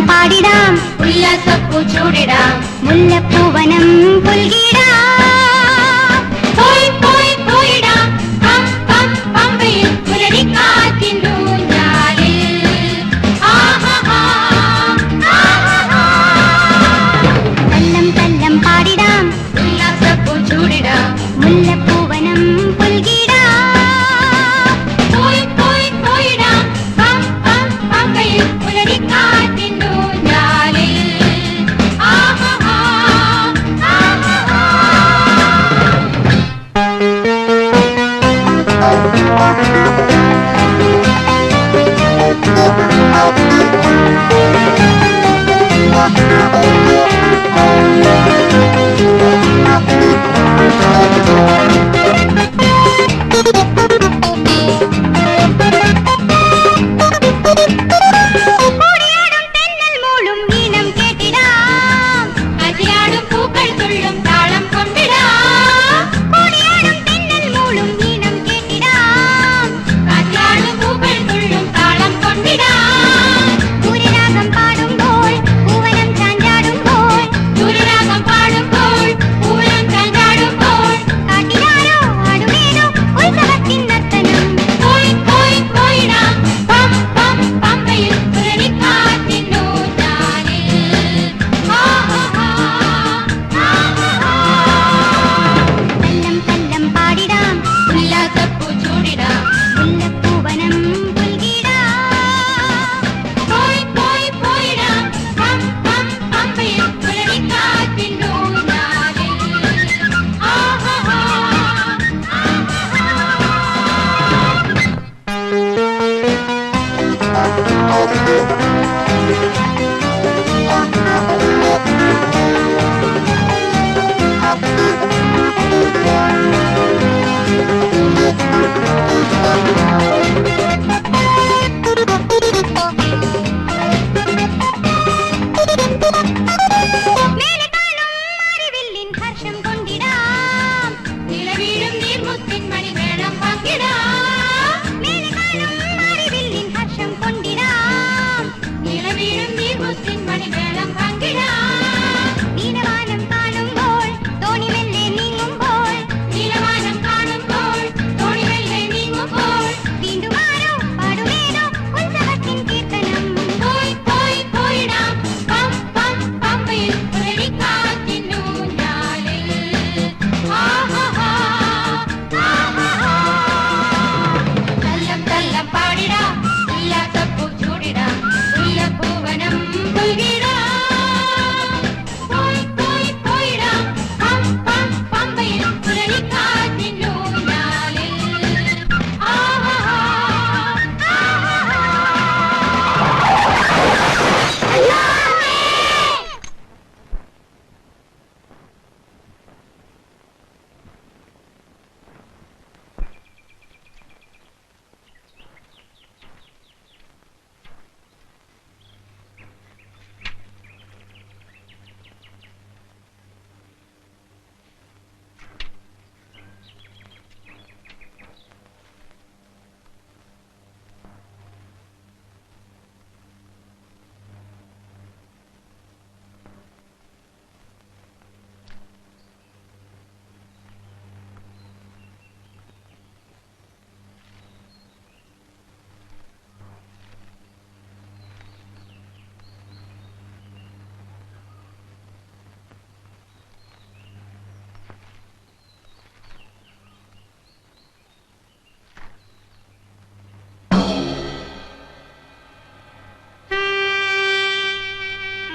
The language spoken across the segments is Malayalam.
പാടിടാം ഉല്ലാസപ്പൂ ചൂടിടാം മുല്ലപ്പൂവനം പുൽകിടാം പോയി പോയി പോയിടാം പമ്പയിൽ പുലരിക്കാറ്റിനൂഞ്ഞാലിൽ തല്ലം തല്ലം പാടിടാം ഉല്ലാസപ്പൂ ചൂടിടാം മുല്ലപ്പൂവനം പുൽകിടാം പോയി പോയി പോയിടാം പമ്പയിൽ പുലരിക്കാറ്റിൻ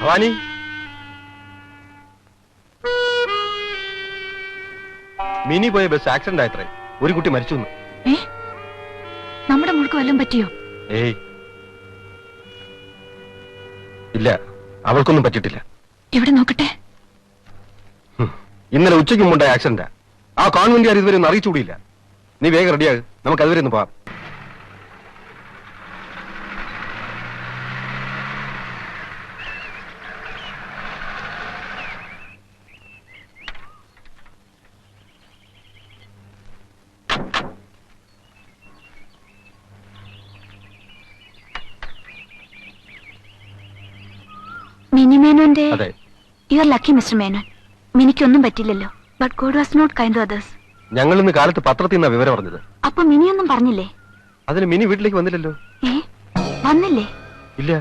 ഭവാനി, മിനി പോയ ബസ് ആക്സിഡന്റ് ആയത്രേ. ഒരു കുട്ടി മരിച്ചു. നമ്മുടെ മുഴുക്ക് വല്ലതും പറ്റിയോ? ഏയ് ഇല്ല, അവൾക്കൊന്നും പറ്റിയിട്ടില്ല. എവിടെ നോക്കട്ടെ. ഇന്നലെ ഉച്ചയ്ക്ക് മുമ്പുണ്ടായ ആക്സിഡന്റാ. ആ കോൺവെന്റുകാർ ഇതുവരെ ഒന്നും അറിയിച്ചുകൂടിയില്ല. നീ വേഗം റെഡിയാകും, നമുക്ക് അതുവരെ ഒന്ന് പോവാം. മിനി മേനോന്റെ അതെ. You are lucky mister Menon. മിനിക്കൊന്നും പറ്റില്ലല്ലോ. But God was not kind to others. ഞങ്ങൾ ഇന്ന് കാലത്ത് പത്രത്തിൽ നിന്നാ വിവരം അറിഞ്ഞത്. അപ്പൊ മിനിയൊന്നും പറഞ്ഞില്ലേ? അതിന് മിനി വീട്ടിലേക്ക് വന്നില്ലല്ലോ. വന്നില്ലേ? ഇല്ല.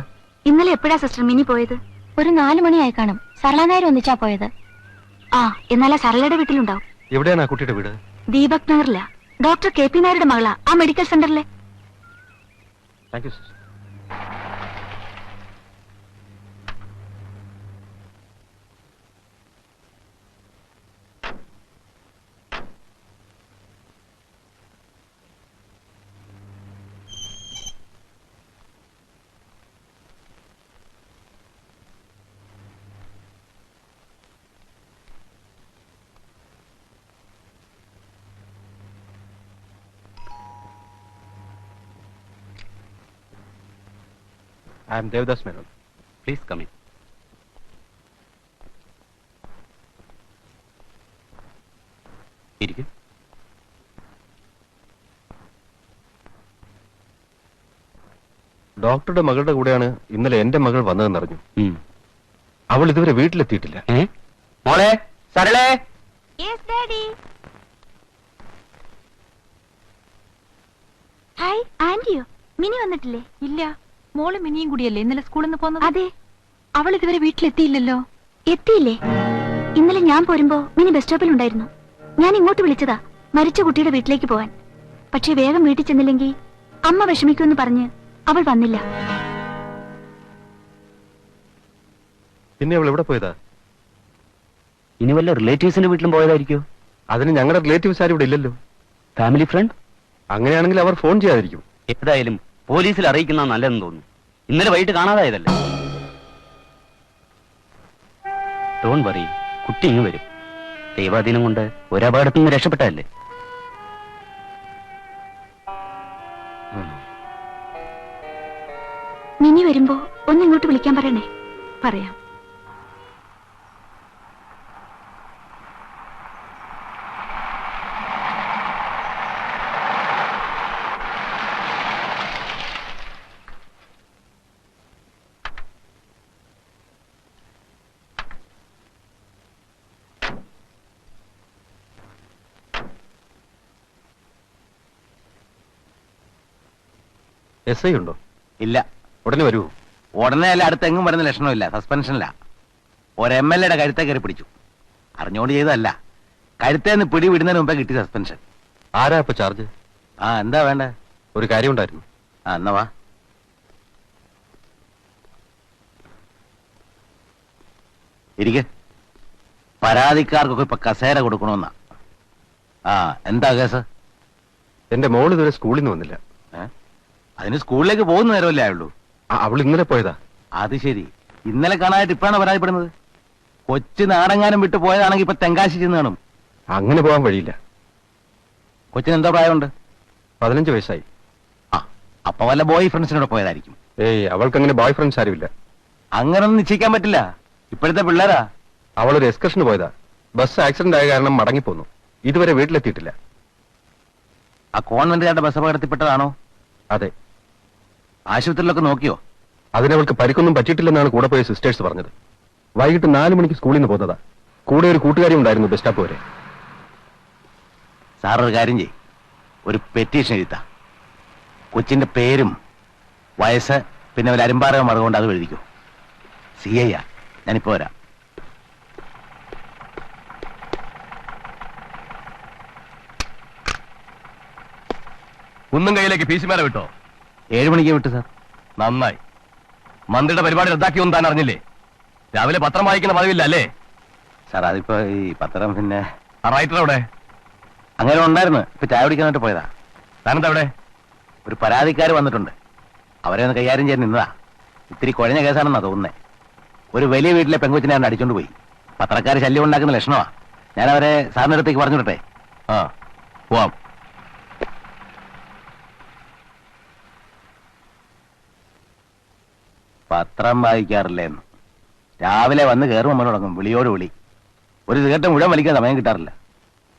ഇന്നലെ എപ്പോഴാ സിസ്റ്റർ മിനി പോയത്? ഒരു 4 മണിയായി കാണും. സർളാനായർ ഒന്നിച്ചാ പോയത്. ആ, എന്നാലാ സരളയുടെ വീട്ടിലുണ്ടാവും. എവിടെയാണ് ആ കുട്ടിയുടെ വീട്? ദീപക് നഗറില. ഡോക്ടർ KP നായരുടെ മകളാ. ആ മെഡിക്കൽ സെന്ററിലെ. Thank you sister. I am Devdas Menon. Please come in. ഇരിക്കും. ഡോക്ടറുടെ മകളുടെ കൂടെയാണ് ഇന്നലെ എന്റെ മകൾ വന്നതെന്നറിഞ്ഞു. അവൾ ഇതുവരെ വീട്ടിലെത്തിയിട്ടില്ല. മോളെ സരളേ. ഹായ് ആന്റിയോ. മിനി വന്നിട്ടില്ലേ? ഇല്ല, മോള് മിനിയും കൂടിയല്ലേ ഇന്നലെ സ്കൂളിൽ നിന്ന് പോന്നത്? അതെ. അവൾ ഇതുവരെ വീട്ടിലെത്തിയില്ലല്ലോ. എത്തിയില്ലേ? ഇന്നലെ ഞാൻ പോരുമ്പോ മിനി ബസ് സ്റ്റോപ്പിൽ ഉണ്ടായിരുന്നു. ഞാൻ ഇങ്ങോട്ട് വിളിച്ചതാ മരിച്ച കുട്ടിയുടെ വീട്ടിലേക്ക് പോവാൻ. പക്ഷെ വേഗം വീട്ടിൽ ചെന്നില്ലെങ്കിൽ അമ്മ വിഷമിക്കുമെന്ന് പറഞ്ഞ് അവൾ വന്നില്ല. പിന്നെ അവൾ എവിടെ പോയതാ? ഇനി വല്ല റിലേറ്റീവ്സിന്റെ വീട്ടിലും പോയതായിരിക്കോ? അതിന് ഞങ്ങളുടെ റിലേറ്റീവ്സ് ആരും ഇവിടെ ഇല്ലല്ലോ. Family friend? അങ്ങനെയാണെങ്കിൽ അവർ ഫോൺ ചെയ്യാതിരിക്കും. ഏതായാലും പോലീസിൽ അറിയിക്കുന്ന നല്ലതെന്ന് തോന്നുന്നു. ഇന്നലെ വൈകിട്ട് കാണാതായതല്ലേ. ഡോൺ വറി, കുട്ടി ഇങ്ങ് വരും. ദൈവാധീനം കൊണ്ട് ഒരപകടത്തിൽ നിന്ന് രക്ഷപ്പെട്ടതല്ലേ. മിനി വരുമ്പോ ഒന്നിങ്ങോട്ട് വിളിക്കാൻ പറയണേ. പറയാം. SI ഉണ്ടോ? ഇല്ല. ഉടനെ വരൂ. ഉടനെ അല്ല, അടുത്തെങ്ങും വരുന്ന ലക്ഷണമില്ല. സസ്പെൻഷനില്ല. ഒരു MLA യുടെ കഴുത്തെ കയറി പിടിച്ചു. അറിഞ്ഞുകൊണ്ട് ചെയ്തതല്ല. കഴുത്തേന്ന് പിടി വിടുന്നതിന് മുമ്പേ കിട്ടി സസ്പെൻഷൻ. ആരാ ഇപ്പൊ ചാർജ്? എന്താ വേണ്ടേ? ഒരു കാര്യം ഉണ്ടായിരുന്നു. എന്നാ വാ. ഇരിക്കെ. പരാതിക്കാർക്കൊക്കെ ഇപ്പൊ കസേര കൊടുക്കണമെന്നാ. എന്താ കേസ്? എന്റെ മോൾ ഇതുവരെ സ്കൂളിൽ നിന്ന് വന്നില്ല. അതിന് സ്കൂളിലേക്ക് പോകുന്ന നേരമല്ലേ ആയുള്ളൂ. അവൾ ഇന്നലെ പോയതാ. അത് ശരി. ഇന്നലെ കാണാനായിട്ട് ഇപ്പോഴാണ് പരാതിപ്പെടുന്നത്. കൊച്ചു നാടെങ്ങാനും വിട്ടു പോയതാണെങ്കിൽ ഇപ്പൊ തെങ്കാശി ചെന്ന് കാണും. അങ്ങനെ പോകാൻ വഴിയില്ല. കൊച്ചിന് എന്താ പ്രായമുണ്ട്? 15 വയസ്സായി. അപ്പൊ വല്ല ബോയ് ഫ്രണ്ട്സിനോട് പോയതായിരിക്കും. ഏയ്, അവൾക്ക് അങ്ങനെ ബോയ് ഫ്രണ്ട്സ് ആരുമില്ല. അങ്ങനൊന്നും നിശ്ചയിക്കാൻ പറ്റില്ല. ഇപ്പോഴത്തെ പിള്ളേരാ. അവളൊരു എക്സ്കർഷന് പോയതാ. ബസ് ആക്സിഡന്റ് ആയ കാരണം മടങ്ങിപ്പോന്നു. ഇതുവരെ വീട്ടിലെത്തിയിട്ടില്ല. ആ കോൺവെന്റുകാരുടെ ബസ് അപകടത്തിൽപ്പെട്ടതാണോ? അതെ. ആശുപത്രിയിലൊക്കെ നോക്കിയോ? അതിനവൾക്ക് പരിക്കൊന്നും പറ്റിയിട്ടില്ലെന്നാണ് കൂടെ പോയ സിസ്റ്റേഴ്സ് പറഞ്ഞത്. വൈകിട്ട് 4 മണിക്ക് സ്കൂളിൽ നിന്ന് പോകുന്നതാ. കൂടെ ഒരു കൂട്ടുകാരി ഉണ്ടായിരുന്നു ബസ് സ്റ്റോപ്പ് വരെ. സാർ ഒരു കാര്യം ചെയ്യും, ഒരു പെറ്റീഷൻ എഴുതാ. കൊച്ചിന്റെ പേരും വയസ്സ് പിന്നെ ഒരു അരിമ്പാറകം മറുകൊണ്ട് അത് എഴുതിക്കോ. CI ഞാനിപ്പോ വരാം. കുന്നും കയ്യിലേക്ക് പീസിമാരെ വിട്ടോ? 7 മണിക്ക് വിട്ടു സാർ. നന്നായി. മന്ത്രിയുടെ പരിപാടി റദ്ദാക്കിയൊന്നും താൻ അറിഞ്ഞില്ലേ? രാവിലെ പത്രം വായിക്കുന്ന പതിവില്ല അല്ലേ? സാർ അതിപ്പോ ഈ പത്രം പിന്നെ ആ റൈറ്റർ അവിടെ അങ്ങനെ ഉണ്ടായിരുന്നു. ഇപ്പൊ ചായ കുടിക്കാനായിട്ട് പോയതാ. താനെന്താ അവിടെ? ഒരു പരാതിക്കാർ വന്നിട്ടുണ്ട്. അവരെ ഒന്ന് കൈകാര്യം ചെയ്യാൻ നിന്നതാ. ഇത്തിരി കുഴഞ്ഞ കേസാണെന്നാ തോന്നുന്നേ. ഒരു വലിയ വീട്ടിലെ പെങ്കൊച്ചിനെ ഞാൻ അടിച്ചോണ്ട് പോയി. പത്രക്കാർ ശല്യം ഉണ്ടാക്കുന്ന ലക്ഷണമാ. ഞാൻ അവരെ സാറിന്റെ അടുത്തേക്ക് പറഞ്ഞു വിട്ടെ. ആ പോവാം. പത്രം വായിക്കാറില്ലേന്ന് രാവിലെ വന്ന് കയറും നമ്മൾ തുടങ്ങും വിളിയോട് വിളി. ഒരു സിഗരറ്റ് മുഴുവൻ വലിക്കാൻ സമയം കിട്ടാറില്ല.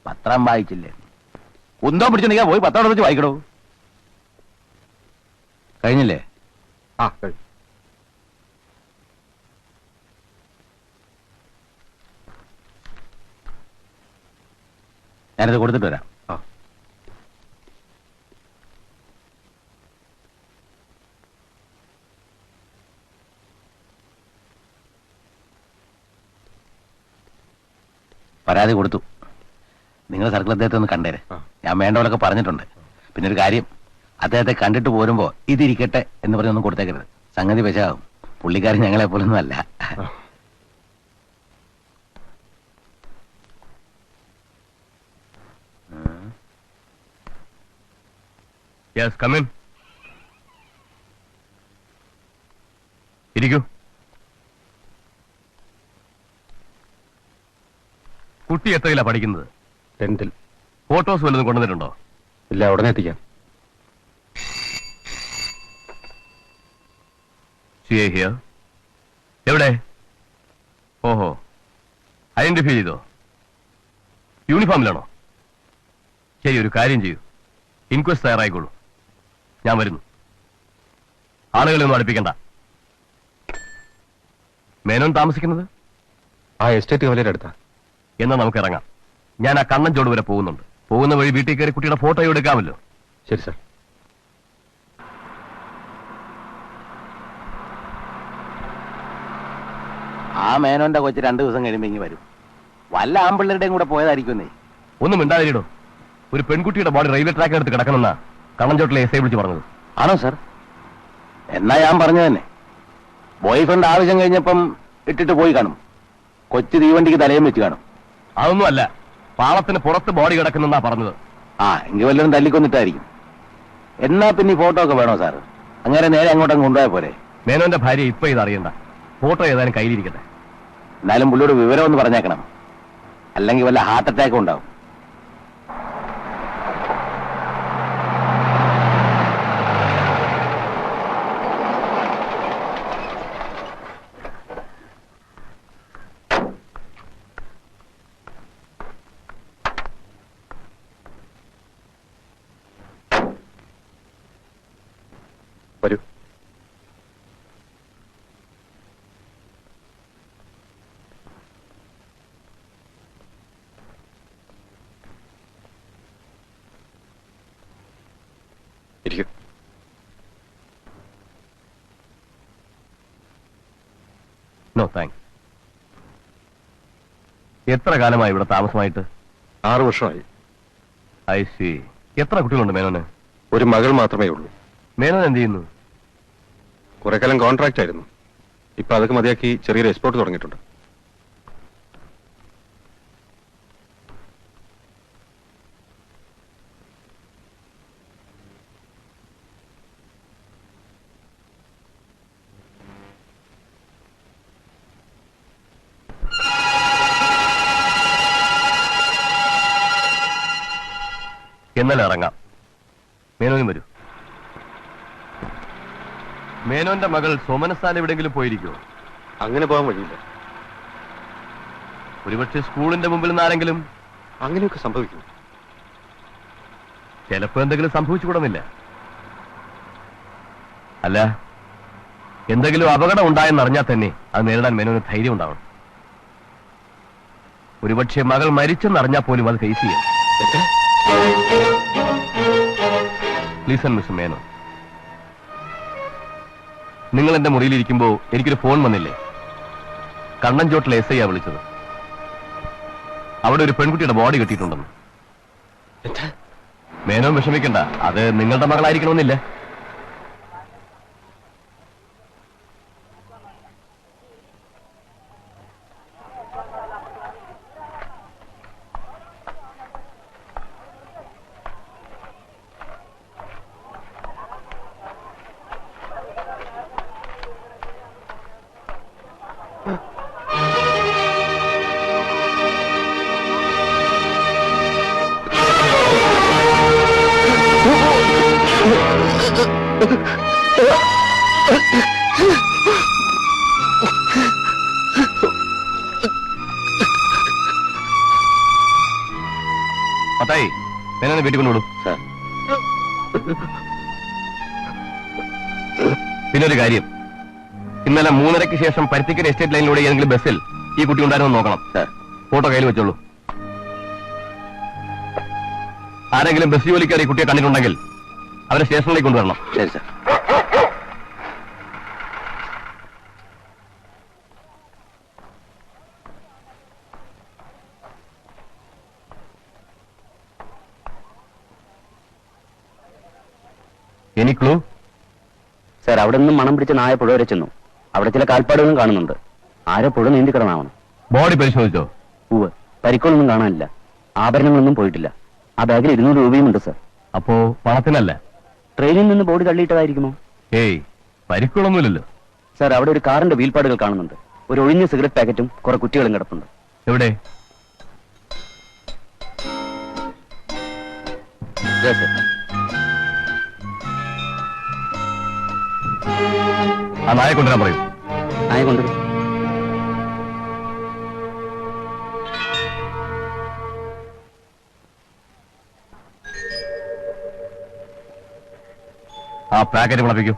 പത്രം വായിച്ചില്ലേ? കുന്തം പിടിച്ചു നിൽക്കാൻ പോയി പത്രം വെച്ച് വായിക്കണോ? കഴിഞ്ഞില്ലേ? ആ കഴിഞ്ഞു. ഞാനിത് കൊടുത്തിട്ട് വരാം. ആ പരാതി കൊടുത്തു. നിങ്ങൾ സർക്കിൾ അദ്ദേഹത്തെ ഒന്ന് കണ്ടേരെ. ആ. ഞാൻ വേണ്ടവരൊക്കെ പറഞ്ഞിട്ടുണ്ട്. പിന്നെ ഒരു കാര്യം, അദ്ദേഹത്തെ കണ്ടിട്ട് പോരുമ്പോ ഇതിരിക്കട്ടെ എന്ന് പറഞ്ഞൊന്നും കൊടുത്തേക്കരുത്. സംഗതി വിശാകും. പുള്ളിക്കാരൻ ഞങ്ങളെ പോലൊന്നും അല്ല. Yes come in. ഇരിക്കൂ. കുട്ടി എത്രയിലാ പഠിക്കുന്നത്? 10th. ഫോട്ടോസ് വല്ലതും കൊണ്ടുവന്നിട്ടുണ്ടോ? ഇല്ല, ഉടനെ എത്തിക്കാം. ഹിയർ. എവിടെ? ഓഹോ, ഐഡന്റിഫൈ ചെയ്തോ? യൂണിഫോമിലാണോ? ശരി, ഒരു കാര്യം ചെയ്യൂ. ഇൻക്വസ്റ്റ് തയ്യാറായിക്കോളൂ. ഞാൻ വരുന്നു. ആളുകളെ ഒന്നും അടുപ്പിക്കണ്ട. മേനോൻ താമസിക്കുന്നത് ആ എസ്റ്റേറ്റ് കവലയുടെ അടുത്താ. എന്നാ നമുക്ക് ഇറങ്ങാം. ഞാൻ ആ കണ്ണഞ്ചോട് വരെ പോകുന്നുണ്ട്. പോകുന്ന വഴി വീട്ടിൽ കയറി കുട്ടിയുടെ ഫോട്ടോ എടുക്കാമല്ലോ. ശരി സാർ. ആ മേനോന്റെ കൊച്ച് 2 ദിവസം കഴിയുമ്പോ ഇങ്ങ് വരും. വല്ല ആമ്പിള്ളേരുടെയും കൂടെ പോയതായിരിക്കുന്നേ. ഒന്നും മിണ്ടാതിരിടോ. ഒരു പെൺകുട്ടിയുടെ ബോഡി റെയിൽവേ ട്രാക്കിനടുത്ത് കിടക്കണമെന്നാ കണ്ണഞ്ചോട്ടിലെ എസ് ഐ വിളിച്ച് പറഞ്ഞത്. ആണോ സാർ? എന്നാ ഞാൻ പറഞ്ഞു തന്നെ. ബോയ് ഫ്രണ്ട് ആവശ്യം കഴിഞ്ഞപ്പം ഇട്ടിട്ട് പോയി കാണും. കൊച്ചു തീവണ്ടിക്ക് തലയും വെച്ച് കാണും. അതൊന്നും അല്ല, പാളത്തിന് പുറത്ത് ബോഡി കിടക്കുന്നെന്നാ പറഞ്ഞത്. ആ, എങ്കിൽ വല്ലതും തല്ലിക്കൊന്നിട്ടായിരിക്കും. എന്നാ പിന്നെ ഈ ഫോട്ടോ ഒക്കെ വേണോ സാർ? അങ്ങനെ നേരെ അങ്ങോട്ടങ്ങ് കൊണ്ടുപോയാൽ പോരെ? മേനോന്റെ ഭാര്യ ഇപ്പൊ ഇത് അറിയണ്ട. ഫോട്ടോ ഏതായാലും കയ്യിലിരിക്കട്ടെ. എന്നാലും പുള്ളിയോട് വിവരം ഒന്ന് പറഞ്ഞേക്കണം. അല്ലെങ്കിൽ വല്ല ഹാർട്ട് അറ്റാക്കും ഉണ്ടാവും. വരൂ. ഇരിക്കൂ. No thanks. എത്ര കാലമായി ഇവിടെ താമസമായിട്ട്? 6 വർഷമായി. I see. എത്ര കുട്ടികളുണ്ട് മേനോന്? ഒരു മകൾ മാത്രമേ ഉള്ളൂ. മേനോൻ എന്ത് ചെയ്യുന്നു? കുറെ കാലം കോൺട്രാക്ട് ആയിരുന്നു. ഇപ്പൊ അതൊക്കെ മതിയാക്കി ചെറിയൊരു എക്സ്പോർട്ട് തുടങ്ങിയിട്ടുണ്ട്. എന്നാലും ഇറങ്ങാം. മേനോനും വരൂ. മേനോന്റെ മകൾ സോമനസ്ഥാൻ എവിടെയെങ്കിലും പോയിരിക്കുമോ? അങ്ങനെ പോകാൻ വഴിയില്ല. ഒരുപക്ഷെ സ്കൂളിന്റെ മുമ്പിൽ നിന്ന് ആരെങ്കിലും. അങ്ങനെയൊക്കെ സംഭവിക്കും. ചിലപ്പോ എന്തെങ്കിലും സംഭവിച്ചുകൂടുന്നില്ല. അല്ല, എന്തെങ്കിലും അപകടം ഉണ്ടായെന്നറിഞ്ഞാൽ തന്നെ അത് നേരിടാൻ മേനോന് ധൈര്യം ഉണ്ടാവണം. ഒരുപക്ഷെ മകൾ മരിച്ചെന്നറിഞ്ഞാൽ പോലും അത് ഫേസ് ചെയ്യാം. ലിസൺ മിസ്റ്റർ മേനോൻ, നിങ്ങൾ എന്റെ മുറിയിലിരിക്കുമ്പോ എനിക്കൊരു ഫോൺ വന്നില്ലേ? കണ്ണഞ്ചോട്ടിലെ എസ് ഐ വിളിച്ചത്. അവിടെ ഒരു പെൺകുട്ടിയുടെ ബോഡി കിട്ടിയിട്ടുണ്ടെന്ന്. മേനോൻ വിഷമിക്കണ്ട, അത് നിങ്ങളുടെ മകളായിരിക്കണമെന്നില്ല. അതായി എന്നെ വീട്ടിൽ കൊണ്ടുവിടും. സാർ പിന്നെ ഒരു കാര്യം, ഇന്നലെ 3:30 ശേഷം പരുത്തിക്കര എസ്റ്റേറ്റ് ലൈനിലൂടെ ഏതെങ്കിലും ബസ്സിൽ ഈ കുട്ടി ഉണ്ടായിരുന്നു നോക്കണം. സാർ ഫോട്ടോ കയ്യിൽ വെച്ചോളൂ. ആരെങ്കിലും ബസ് ജോലിക്കാർ ഈ കുട്ടിയെ കണ്ടിട്ടുണ്ടെങ്കിൽ അവരെ സ്റ്റേഷനിലേക്ക് കൊണ്ടുവരണം. ശരി സാർ. Any clue? സാർ അവിടെ നിന്നും മണം പിടിച്ച നായ പുഴ വരെ ചെന്നു. അവിടെ ചില കാൽപ്പാടുകളും കാണുന്നുണ്ട്. ആരോ പുഴ നീന്തി കിടന്നാവണം. ബോഡി പരിശോധിച്ചോ? പൂവ് പരിക്കൊന്നും കാണാനില്ല. ആഭരണങ്ങളൊന്നും പോയിട്ടില്ല. ആ ബാഗിൽ 200 രൂപയും ഉണ്ട് സാർ. അപ്പോ പണത്തിനല്ല? ട്രെയിനിൽ നിന്ന് ബോഡി തള്ളിയിട്ടതായിരിക്കുമോ? ഏയ്, പരിക്കുകളൊന്നുമില്ലല്ലോ. സാർ അവിടെ ഒരു കാറിന്റെ വീൽപ്പാടുകൾ കാണുന്നുണ്ട്. ഒരു ഒഴിഞ്ഞ സിഗരറ്റ് പാക്കറ്റും കുറെ കുറ്റികളും കിടപ്പുണ്ട്. എവിടെ? ഇതാ സാർ. ആ നായെ കൊണ്ടുവരാൻ പറയൂ. നായ കൊണ്ടുവരും. ആ പാക്കറ്റ് മുളപ്പിക്കൂ.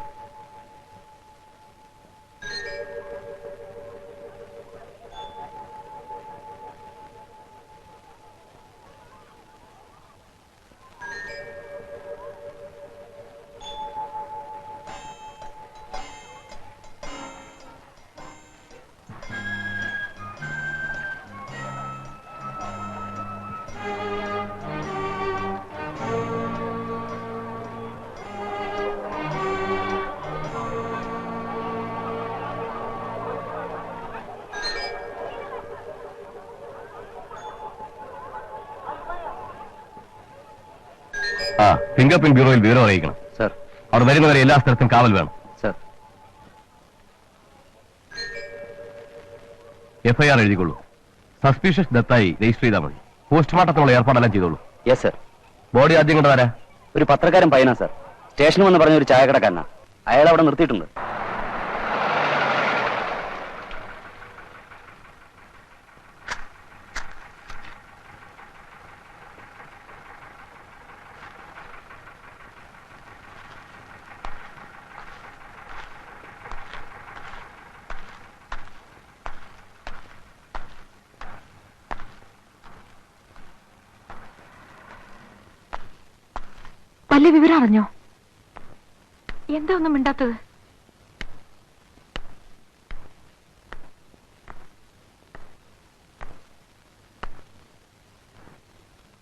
ആ ഫിംഗർ പ്രിന്റ് ബ്യൂറോയിൽ വിവരം അറിയിക്കണം. സാർ. അവർ വരുന്നവരെ എല്ലാ സ്ഥലത്തും കാവൽ വേണം. സാർ. FIR എഴുതിക്കൊള്ളൂ. സസ്പീഷ്യസ് ഡെത്തായി രജിസ്റ്റർ ചെയ്താൽ മതി. പോസ്റ്റ്മോർട്ടത്തിനുള്ള ഏർപ്പാടെല്ലാം ചെയ്തോളൂ. Yes sir. ബോഡി ആദ്യം കണ്ടതാരാ? ഒരു പത്രക്കാരൻ പയ്യനാ സാർ. സ്റ്റേഷനിൽ വന്ന് പറഞ്ഞ ഒരു ചായക്കടക്കാരനാ. അയാൾ അവിടെ നിർത്തിയിട്ടുണ്ട്. വല്ല വിവരം അറിഞ്ഞോ? എന്താ ഒന്നും മിണ്ടാത്തത്?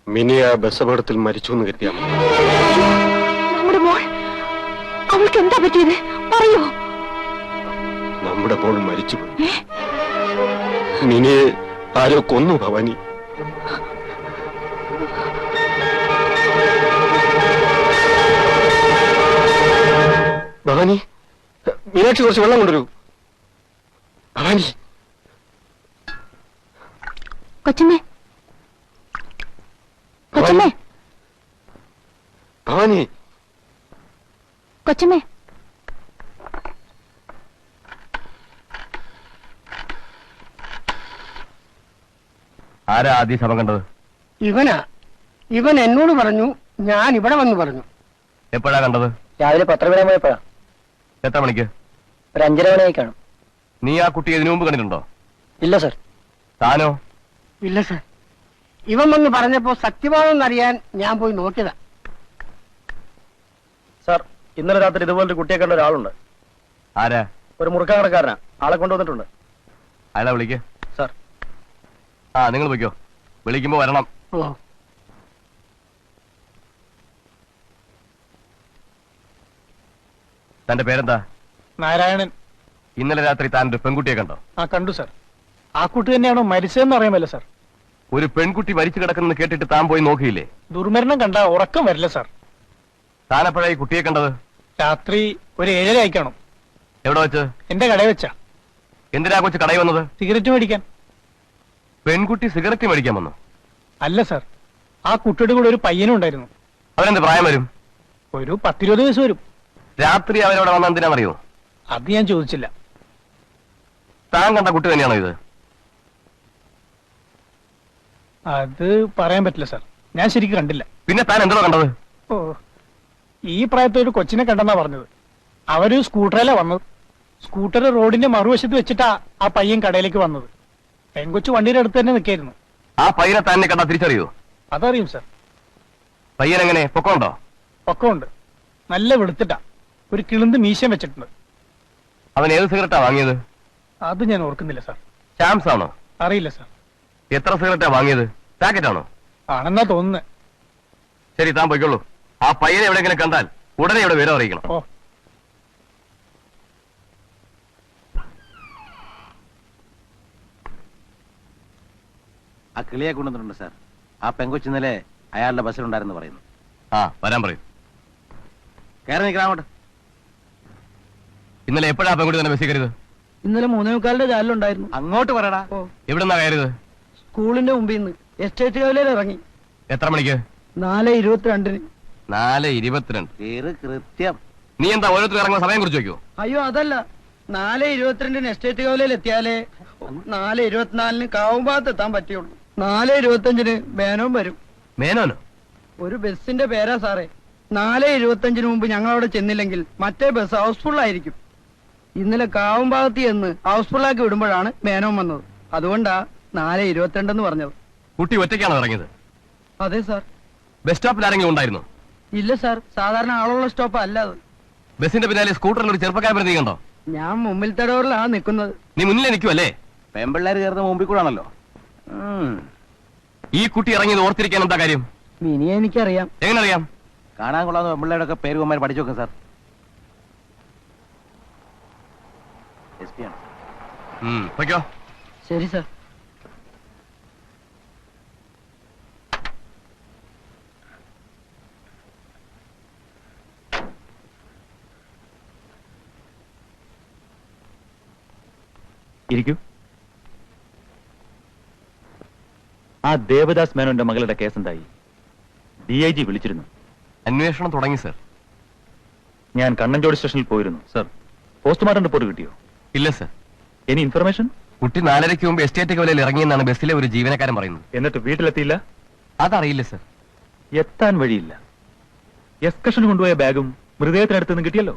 മിനി ആ ബസ് അപകടത്തിൽ മരിച്ചു എന്ന് കരുതിയാ മതി. നമ്മുടെ മോൾ, അവൾക്ക് എന്താ പറ്റിയത്? പറയൂ. നമ്മുടെ മോൾ മരിച്ചുപോയി. മിനിയെ ആരോ കൊന്നു ഭവാനി. ഭവാനി, മീനാക്ഷി കുറച്ച് വെള്ളം കൊണ്ടുവരൂ. ഭവാനി. കൊച്ചമ്മേ, കൊച്ചമ്മേ, ഭവാനി. കൊച്ചമ്മേ. ആരാ ആദ്യം ശവം കണ്ടത്? ഇവൻ എന്നോട് പറഞ്ഞു, ഞാൻ ഇവിടെ വന്ന് പറഞ്ഞു. എപ്പോഴാ കണ്ടത്? രാവിലെ പത്രം വരാൻ പോയപ്പോഴാ. എത്ര മണിക്ക്? ഒരു 5:30 മണിയായി കാണും. നീ ആ കുട്ടി ഇതിനു മുമ്പ് കണ്ടിട്ടുണ്ടോ? ഇല്ല സർ. താനോ? ഇല്ല സർ. ഇവൻ വന്ന് പറഞ്ഞപ്പോ സത്യമാണെന്നറിയാൻ ഞാൻ പോയി നോക്കിയതാ. സാർ, ഇന്നലെ രാത്രി ഇതുപോലൊരു കുട്ടിയെ കണ്ട ഒരാളുണ്ട്. ആരാ? ഒരു മുറുക്കാൻ കടക്കാരനാ. ആളെ കൊണ്ടുവന്നിട്ടുണ്ട്. അയാളെ വിളിക്ക്. സാർ. ആ, നിങ്ങൾ വിളിക്കോ. വിളിക്കുമ്പോ വരണം. ഓ, തന്റെ പേരെന്താ? നാരായണൻ. ഇന്നലെ രാത്രി താൻ ഒരു പെൺകുട്ടിയെ കണ്ടോ? ആ കണ്ടു സർ. ആ കുട്ടി തന്നെയാണോ മരിച്ചതെന്ന് അറിയാമല്ലോ സർ. ഒരു പെൺകുട്ടി മരിച്ചു കിടക്കുന്നത് കേട്ടിട്ട് താൻ പോയി നോക്കിയില്ലേ? ദുർമരണം കണ്ട ഉറക്കം വരില്ല സർ. താൻ എപ്പോഴാ ഈ കുട്ടിയെ കണ്ടത്? രാത്രി ഒരു 7:30 ആയിക്കാണും. എവിടെ വെച്ച്? എന്റെ കടയിൽ വെച്ചാ. എന്തിനാ കൊച്ചു കടയിൽ വന്നത്? സിഗരറ്റ് മേടിക്കാൻ. പെൺകുട്ടി സിഗരറ്റ് മേടിക്കാൻ വന്നു? അല്ല സർ, ആ കുട്ടിയുടെ കൂടെ ഒരു പയ്യനും ഉണ്ടായിരുന്നു. അവരെന്ത് പ്രായം വരും? ഒരു 10-20 വയസ്സ് വരും. രാത്രി അവരവിടെ വന്ന എന്തിനാണെന്നറിയോ? അത് ഞാൻ ചോദിച്ചില്ല. താൻ കണ്ട കുട്ടി തന്നെയാണോ ഇത്? അത് പറയാൻ പറ്റില്ല സർ. ഞാൻ ശരിക്കും കണ്ടില്ല. പിന്നെ താൻ എന്താണോ കണ്ടത്? ഓ, ഈ പ്രായത്തിൽ ഒരു കൊച്ചിനെ കണ്ടെന്നാ പറഞ്ഞത്. അവര് സ്കൂട്ടറിലാ വന്നത്. സ്കൂട്ടർ റോഡിന്റെ മറുവശത്ത് വെച്ചിട്ടാ ആ പയ്യൻ കടയിലേക്ക് വന്നത്. പെൺകൊച്ചു വണ്ടിയുടെ അടുത്ത് തന്നെ നിൽക്കായിരുന്നു. ആ പയ്യനെ തന്നെ കണ്ടാ തിരിച്ചറിയോ? അതറിയും സർ. പയ്യൻ എങ്ങനെ പൊക്കമുണ്ടോ? പൊക്കമുണ്ട്. നല്ല വെളുത്തിട്ടാ. ഒരു കിളുന്ത് മീശം വെച്ചിട്ടുണ്ട്. അവൻ ഏത് സിഗരറ്റാ വാങ്ങിയത്? അത് ഞാൻ ഓർക്കുന്നില്ല സാർ. ചാംസ് ആണോ? അറിയില്ല സാർ. എത്ര സിഗരറ്റാ വാങ്ങിയത്? പാക്കറ്റ് ആണോ? ആണെന്നാ തോന്നുന്നത്. ശരി, താൻ പോയിക്കോളൂ. ആ പയ്യനെ എവിടെയെങ്കിലും കണ്ടാൽ ഉടനെ ഇവിടെ വിവരം അറിയിക്കണം. ഓ, ആ കിളിയെ കൊണ്ടുവന്നിട്ടുണ്ട് സാർ. ആ പെങ്കൊച്ചു ഇന്നലെ അയാളുടെ ബസ്സിലുണ്ടായിരുന്നു പറയുന്നു. ആ, വരാൻ പറയും. കയറി നിൽക്കണം അങ്ങോട്ട്. ഇന്നലെ എപ്പോഴാ പെൺകുട്ടി തന്നെ ബസ്സിൽ കയറിയത്? ഇന്നലെ 3:15 ചാലിലുണ്ടായിരുന്നു. അങ്ങോട്ട് പറയടാ. എവിടെന്നാ കയറിയത്? സ്കൂളിന്റെ മുമ്പിൽ നിന്ന് എസ്റ്റേറ്റ് കവലയിൽ ഇറങ്ങി. എത്ര മണിക്ക്? 4:22. 4:22. പേര് കൃത്യം. നീ എന്താ ഓരോരുത്തർ ഇറങ്ങുന്ന സമയം കുറിച്ച് വെക്കോ? അയ്യോ അതല്ല, 4:22 എസ്റ്റേറ്റ് കവലയിൽ എത്തിയാലേ 4:24 കാവുംഭാഗത്ത് എത്താൻ പറ്റുള്ളൂ. 4:25 മേനോൻ വരും. മേനോനോ? ഒരു ബസ്സിന്റെ പേരാ സാറേ. 4:25 മുമ്പ് ഞങ്ങൾ അവിടെ ചെന്നില്ലെങ്കിൽ മറ്റേ ബസ് ഹൗസ്ഫുൾ ആയിരിക്കും. ഇന്നലെ കാവുംഭാഗത്ത് ചെന്ന് ഹൗസ്ഫുള്ളാക്കി വിടുമ്പോഴാണ് മേനോൻ വന്നത്. അതുകൊണ്ടാ 4:22 എന്ന് പറഞ്ഞത്. കുട്ടി ഒറ്റയ്ക്കാണോ ഇറങ്ങിയത്? അതെ സാർ. ബസ് സ്റ്റോപ്പിൽ ആരെങ്കിലും ഉണ്ടായിരുന്നു? ഇല്ല സാർ, സാധാരണ ആളുള്ള സ്റ്റോപ്പ് അല്ല അത്. ബസിന്റെ പിന്നാലെ സ്കൂട്ടറിൽ ഒരു ചെറുപ്പക്കാരൻ നീ കണ്ടോ? ഞാൻ മുമ്പിലത്തെ ഡോറിലാണ് നിൽക്കുന്നത്. നീ മുന്നിൽ നിൽക്കുവല്ലേ? പെമ്പിള്ളേർ കയറുന്ന മുമ്പിൽ കൂടാണല്ലോ. ഈ കുട്ടി ഇറങ്ങിയത് ഓർത്തിരിക്കാൻ എന്താ കാര്യം? മിനിയെ എനിക്കറിയാം. എങ്ങനെ അറിയാം? കാണാൻ കൊള്ളാവുന്ന പെമ്പിള്ളേരുടെ ഒക്കെ പേര് കുമാർ പഠിച്ചു നോക്കാം സാർ. SP ആണ്. പൊയ്ക്കോ. ശരി സാർ. ഇരിക്കൂ. ആ ദേവദാസ് മേനോന്റെ മകളുടെ കേസ് എന്തായി? DIG വിളിച്ചിരുന്നു. അന്വേഷണം തുടങ്ങി സർ. ഞാൻ കണ്ണഞ്ചോട് സ്റ്റേഷനിൽ പോയിരുന്നു. സർ, പോസ്റ്റ്മോർട്ടം റിപ്പോർട്ട് കിട്ടിയോ? ഇല്ല സർ. Any information? കുട്ടി 4:30 മുമ്പ് എസ്റ്റേറ്റ് കവലയിൽ ഇറങ്ങിയെന്നാണ് ബസ്സിലെ ഒരു ജീവനക്കാരൻ പറയുന്നത്. എന്നിട്ട് വീട്ടിലെത്തിയില്ല? അതറിയില്ല സർ. എത്താൻ വഴിയില്ല. എക്സ്കർഷന് കൊണ്ടുപോയ ബാഗും മൃതദേഹത്തിനടുത്ത് നിന്ന് കിട്ടിയല്ലോ.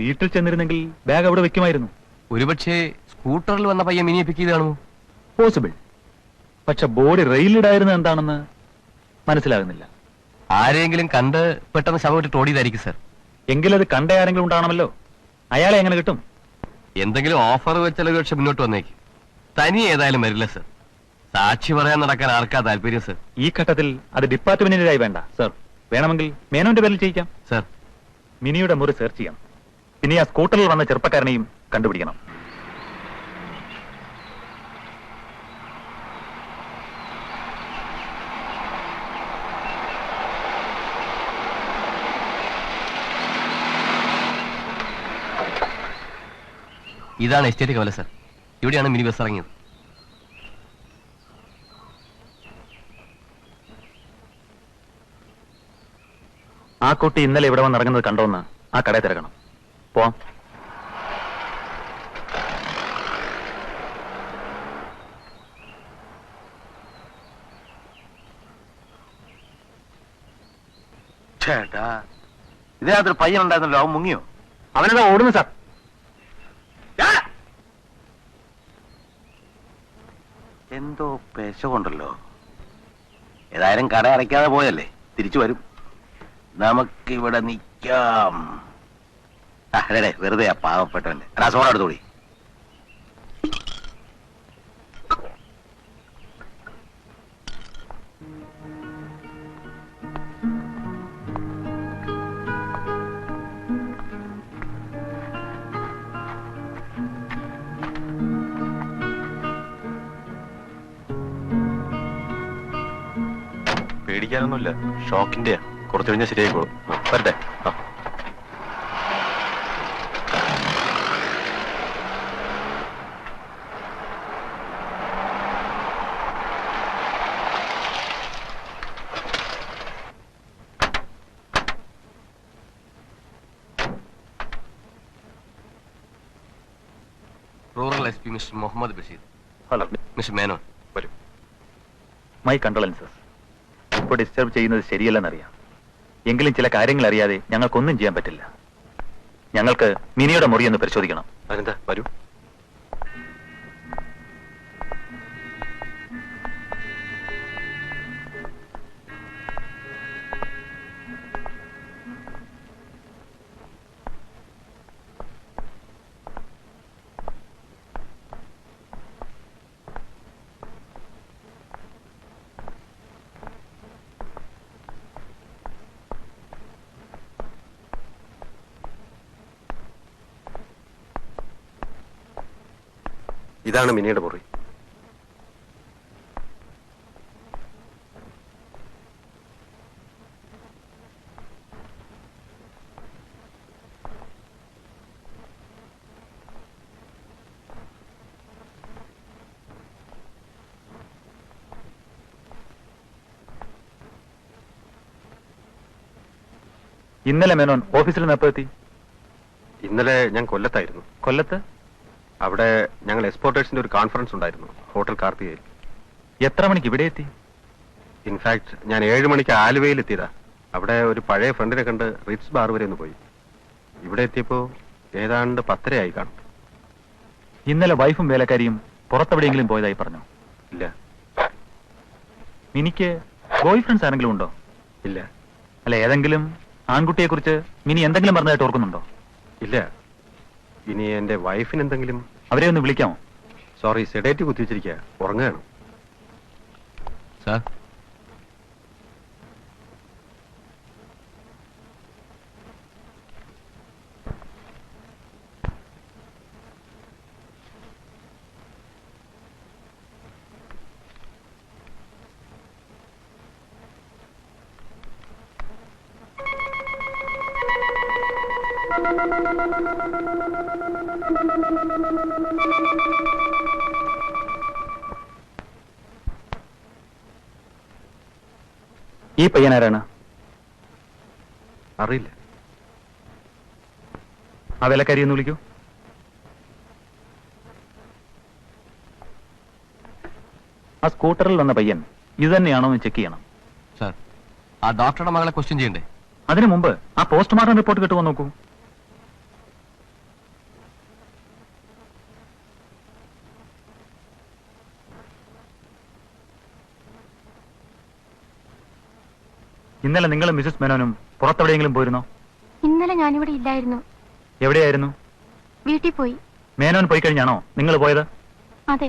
വീട്ടിൽ ചെന്നിരുന്നെങ്കിൽ ബാഗ് അവിടെ വെക്കുമായിരുന്നു. ഒരുപക്ഷെ സ്കൂട്ടറിൽ വന്ന പയ്യൻ മിനിയെ പിക്ക് ചെയ്ത് കാണുമോ? പോസിബിൾ. പക്ഷെ ബോഡി റെയിലിടായിരുന്നത് എന്താണെന്ന് മനസ്സിലാകുന്നില്ല. ആരെങ്കിലും കണ്ട് പെട്ടെന്ന് ശവം ഇട്ട് ഓടിയതായിരിക്കും സർ. എങ്കിലത് കണ്ട ആരെങ്കിലും ഉണ്ടാണമല്ലോ. അയാളെ എങ്ങനെ കിട്ടും? എന്തെങ്കിലും ഓഫർ വെച്ചാൽ ഒരു പക്ഷെ മുന്നോട്ട് വന്നേക്കും. തനി ഏതായാലും വരില്ല സർ. സാക്ഷി പറയാൻ നടക്കാൻ ആർക്കാ താല്പര്യം സർ? ഈ ഘട്ടത്തിൽ അത് ഡിപ്പാർട്ട്മെന്റിനായി വേണ്ട സർ. വേണമെങ്കിൽ മേനോന്റെ പേരിൽ ചെയ്യിക്കാം സർ. മിനിയുടെ മുറി സെർച്ച് ചെയ്യാം. ഇനി ആ സ്കൂട്ടറിൽ വന്ന ചെറുപ്പക്കാരനെയും കണ്ടുപിടിക്കണം. ഇതാണ് എസ്റ്റേറ്റ് കവല സർ. ഇവിടെയാണ് മിനി ബസ് ഇറങ്ങിയത്. ആ കുട്ടി ഇന്നലെ ഇവിടെ വന്നിറങ്ങുന്നത് കണ്ടോന്ന് ആ കടയിൽ തിരക്കണം. പോവാം. ചേട്ടാ, ഇതിനകത്തൊരു പയ്യൻ ഉണ്ടായിരുന്നല്ലോ, അവൻ മുങ്ങിയോ? അവനെന്താ ഓടുന്നു സാർ? എന്തോ പെശകൊണ്ടല്ലോ. ഏതായാലും കട അടയ്ക്കാതെ പോയല്ലേ, തിരിച്ചു വരും. നമുക്കിവിടെ നിൽക്കാം. അതെ, വെറുതെ ആ പാവപ്പെട്ടവന്റെ സോഡ എടുത്തോളി. പേടിക്കാനൊന്നുമില്ല, ഷോക്കിന്റെ കുറച്ചു കഴിഞ്ഞാൽ ശരിയായിക്കോളും. വരട്ടെ. Rural SP mister Muhammad Basheer. Hello mister Menon. വരൂ. My condolences. ഇപ്പോൾ ഡിസ്റ്റർബ് ചെയ്യുന്നത് ശരിയല്ലെന്നറിയാം. എങ്കിലും ചില കാര്യങ്ങൾ അറിയാതെ ഞങ്ങൾക്കൊന്നും ചെയ്യാൻ പറ്റില്ല. ഞങ്ങൾക്ക് മിനിയുടെ മുറി ഒന്ന് പരിശോധിക്കണം. അതെന്താ, വരൂ. ഇതാണ് മിനിയുടെ മുറി. ഇന്നലെ മേനോൻ ഓഫീസിൽ നിന്ന് എപ്പോഴെത്തി? ഇന്നലെ ഞാൻ കൊല്ലത്തായിരുന്നു. കൊല്ലത്ത്? അവിടെ ഞങ്ങൾ എക്സ്പോർട്ടേഴ്സിന്റെ ഒരു കോൺഫറൻസ് ഉണ്ടായിരുന്നു, ഹോട്ടൽ കാർത്തികയിൽ. എത്ര മണിക്ക് ഇവിടെ എത്തി? ഇൻഫാക്ട് ഞാൻ 7 മണിക്ക് ആലുവയിൽ എത്തിയതാ. അവിടെ ഒരു പഴയ ഫ്രണ്ടിനെ കണ്ട് റിറ്റ്സ് ബാർ വരെ ഒന്ന് പോയി. ഇവിടെ എത്തിയപ്പോ ഏതാണ്ട് 10:30 ആയി കാണും. ഇന്നലെ വൈഫും വേലക്കാരിയും പുറത്തെവിടെയെങ്കിലും പോയതായി പറഞ്ഞു? ഇല്ല. മിനിക്ക് ബോയ് ഫ്രണ്ട്സ് ആരെങ്കിലും ഉണ്ടോ? ഇല്ല. അല്ല, ഏതെങ്കിലും ആൺകുട്ടിയെ കുറിച്ച് മിനി എന്തെങ്കിലും പറഞ്ഞതായിട്ട് ഓർക്കുന്നുണ്ടോ? ഇല്ല. ഇനി എന്റെ വൈഫിന് എന്തെങ്കിലും? അവരെ ഒന്ന് വിളിക്കാമോ? സോറി, സെഡേറ്റ് കുത്തിവെച്ചിരിക്കുക, ഉറങ്ങുകയാണ്. സാർ, ഈ പയ്യൻ ആരാണ്? അറിയില്ല. ആ വേലക്കാരി ഒന്ന് വിളിക്കൂ. ആ സ്കൂട്ടറിൽ വന്ന പയ്യൻ ഇത് തന്നെയാണോ എന്ന് ചെക്ക് ചെയ്യണം. സാർ, ആ ഡോക്ടറുടെ മകളെ ക്വസ്റ്റ്യൻ ചെയ്യണ്ടേ? അതിനു മുമ്പ് ആ പോസ്റ്റ്മോർട്ടം റിപ്പോർട്ട് കിട്ടുമോ നോക്കൂ. ഇന്നലെ നിങ്ങളും മിസസ് മേനോനും പുറത്തെവിടെയെങ്കിലും പോയിരുന്നോ? ഇന്നലെ ഞാനിവിടെ ഇല്ലായിരുന്നു. എവിടെയായിരുന്നു? വീട്ടിൽ പോയി. മേനോൻ പോയി കഴിഞ്ഞാണോ നിങ്ങൾ പോയത്? അതെ,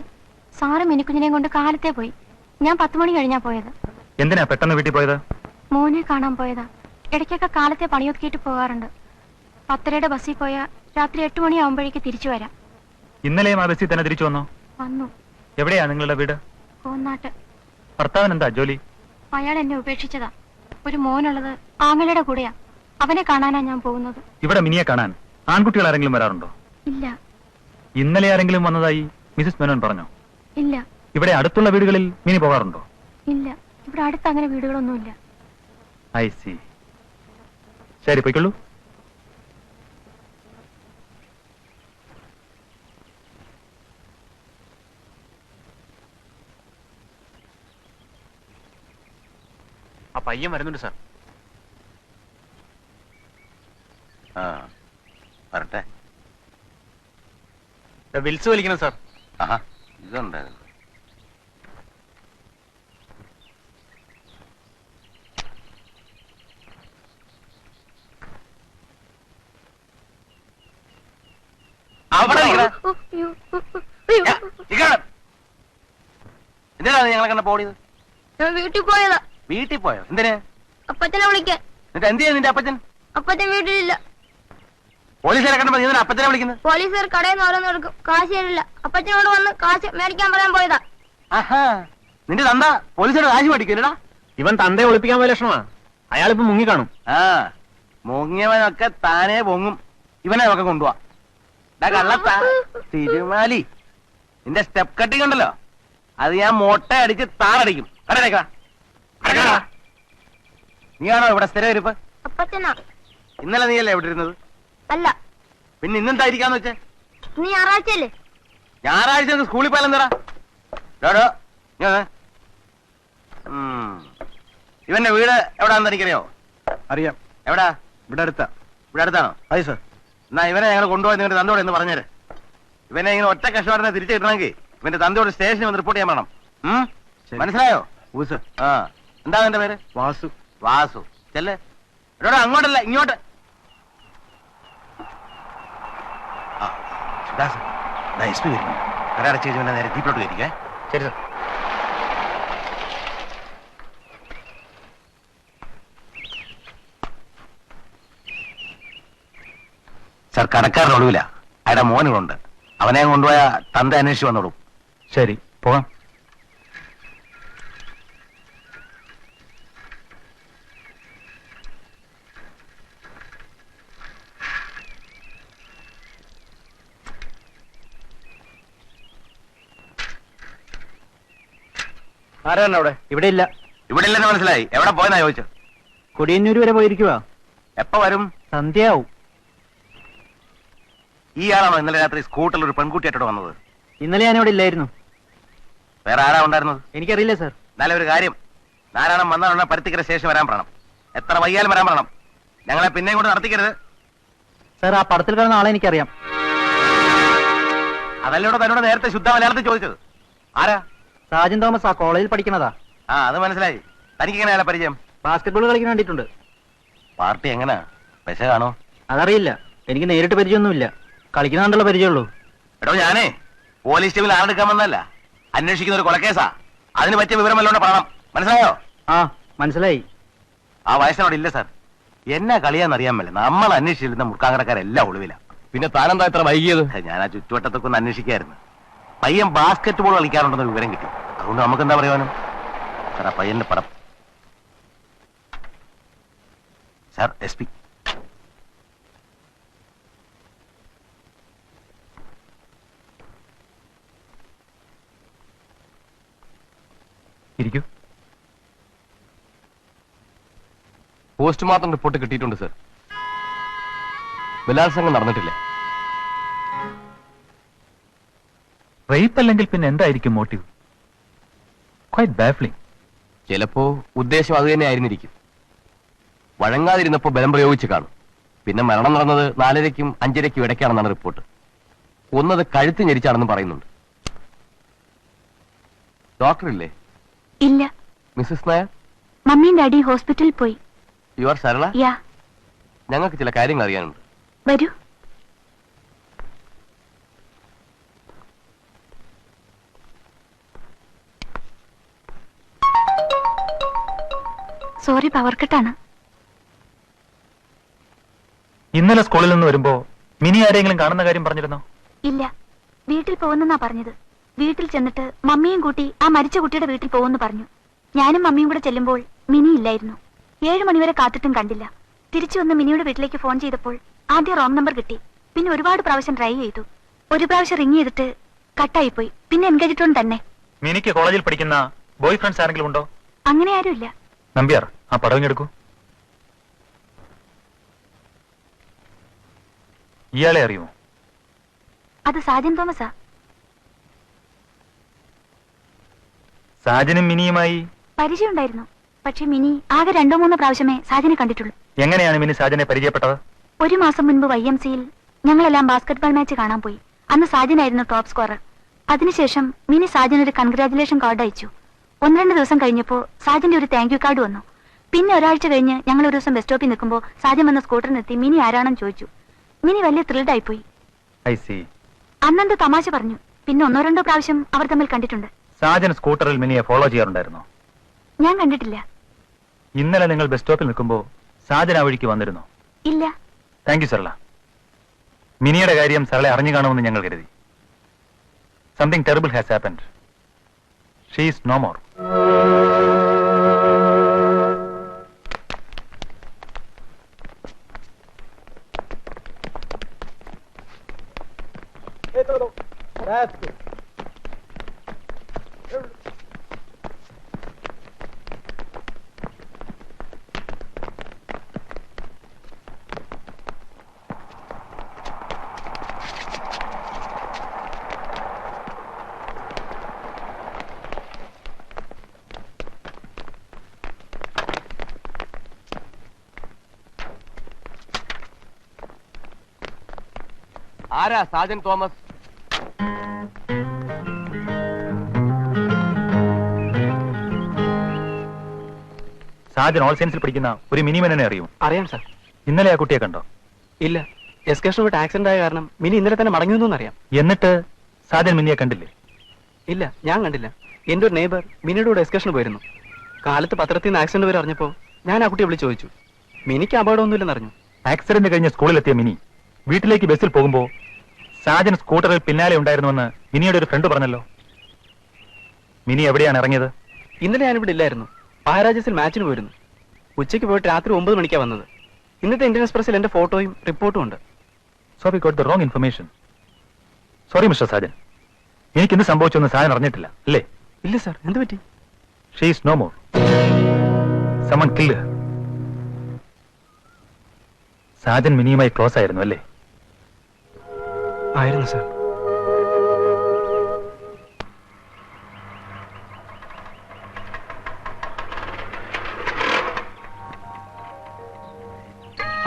സാറ് മിനിക്കുഞ്ഞിനെയും കൊണ്ട് കാലത്തെ പോയി. ഞാൻ 10 മണി കഴിഞ്ഞാ പോയത്. എന്തിനാ പെട്ടെന്ന് വീട്ടിൽ പോയത്? മോനെ കാണാൻ പോയതാ. ഇടയ്ക്കൊക്കെ കാലത്തെ പണിയൊതുക്കിയിട്ട് പോകാറുണ്ട്. 10:30 ബസ്സിൽ പോയാൽ രാത്രി 8 മണിയാവുമ്പോഴേക്ക് തിരിച്ചു വരാം. ഇന്നലെയും ആ ബസ്സിൽ തന്നെ തിരിച്ചു വന്നോ? വന്നു. എവിടെയാ നിങ്ങളുടെ വീട്? കോന്നാട്ട്. ഭർത്താവിന് എന്താ ജോലി? അയാൾ എന്നെ ഉപേക്ഷിച്ചതാ. ഒരു മോനുള്ളത് ആങ്ങളുടെ കൂടെയാ. അവനെ കാണാനാ ഞാൻ പോകുന്നത്. ഇവിടെ മിനിയെ കാണാൻ ആൺകുട്ടികൾ ആരെങ്കിലും വരാറുണ്ടോ? ഇല്ല. ഇന്നലെ ആരെങ്കിലും വന്നതായി മിസസ് മേനോൻ പറഞ്ഞോ? ഇല്ല. ഇവിടെ അടുത്തുള്ള വീടുകളിൽ മിനി പോകാറുണ്ടോ? ഇല്ല, ഇവിടെ അടുത്ത് അങ്ങനെ വീടുകളൊന്നുമില്ല. I C. ശരി, പോയിക്കൊള്ളൂ. ആ പയ്യൻ വരുന്നുണ്ട് സാർ. ആ, വരട്ടെ. Wills വലിക്കണം sir. ആഹാ, ഇതുണ്ടായിരുന്നു. അവിടെ എന്തിനാണ് ഞങ്ങളെ കണ്ട പോടിയത്? ഞാൻ വീട്ടിൽ പോയതാ. വീട്ടിൽ പോയോ? എന്തിന്? അപ്പച്ചനെ വിളിക്കാൻ. എന്നിട്ട് എന്ത് ചെയ്യുന്നു നിന്റെ അപ്പച്ചൻ? അപ്പച്ചൻ വീട്ടിലില്ല. പോലീസുകാരെ കണ്ടപ്പോ നീ എന്തിനാ അപ്പച്ചനെ വിളിക്കുന്നത്? പോലീസുകാർ കടയിൽ നിന്ന് ഓരോന്ന് എടുക്കും. കാശ് തരില്ല. അപ്പച്ചനോട് വന്ന് കാശ് മേടിക്കാൻ പറയാൻ പോയതാ. ആഹാ, നിന്റെ തന്ത പോലീസുകാരെ കാശ് മേടിക്കില്ലടാ. ഇവൻ തന്തയെ ഒളിപ്പിക്കാൻ പോയ ലക്ഷണമാ. അയാളിപ്പോ മുങ്ങിക്കാണും. ആ, മുങ്ങിയവനൊക്കെ താനേ പൊങ്ങും. ഇവനെ ഒക്കെ കൊണ്ടുപോവാ. കള്ളത്താ തിരുമാലി, നിന്റെ സ്റ്റെപ്പ് കട്ടിങ് ഉണ്ടല്ലോ, അത് ഞാൻ മൊട്ട അടിച്ച് താറടിക്കും. കടക്കാ. നീയാണോ ഇവിടെ സ്ഥിരം ഇരിപ്പ്? അപ്പച്ചനാ. ഇന്നലെ നീയല്ലേ ഇവിടെ ഇരുന്നത്? അല്ല. പിന്നെ ഇന്നെന്തായിരിക്കാന്ന് വെച്ചേ? നീ ഞായറാഴ്ചയല്ലേ? ഞായറാഴ്ച സ്കൂളിൽ പോയാലെന്താ? ഇവന്റെ വീട് എവിടാന്ന് എനിക്കറിയോ? അറിയാം, എവിടാ? ഇവിടെ അടുത്താ. ഇവിടെ അടുത്താണോ? അതെ സാർ. എന്നാ ഇവനെ ഞങ്ങൾ കൊണ്ടുപോയി നിങ്ങളുടെ തന്തോട് എന്ന് പറഞ്ഞേര്. ഇവനെ ഇങ്ങനെ ഒറ്റ കഷ്ടപ്പാടിനെ തിരിച്ചു കിട്ടണമെങ്കിൽ ഇവന്റെ തന്തോട് സ്റ്റേഷനിൽ വന്ന് റിപ്പോർട്ട് ചെയ്യാൻ വേണം. മനസ്സിലായോ? ആ, എന്താ എന്റെ പേര്? വാസു. വാസു. ചെല്ലേ. എടോടാ, അങ്ങോട്ടല്ല ഇങ്ങോട്ട്. കടയടച്ച് കഴിഞ്ഞാൽ നേരെ ജീപ്പിലോട്ട് കയറ്റിക്കേ. ശരി സാർ. സാർ, കടക്കാരൻ ഒടുവില്ല. അയാളുടെ മോനുകളുണ്ട്. അവനെ കൊണ്ടുപോയ തന്ത അന്വേഷിച്ച് വന്നോളൂ. ശരി, പോകാം. ആരാണ് അവിടെ? ഇവിടെ ഇല്ല. ഇവിടെ ഇല്ലെന്ന് മനസ്സിലായി. എവിടെ പോയെന്നാ ചോദിച്ചു? കൊടിയന്നൂര് വരെ പോയിരിക്കുവാ. എപ്പോ വരും? സന്ധ്യയാവും. ഈ ആളാണോ ഇന്നലെ രാത്രി സ്കൂട്ടറിൽ ഒരു പെൺകുട്ടിയായിട്ടോ വന്നത്? ഇന്നലെ ഞാനിവിടെ ഇല്ലായിരുന്നു. വേറെ ആരാ ഉണ്ടായിരുന്നത്? എനിക്കറിയില്ല സാർ. എന്നാലും ഒരു കാര്യം, ധാരാളം വന്നാലുള്ള പരുത്തിക്കര സ്റ്റേഷൻ വരാൻ പറയണം. എത്ര വയ്യാലും വരാൻ പറയണം. ഞങ്ങളെ പിന്നെയും കൊണ്ട് നടത്തിക്കരുത്. സാർ, ആ പടത്തിൽ കിടന്ന ആളെ എനിക്കറിയാം. അതല്ലോടെ തന്നോട് നേരത്തെ ശുദ്ധ മലയാളത്തിൽ ചോദിച്ചത്. ആരാ? സാജൻ തോമസ്, ആ കോളേജിൽ പഠിക്കണതാ. ആ, അത് മനസ്സിലായി. തനിക്ക് എങ്ങനെയാ പരിചയം? ബാസ്കറ്റ്ബോൾ കളിക്കാൻ വേണ്ടിയിട്ടുണ്ട്. പാർട്ടി എങ്ങനാ? പൈസ കാണോ? അതറിയില്ല, എനിക്ക് നേരിട്ട് പരിചയമൊന്നുമില്ല. കളിക്കുന്ന കണ്ടുള്ള പരിചയമുള്ളൂ. എടോ, ഞാനേ പോലീസ് സ്റ്റേഷനിൽ ആളെടുക്കാൻ വന്നല്ല, അന്വേഷിക്കുന്ന ഒരു കൊലക്കേസാ. അതിന് പറ്റിയ വിവരം വല്ലോണ്ട് പറയണം. മനസ്സിലായോ? ആ, മനസ്സിലായി. ആ വയസ്സിനോട് ഇല്ല സാർ. എന്നാ കളിയാന്നറിയാൻ മേലെ നമ്മൾ അന്വേഷിച്ചിരുന്ന മുറുക്കാങ്കടക്കാരെല്ലാം ഒളിവില. പിന്നെ താനെന്താ ഇത്ര വൈകിയത്? ഞാൻ ആ ചുറ്റുവട്ടത്തൊക്കെ ഒന്ന് അന്വേഷിക്കായിരുന്നു. പയ്യൻ ബാസ്കറ്റ് ബോൾ കളിക്കാറുണ്ടെന്ന് വിവരം കിട്ടി. അതുകൊണ്ട് നമുക്ക് എന്താ പറയുവാനും സാർ, ആ പയ്യന്റെ പടം. Sir, SP. ഇരിക്കൂ. പോസ്റ്റ്മോർട്ടം റിപ്പോർട്ട് കിട്ടിയിട്ടുണ്ട് സർ. ബലാത്സംഗം നടന്നിട്ടില്ല. റേപ്പ് അല്ലെങ്കിൽ പിന്നെ എന്തായിരിക്കും മോട്ടീവ്? ക്വൈറ്റ് ബാഫ്ലിംഗ്. ചിലപ്പോ ഉദ്ദേശം അത് തന്നെ ആയിരുന്നിരിക്കും. വഴങ്ങാതിരുന്നപ്പോ ബലം പ്രയോഗിച്ച് കാണും. പിന്നെ മരണം നടന്നത് 4:30ക്കും 5:30ക്കും ഇടയ്ക്കാണെന്നാണ് റിപ്പോർട്ട്. കൊന്നത് കഴുത്ത് ഞെരിച്ചാണെന്ന് പറയുന്നുണ്ട്. ഡോക്ടറില്ലേ? ഇല്ല. മിസ്സസ് നായർ? മമ്മിയും ഡാഡിയും ഹോസ്പിറ്റലിൽ പോയി. You are Sarala? യാ. ഞങ്ങൾക്ക് ചില കാര്യങ്ങൾ അറിയാനുണ്ട്. വരൂ. സോറി, പവർ കട്ടാണ്. ഇന്നലെ സ്കൂളിൽ നിന്ന് വരുമ്പോ മിനി ആരെങ്കിലും കാണുന്ന കാര്യം പറഞ്ഞിരുന്നോ? ഇല്ല, വീട്ടിൽ പോകുന്നെന്നാ പറഞ്ഞത്. വീട്ടിൽ ചെന്നിട്ട് മമ്മിയും കൂട്ടി ആ മരിച്ച കുട്ടിയുടെ വീട്ടിൽ പോകുമെന്ന് പറഞ്ഞു. ഞാനും മമ്മിയും കൂടെ ചെല്ലുമ്പോൾ മിനി ഇല്ലായിരുന്നു. 7 മണിവരെ കാത്തിട്ടും കണ്ടില്ല. തിരിച്ചു വന്ന് മിനിയുടെ വീട്ടിലേക്ക് ഫോൺ ചെയ്തപ്പോൾ ആദ്യം റോങ് നമ്പർ കിട്ടി. പിന്നെ ഒരുപാട് പ്രാവശ്യം ട്രൈ ചെയ്തു. ഒരു പ്രാവശ്യം റിങ് ചെയ്തിട്ട് കട്ടായിപ്പോയി. പിന്നെ എൻഗേജ് ടോൺ തന്നെ. മിനിക്ക് കോളേജിൽ പഠിക്കുന്ന ബോയ് ഫ്രണ്ട്സ് ആരെങ്കിലും ഉണ്ടോ? അങ്ങനെ ആരുമില്ല. നമ്പ്യാർ, ആ പടം എടുക്കൂ. ഇയാളെ അറിയുമോ? അത് സാജൻ തോമസാ. സാജനും മിനിയുമായി പരിചയമുണ്ടായിരുന്നു. പക്ഷെ മിനി ആകെ 2-3 പ്രാവശ്യമേ സാജനെ കണ്ടിട്ടുള്ളൂ. എങ്ങനെയാണ് മിനി സാജനെ പരിചയപ്പെട്ടത്? 1 മാസം മുൻപ് YMCയിൽ ഞങ്ങളെല്ലാം ബാസ്കറ്റ്ബോൾ മാച്ച് കാണാൻ പോയി. അന്ന് സാജനായിരുന്നു ടോപ്പ് സ്കോറർ. അതിനുശേഷം മിനി സാജനൊരു കൺഗ്രാറ്റുലേഷൻ കാർഡ് അയച്ചു. 1-2 ദിവസം കഴിഞ്ഞപ്പോ സാജന്റെ ഒരു താങ്ക് യു കാർഡ് വന്നു. പിന്നെ ഒരാഴ്ച കഴിഞ്ഞ് ഞങ്ങൾ ഒരു ദിവസം ബസ് സ്റ്റോപ്പിൽ നിൽക്കുമ്പോൾ സാജൻ വന്ന സ്കൂട്ടറിൽ നിർത്തി മിനി ആരാണെന്ന് ചോദിച്ചു. മിനി വലിയ ത്രിൽഡ് ആയിപ്പോയി. അന്നെന്ത് തമാശ പറഞ്ഞു. പിന്നെ 1-2 പ്രാവശ്യം അവർ തമ്മിൽ കണ്ടിട്ടുണ്ട്. സാജൻ സ്കൂട്ടറിൽ മിനിയെ ഫോളോ ചെയ്യാറുണ്ടായിരുന്നോ? ഞാൻ കണ്ടിട്ടില്ല. ഇന്നലെ നിങ്ങൾ ബസ് സ്റ്റോപ്പിൽ നിൽക്കുമ്പോൾ സാജൻ ആ വഴിക്ക് വന്നിരുന്നോ? ഇല്ല. Thank you Sarala. മിനിയുടെ കാര്യം സരളെ അറിഞ്ഞു കാണുമെന്ന് ഞങ്ങൾ കരുതി. Something terrible has happened. She is no more. ആരാ സാജൻ തോമസ്? സാജൻ ഓൾ സയൻസിൽ പഠിക്കുന്ന ഒരു മിനി മെനനെ അറിയും? അറിയാം സാർ. ഇന്നലെ ആ കുട്ടിയെ കണ്ടോ? ഇല്ല, എസ്കേഷൻ വിട്ട് ആക്സിഡന്റ് ആയ കാരണം മിനി ഇന്നലെ തന്നെ മടങ്ങിയെന്നും അറിയാം. എന്നിട്ട് സാജൻ മിനിയെ കണ്ടില്ലേ? ഇല്ല, ഞാൻ കണ്ടില്ല. എന്റെ ഒരു നെയ്ബർ മിനിയുടെ കൂടെ എസ്കേഷന് പോയിരുന്നു. കാലത്ത് പത്രത്തിൽ നിന്ന് ആക്സിഡന്റ് വരെ അറിഞ്ഞപ്പോ ഞാൻ ആ കുട്ടിയെ വിളിച്ചു ചോദിച്ചു. മിനിക്ക് അപകടമൊന്നുമില്ലെന്ന് അറിഞ്ഞു. ആക്സിഡന്റ് കഴിഞ്ഞ് സ്കൂളിലെത്തിയ മിനി വീട്ടിലേക്ക് ബസ്സിൽ പോകുമ്പോ സാജൻ സ്കൂട്ടറിൽ പിന്നാലെ ഉണ്ടായിരുന്നുവെന്ന് മിനിയുടെ ഒരു ഫ്രണ്ട് പറഞ്ഞല്ലോ. മിനി എവിടെയാണ് ഇറങ്ങിയത്? ഇന്നലെ ഞാനിവിടെ ഇല്ലായിരുന്നു. മഹാരാജസിൽ മാച്ചിന് പോയിരുന്നു. ഉച്ചയ്ക്ക് പോയിട്ട് രാത്രി 9 മണിക്കാണ് വന്നത്. ഇന്നത്തെ ഇന്ത്യൻ എക്സ്പ്രസിൽ എന്റെ ഫോട്ടോയും റിപ്പോർട്ടും ഉണ്ട്. So we got the wrong information. Sorry, Mr. Sajan. എനിക്ക് എന്ത് സംഭവിച്ചൊന്നും സാജൻ അറിഞ്ഞിട്ടില്ല അല്ലേ? ഇല്ല സാർ, എന്ത് പറ്റി? She is no more. Someone killed her. Sajan മിനിയുമായി ക്ലോസ് ആയിരുന്നു അല്ലേ? ആയിരുന്നു സാർ.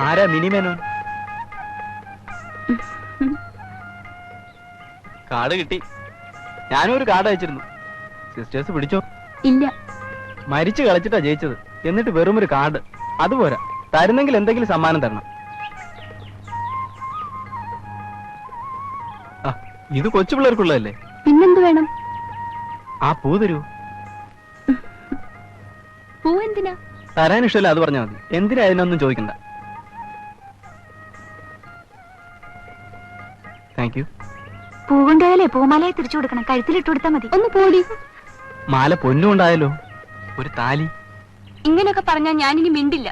ആരാ മിനി മേനോൻ? കാർഡ് കിട്ടി. ഞാനും ഒരു കാർഡ് അയച്ചിരുന്നു. സിസ്റ്റേഴ്സ് പിടിച്ചോ? ഇല്ല. മരിച്ചു കളിച്ചിട്ടാ ജയിച്ചത്. എന്നിട്ട് വെറും ഒരു കാർഡ്. അതുപോരാ, തരുന്നെങ്കിൽ എന്തെങ്കിലും സമ്മാനം തരണം. ആ, ഇത് കൊച്ചു പിള്ളേർക്കുള്ളതല്ലേ? പിന്നെന്ത് വേണം? ആ പൂ തരൂ. പൂ എന്തിനാ? തരാൻ ഇഷ്ടമല്ല, അത് പറഞ്ഞാൽ മതി. എന്തിനാ അതിനൊന്നും ചോദിക്കണ്ട. Thank you. പൂ കൊണ്ടുപോയാലേ പൂമാലയെ തിരിച്ചു കൊടുക്കണം. കഴുത്തിലിട്ട് കൊടുത്താൽ മതി. ഒന്ന് പോടി. മാല പൊന്നുണ്ടായാലോ? ഒരു താലി. ഇങ്ങനെയൊക്കെ പറഞ്ഞാൽ ഞാനിനി മിണ്ടില്ല.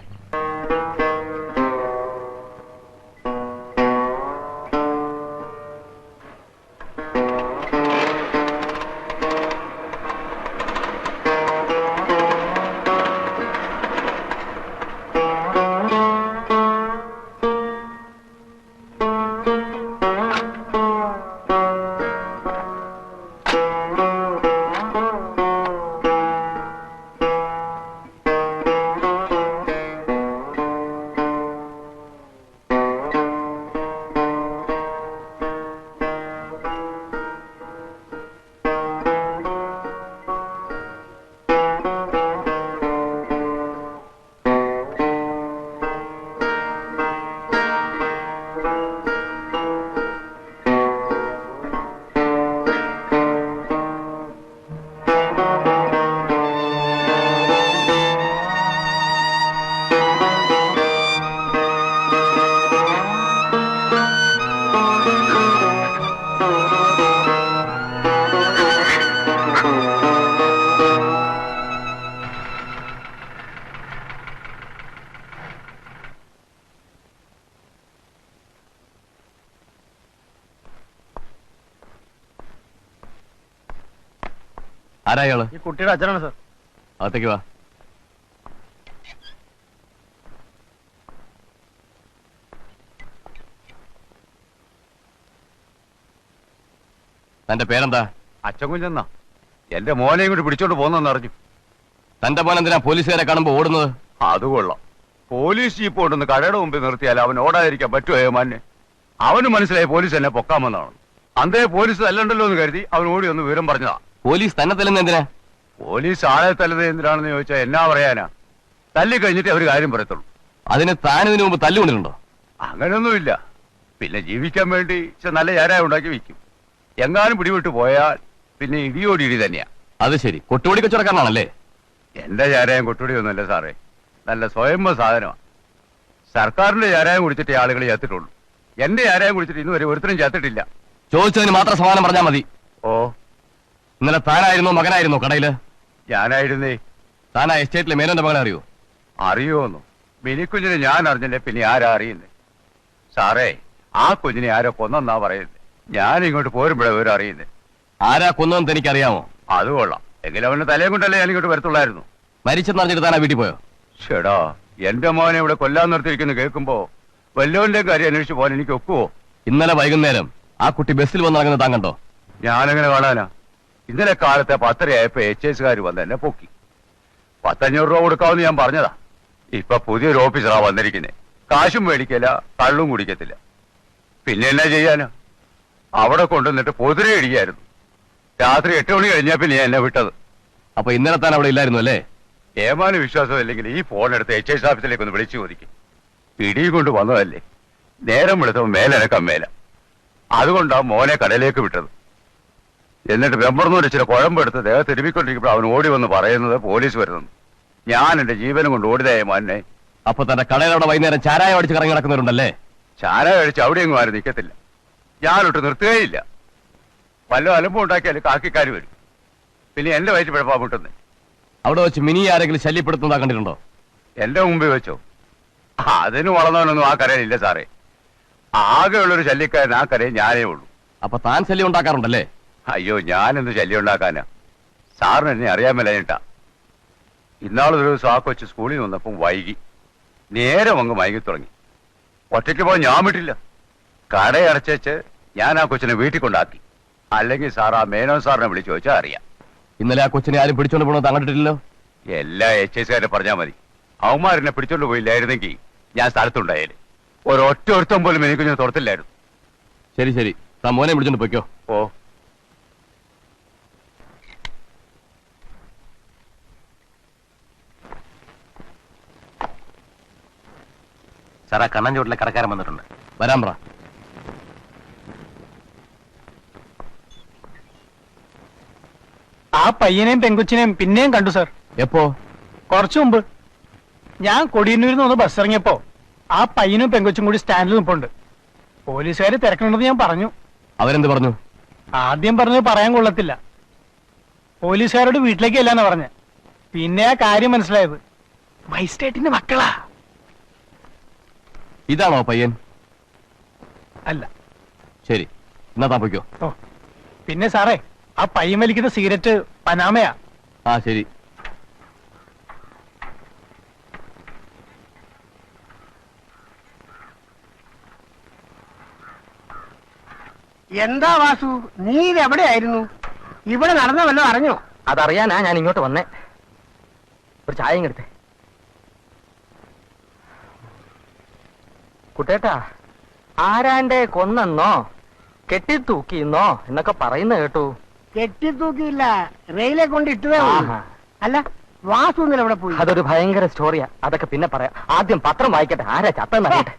ആരായാള്? ഈ കുട്ടിയുടെ അച്ഛനാണ് സാർ. അകത്തേക്ക് വാ. തന്റെ പേരെന്താ? അച്ഛൻ കുഞ്ഞെന്നാ. എന്റെ മോനെയും കൂടി പിടിച്ചോണ്ട് പോന്നെന്ന് അറിഞ്ഞു. തന്റെ മോൻ എന്തിനാ പോലീസുകാരെ കാണുമ്പോ ഓടുന്നത്? അത് കൊള്ളാം. പോലീസ് ജീപ്പ് കൊണ്ടൊന്ന് കടയുടെ മുമ്പിൽ നിർത്തിയാൽ അവൻ ഓടാതിരിക്കാൻ പറ്റുമോ ഏമാനെ? അവന് മനസ്സിലായി പോലീസ് എന്നെ പൊക്കാമെന്നാണ്. അന്തേ പോലീസ് തല്ലണ്ടല്ലോ എന്ന് കരുതി അവൻ ഓടി ഒന്ന് വിവരം പറഞ്ഞതാ. പോലീസ് തന്നെ തല്ലുന്ന എന്തിനാ? പോലീസ് ആളെ തല്ലുന്നത് എന്തിനാണെന്ന് ചോദിച്ചാൽ എന്നാ പറയാനാ? തല്ലി കഴിഞ്ഞിട്ട് അവർ കാര്യം പറയത്തുള്ളൂ. അതിന് താനിതിനു മുമ്പ് തല്ലുകൊണ്ടിട്ടുണ്ടോ? അങ്ങനെയൊന്നുമില്ല. പിന്നെ ജീവിക്കാൻ വേണ്ടി നല്ല ചാരായ ഉണ്ടാക്കി വിൽക്കും. എങ്ങാനും പിടിവിട്ട് പോയാൽ പിന്നെ ഇടിയോടി ഇടി തന്നെയാ. അത് ശരി, കൊട്ടുപൊടി കച്ചവടക്കാരനാണല്ലേ? എന്റെ ചാരായം കൊട്ടുപൊടിയൊന്നുമല്ല സാറേ, നല്ല സ്വയംഭ സാധനമാണ്. സർക്കാരിന്റെ ചാരായം കുടിച്ചിട്ടേ ആളുകൾ ചത്തിട്ടുള്ളൂ. എന്റെ ചാരായം കുടിച്ചിട്ട് ഇന്നുവരെ ഒരുത്തരും ചത്തിട്ടില്ല. ചോദിച്ചതിന് മാത്രം സമാധാനം പറഞ്ഞാൽ മതി. ഓ, ഇന്നലെ താനായിരുന്നോ മകനായിരുന്നോ കടയില്? ഞാനായിരുന്നേ. താൻ ആ എസ്റ്റേറ്റിലെ മേനോന്റെ മകനെ അറിയോ? അറിയോന്നു മിനിക്കുഞ്ഞിനെ ഞാൻ അറിഞ്ഞില്ലേ, പിന്നെ ആരാ അറിയുന്നേ? സാറേ, ആ കുഞ്ഞിനെ ആരോ കൊന്നെന്നാ പറയുന്നത്. ഞാൻ ഇങ്ങോട്ട് പോരുമ്പോഴേ വിവരം അറിയുന്നേ. ആരാ കൊന്നതെന്ന് എനിക്കറിയാമോ? അത് കൊള്ളാം. എങ്കിലും അവന്റെ തലയും കൊണ്ടല്ലേ ഞാൻ ഇങ്ങോട്ട് വരത്തുള്ളായിരുന്നു. മരിച്ചെന്ന് അറിഞ്ഞിട്ട് താനാ വീട്ടിൽ പോയോ? ചേടാ, എന്റെ മോനെ ഇവിടെ കൊല്ലാൻ നിർത്തിയിരിക്കുന്നു കേൾക്കുമ്പോ വല്ലവന്റെയും കാര്യം അന്വേഷിച്ച് പോകാൻ എനിക്ക് ഒക്കുവോ? ഇന്നലെ വൈകുന്നേരം ആ കുട്ടി ബസ്സിൽ വന്നിറങ്ങുന്നത് താൻ കണ്ടോ? ഞാനെങ്ങനെ കാണാനാ? ഇന്നലെ കാലത്തെ 10:30 HSകാർ വന്ന് എന്നെ പൊക്കി. 100-500 രൂപ കൊടുക്കാമെന്ന് ഞാൻ പറഞ്ഞതാ. ഇപ്പൊ പുതിയൊരു ഓഫീസറാ വന്നിരിക്കുന്നേ. കാശും മേടിക്കില്ല, കള്ളും കുടിക്കത്തില്ല. പിന്നെ എന്നാ ചെയ്യാനാ? അവിടെ കൊണ്ടുവന്നിട്ട് പൊതിരെ ഇടിയായിരുന്നു. രാത്രി 8 മണി കഴിഞ്ഞാ പിന്നെ എന്നെ വിട്ടത്. അപ്പൊ ഇന്നലെ താൻ അവിടെ ഇല്ലായിരുന്നു അല്ലേ? ഏമാന് വിശ്വാസമില്ലെങ്കിൽ ഈ ഫോൺ എടുത്ത് HIS ഓഫീസിലേക്ക് ഒന്ന് വിളിച്ചു ചോദിക്കും. ഇടി കൊണ്ട് വന്നതല്ലേ, നേരം വിളിച്ചപ്പോൾ മേലനക്കാൻ മേല. അതുകൊണ്ടാ മോനെ കടയിലേക്ക് വിട്ടത്. എന്നിട്ട് വെമ്പർന്നൂര് ഇച്ചിരി കുഴമ്പെടുത്ത് ദേഹത്ത് തിരുമ്മിക്കൊണ്ടിരിക്കുമ്പോൾ അവൻ ഓടി വന്ന് പറയുന്നത് പോലീസ് വരുന്നു. ഞാൻ എന്റെ ജീവനും കൊണ്ട് ഓടിയതായ മോനെ. അപ്പൊ തന്റെ കടയിലവിടെ വൈകുന്നേരം ചാരായം അടിച്ച് കറങ്ങി നടക്കുന്നവരുണ്ടല്ലേ? ചാര കഴിച്ച് അവിടെയെങ്കിലും ആരും നിൽക്കത്തില്ല. ഞാനൊട്ട് നിർത്തുകയില്ല. വല്ല അലമ്പും ഉണ്ടാക്കിയാൽ കാക്കിക്കാർ വരും. പിന്നെ എന്റെ വയറ്റ് പിഴപ്പാ മുട്ടുന്നേ. അവിടെ വെച്ച് മിനി ആരെങ്കിലും ശല്യപ്പെടുത്തുന്നതാ കണ്ടിട്ടുണ്ടോ? എന്റെ മുമ്പിൽ വെച്ചോ? അതിന് വളർന്നവനൊന്നും ആ കരയിലില്ല സാറേ. ആകെയുള്ളൊരു ശല്യക്കാരൻ ആ കരയിൽ ഞാനേ ഉള്ളൂ. അപ്പൊ താൻ ശല്യം ഉണ്ടാക്കാറുണ്ടല്ലേ? അയ്യോ, ഞാനെന്ത് ശല്യം ഉണ്ടാക്കാനാ? സാറിന് എന്നെ അറിയാൻ മേലായിട്ടാ. ഇന്നാളൊരു ദിവസം ആ കൊച്ചു സ്കൂളിൽ വന്നപ്പം വൈകി, നേരം അങ്ങ് വൈകി തുടങ്ങി. ഒറ്റയ്ക്ക് പോയി ഞാൻ വിട്ടില്ല. കടയടച്ചേച്ച് ഞാൻ ആ കൊച്ചിനെ വീട്ടിൽ കൊണ്ടാക്കി. അല്ലെങ്കിൽ സാർ ആ മേനോൻ സാറിനെ വിളിച്ചു ചോദിച്ചാൽ അറിയാം. ഇന്നലെ ആ കൊച്ചിനെ ആരും പിടിച്ചോണ്ട് പോകണമെന്ന് കണ്ടിട്ടില്ലല്ലോ? എല്ലാ HIS പറഞ്ഞാൽ മതി. അവന്മാരെന്നെ പിടിച്ചോണ്ട് പോയില്ലായിരുന്നെങ്കിൽ ഞാൻ സ്ഥലത്തുണ്ടായാലും ഒരൊറ്റ ഒരുത്തം പോലും എനിക്ക് ഞാൻ തുറത്തില്ലായിരുന്നു. ശരി ശരി, താൻ മോനെ വിളിച്ചോണ്ട് പോയിക്കോ. ഓ, സാർ, ആ കണ്ണൻ ചോട്ടിലെ കടക്കാരൻ വന്നിട്ടുണ്ട്. വരാൻ പറ. ആ പയ്യനെയും പെങ്കുച്ചിനെയും പിന്നെയും കണ്ടു സാർ. എപ്പോ? കുറച്ചു മുമ്പ്. ഞാൻ കൊടിയന്നൂരിൽ നിന്ന് ബസ് ഇറങ്ങിയപ്പോ ആ പയ്യനും പെങ്കൊച്ചും കൂടി സ്റ്റാൻഡിൽ നിൽപ്പുണ്ട്. പോലീസുകാര് തിരക്കണമെന്ന് ഞാൻ പറഞ്ഞു. അവരെന്ത് പറഞ്ഞു? ആദ്യം പറഞ്ഞത് പറയാൻ കൊള്ളത്തില്ല. പോലീസുകാരോട് വീട്ടിലേക്ക് അല്ലാന്ന് പറഞ്ഞ. പിന്നെ ആ കാര്യം മനസ്സിലായത്. മജിസ്ട്രേറ്റിന്റെ മക്കളാ. ഇതാണോ പയ്യൻ? അല്ല. ശരി, എന്നാ താൻ പോയിക്കോ. ഓ, പിന്നെ സാറേ, ആ പയ്യൻ വലിക്കുന്ന സിഗരറ്റ് പനാമയാ. ആ ശരി. എന്താ വാസു, നീ ഇത് എവിടെയായിരുന്നു? ഇവിടെ നടന്ന വല്ലതും അറിഞ്ഞോ? അതറിയാനാ ഞാൻ ഇങ്ങോട്ട് വന്നേ. ഒരു ചായയും എടുത്തേ. കുട്ടേട്ടാ, ആരാന്റെ കൊന്നെന്നോ കെട്ടിത്തൂക്കിന്നോ എന്നൊക്കെ പറയുന്ന കേട്ടു. കെട്ടിത്തൂക്കിയില്ല, റെയിലെ കൊണ്ട് ഇട്ടതേ ഉള്ളൂ. അല്ല, വാസു ഇന്നലെ എവിടെ പോയി? അതൊരു ഭയങ്കര സ്റ്റോറിയാ. അതൊക്കെ പിന്നെ പറയാം. ആദ്യം പത്രം വായിക്കട്ടെ. ആരാ ചത്തെന്നറിയട്ടെ.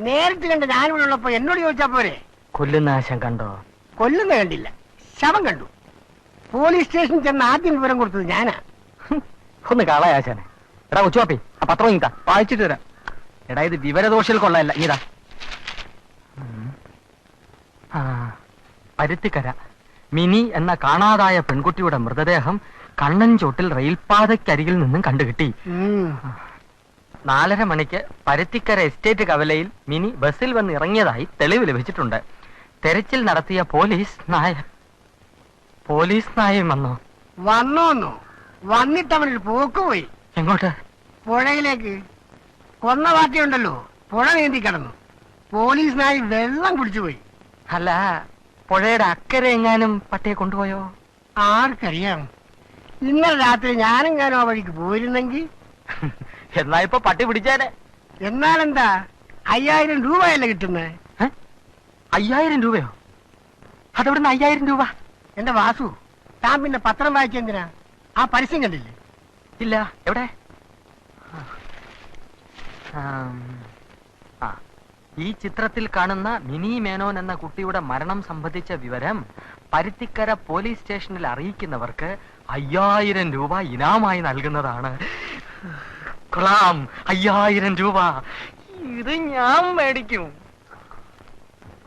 നേരിട്ട് കണ്ട ഞാനിവിടെ ഉള്ളപ്പോ എന്നോട് ചോദിച്ചാ പോരെ? കൊല്ലുന്നാശം കണ്ടോ? കൊല്ലുന്ന കണ്ടില്ല, ശവം കണ്ടു. പോലീസ് സ്റ്റേഷനിൽ ചെന്ന് ആദ്യം വിവരം കൊടുത്തത് ഞാനാ. ഒന്ന് കളയാശാനെ. എടാ ഉച്ചുവാപ്പി, ആ പത്രം ഇങ്ങാ വായിച്ചിട്ട് തരാം. എടാ, ഇത് വിവരദോഷിൽ കൊള്ളല്ല. ഇതാ പരുത്തിക്കര മിനി എന്ന കാണാതായ പെൺകുട്ടിയുടെ മൃതദേഹം കണ്ണൻചോട്ടിൽ റെയിൽപാതയ്ക്കരികിൽ നിന്നും കണ്ടുകിട്ടി. 4:30 മണിക്ക് പരുത്തിക്കര എസ്റ്റേറ്റ് കവലയിൽ മിനി ബസ്സിൽ വന്ന് ഇറങ്ങിയതായി തെളിവ് ലഭിച്ചിട്ടുണ്ട്. തെരച്ചിൽ നടത്തിയ പോലീസ് നായം വന്നോന്നോ? വന്നിട്ട് അവനൊരു പോക്ക് പോയി. എങ്ങോട്ട്? പുഴയിലേക്ക്. കൊന്ന പാർട്ടിയുണ്ടല്ലോ, പുഴ നീന്തി കിടന്നു. പോലീസ് നായി വെള്ളം കുടിച്ചുപോയി. അല്ല, പുഴയുടെ അക്കരെ എങ്ങാനും പട്ടിയെ കൊണ്ടുപോയോ? ആർക്കറിയാം. ഇന്നലെ രാത്രി ഞാനെങ്ങാനും ആ വഴിക്ക് പോയിരുന്നെങ്കിൽ. എന്നാ ഇപ്പൊ പട്ടി പിടിച്ചാനെ. എന്നാലെന്താ, 5000 രൂപയല്ലേ കിട്ടുന്നേ? 5000 രൂപയോ? അതെവിടുന്ന് 5000 രൂപ? എന്റെ വാസു, താൻ പിന്നെ പത്രം വായിച്ചെന്തിനാ? ആ പരസ്യം കണ്ടില്ലേ? ഇല്ല, എവിടെ? ഈ ചിത്രത്തിൽ കാണുന്ന മിനി മേനോൻ എന്ന കുട്ടിയുടെ മരണം സംബന്ധിച്ച വിവരം പരുത്തിക്കര പോലീസ് സ്റ്റേഷനിൽ അറിയിക്കുന്നവർക്ക് 5000 രൂപ ഇനാമായി നൽകുന്നതാണ്. കൊള്ളാം, 5000 രൂപ. ഇത് ഞാൻ മേടിക്കും.